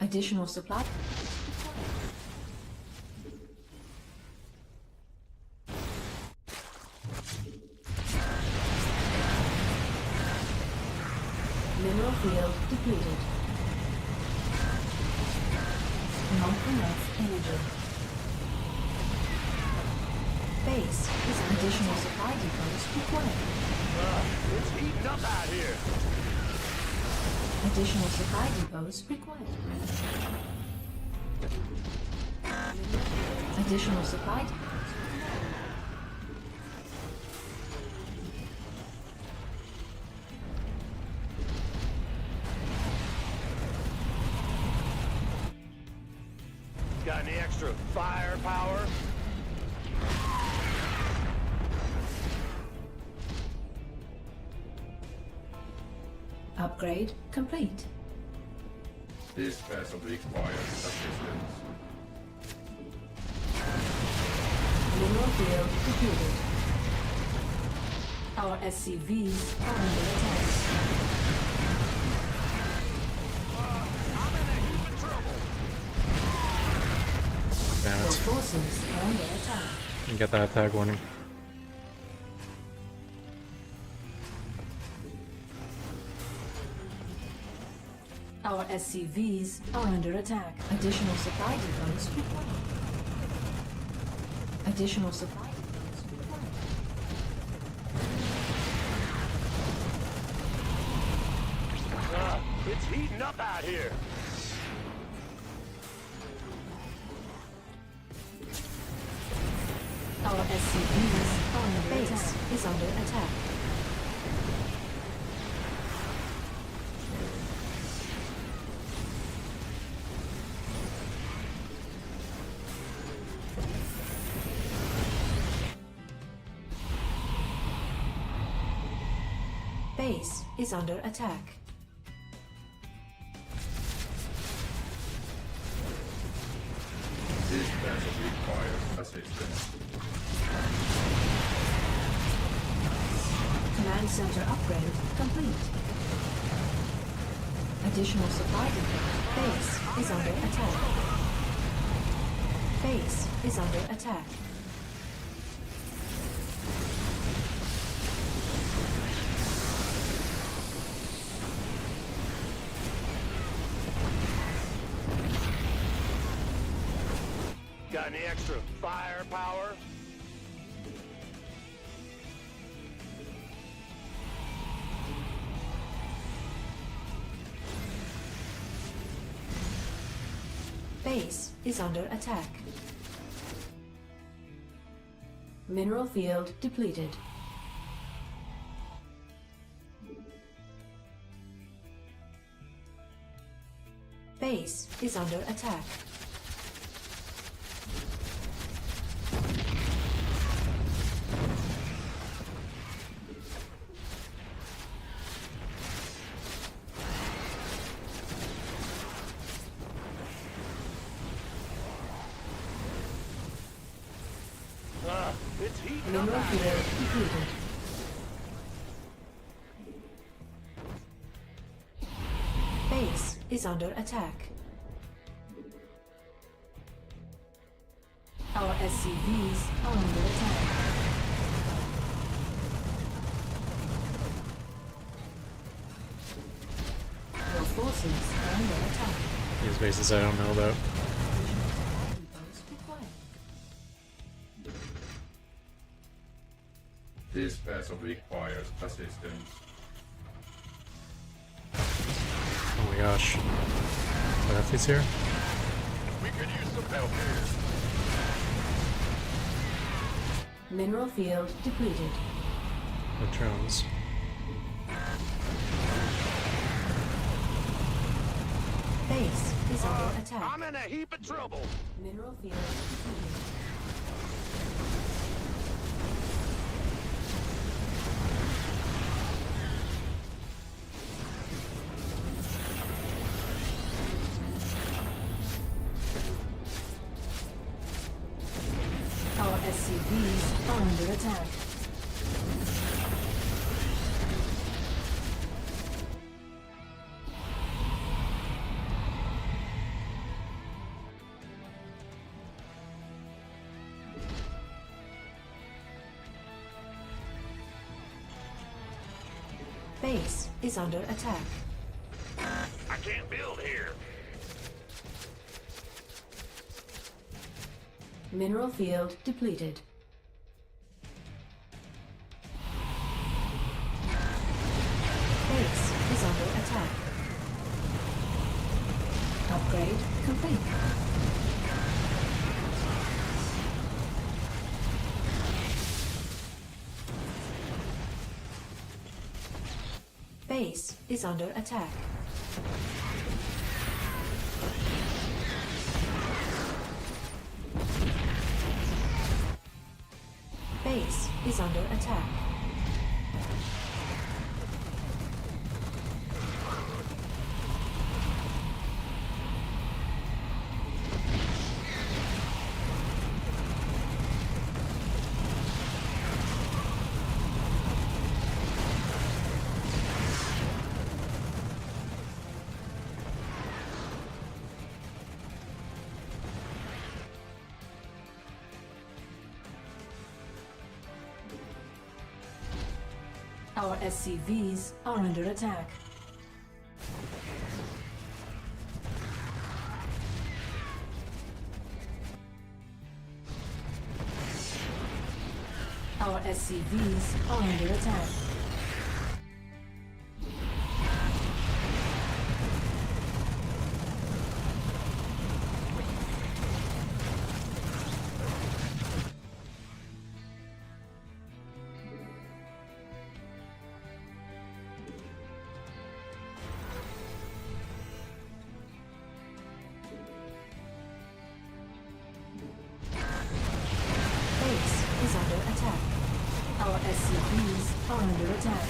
S2: Additional supply. Mineral field depleted. Not enough energy. Base is additional supply depots required.
S8: It's heating up out here.
S2: Additional supply depots required. Additional supply depots.
S8: Got any extra firepower?
S2: Upgrade complete.
S4: This vessel requires assistance.
S2: Mineral field depleted. Our SCVs are under attack.
S8: I'm in a heap of trouble.
S1: Damn
S2: Your
S1: it.
S2: forces are under attack.
S1: You get that attack warning.
S2: Our SCVs are under attack. Additional supply depots required. Additional supply depots required.
S8: It's heating up out here.
S2: Our SCVs are under attack. Is under attack. Base is under attack.
S4: This vessel requires assistance.
S2: Command center upgrade complete. Additional supply depots Base is under attack. Base is under attack.
S8: Got any extra firepower?
S2: Base is under attack. Mineral field depleted. Base is under attack.
S8: It's heating up
S2: Mineral
S8: out
S2: field
S8: there.
S2: depleted. Base is under attack. Our SCVs are under attack. Your forces are under attack.
S1: These bases I don't know about.
S2: Depots required.
S4: This vessel requires assistance.
S1: Oh my gosh. Matthew's here?
S6: We could use some help here.
S2: Mineral field depleted.
S1: The drones.
S2: Base is under attack.
S8: I'm in a heap of trouble.
S2: Mineral field depleted. Our SCVs are under attack. Base is under attack.
S8: I can't build here.
S2: Mineral field depleted. Base is under attack. Upgrade complete. Base is under attack. Base is under attack. Our SCVs are under attack. Our SCVs are under attack. Base is under attack. Our SCVs are under attack.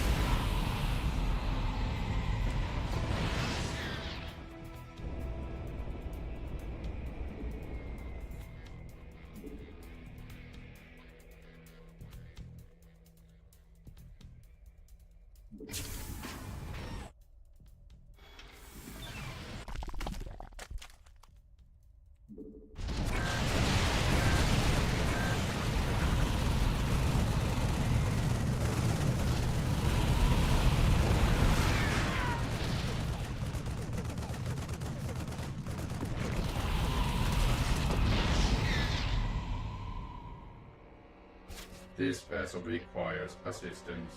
S4: This vessel requires assistance.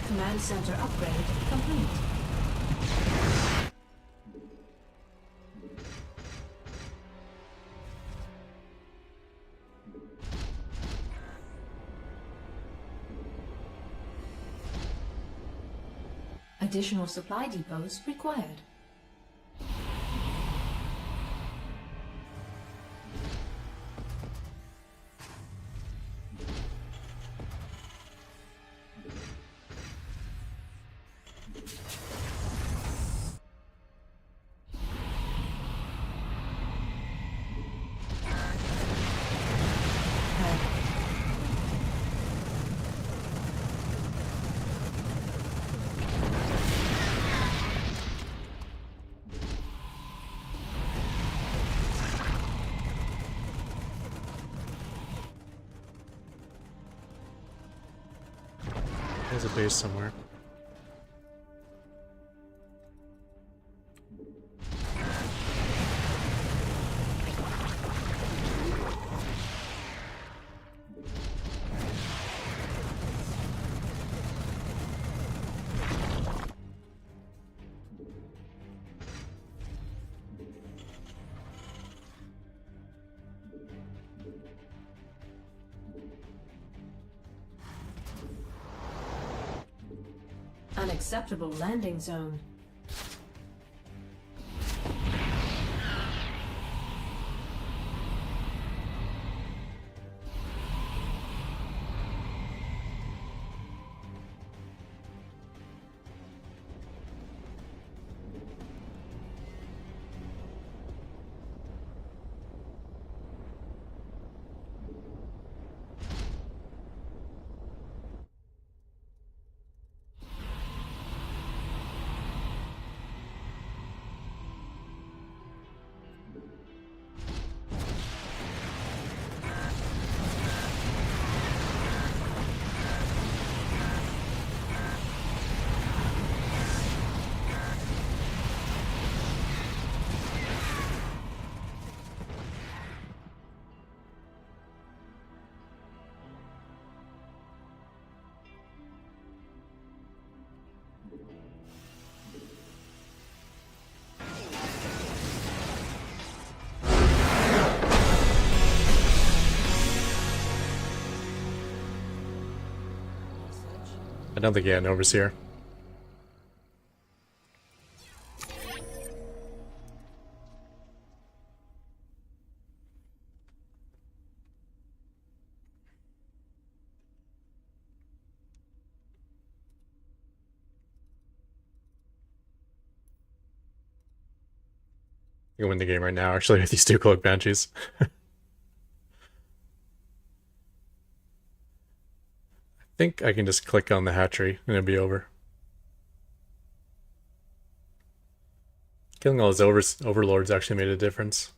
S2: Command center upgrade complete. Additional supply depots required.
S1: There's a base somewhere.
S2: Unacceptable landing zone. I don't think he had an overseer. You can win the game right now, actually, with these two cloak banshees. I think I can just click on the hatchery and it'll be over. Killing all his overlords actually made a difference.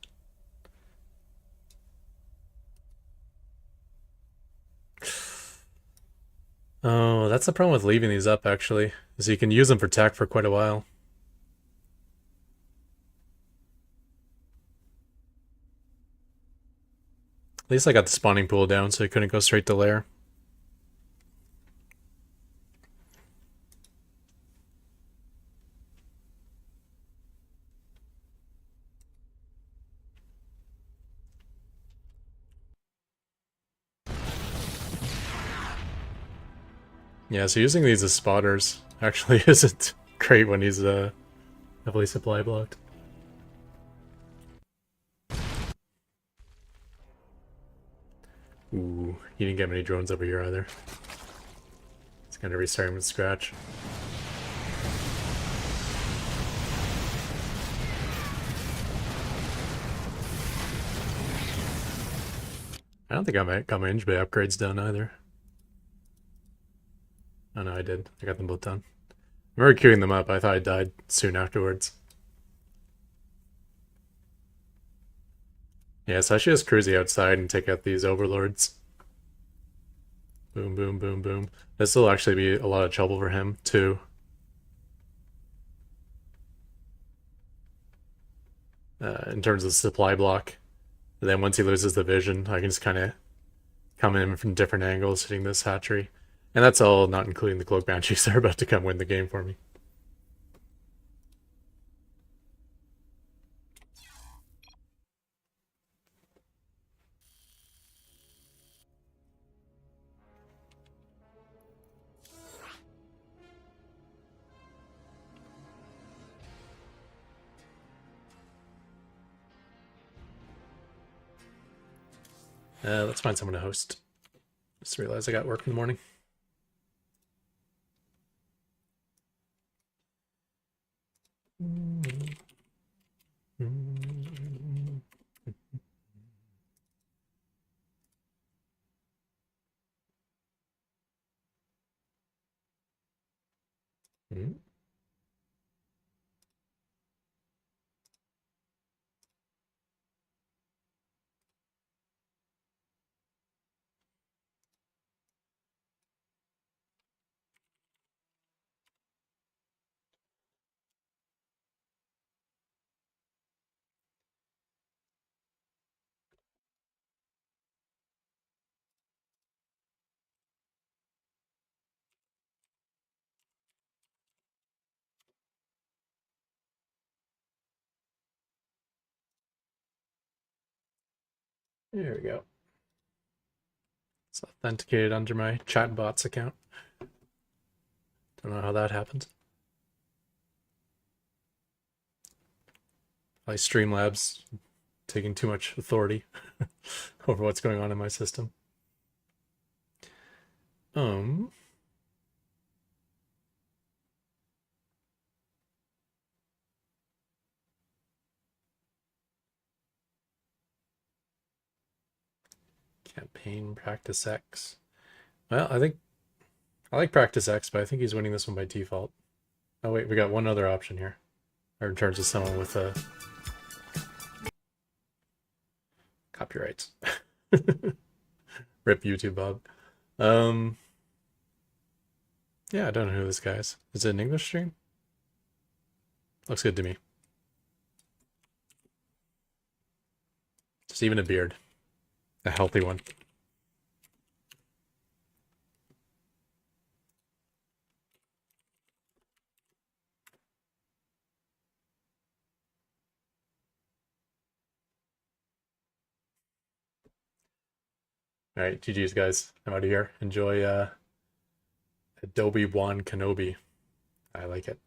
S2: Oh, that's the problem with leaving these up, actually, is you can use them for tech for quite a while. At least I got the spawning pool down so I couldn't go straight to lair. Yeah, so using these as spotters actually isn't great when he's heavily supply blocked. Ooh, he didn't get many drones over here either. It's gonna restart him from scratch. I don't think I got my Inge Bay upgrades done either. Oh no, I did. I got them both done. I remember queuing them up. I thought I died soon afterwards. Yeah, so I should just cruise the outside and take out these overlords. Boom, boom, boom, boom. This will actually be a lot of trouble for him, too.
S1: in terms of supply block. And then once he loses the vision, I can just kind of come in from different angles, hitting this hatchery. And that's all not including the Cloak Banshees that are about to come win the game for me. Let's find someone to host. Just realized I got work in the morning. There we go. It's authenticated under my chatbots account. Don't know how that happened. Probably Streamlabs taking too much authority over what's going on in my system. Campaign Practice X. Well, I like Practice X, but I think he's winning this one by default. Oh wait, we got one other option here. Or in terms of someone with copyrights. Rip YouTube, Bob. Yeah, I don't know who this guy is. Is it an English stream? Looks good to me. Just even a beard. A healthy one. Alright, GG's guys. I'm out of here. Enjoy Adobe Wan Kenobi. I like it.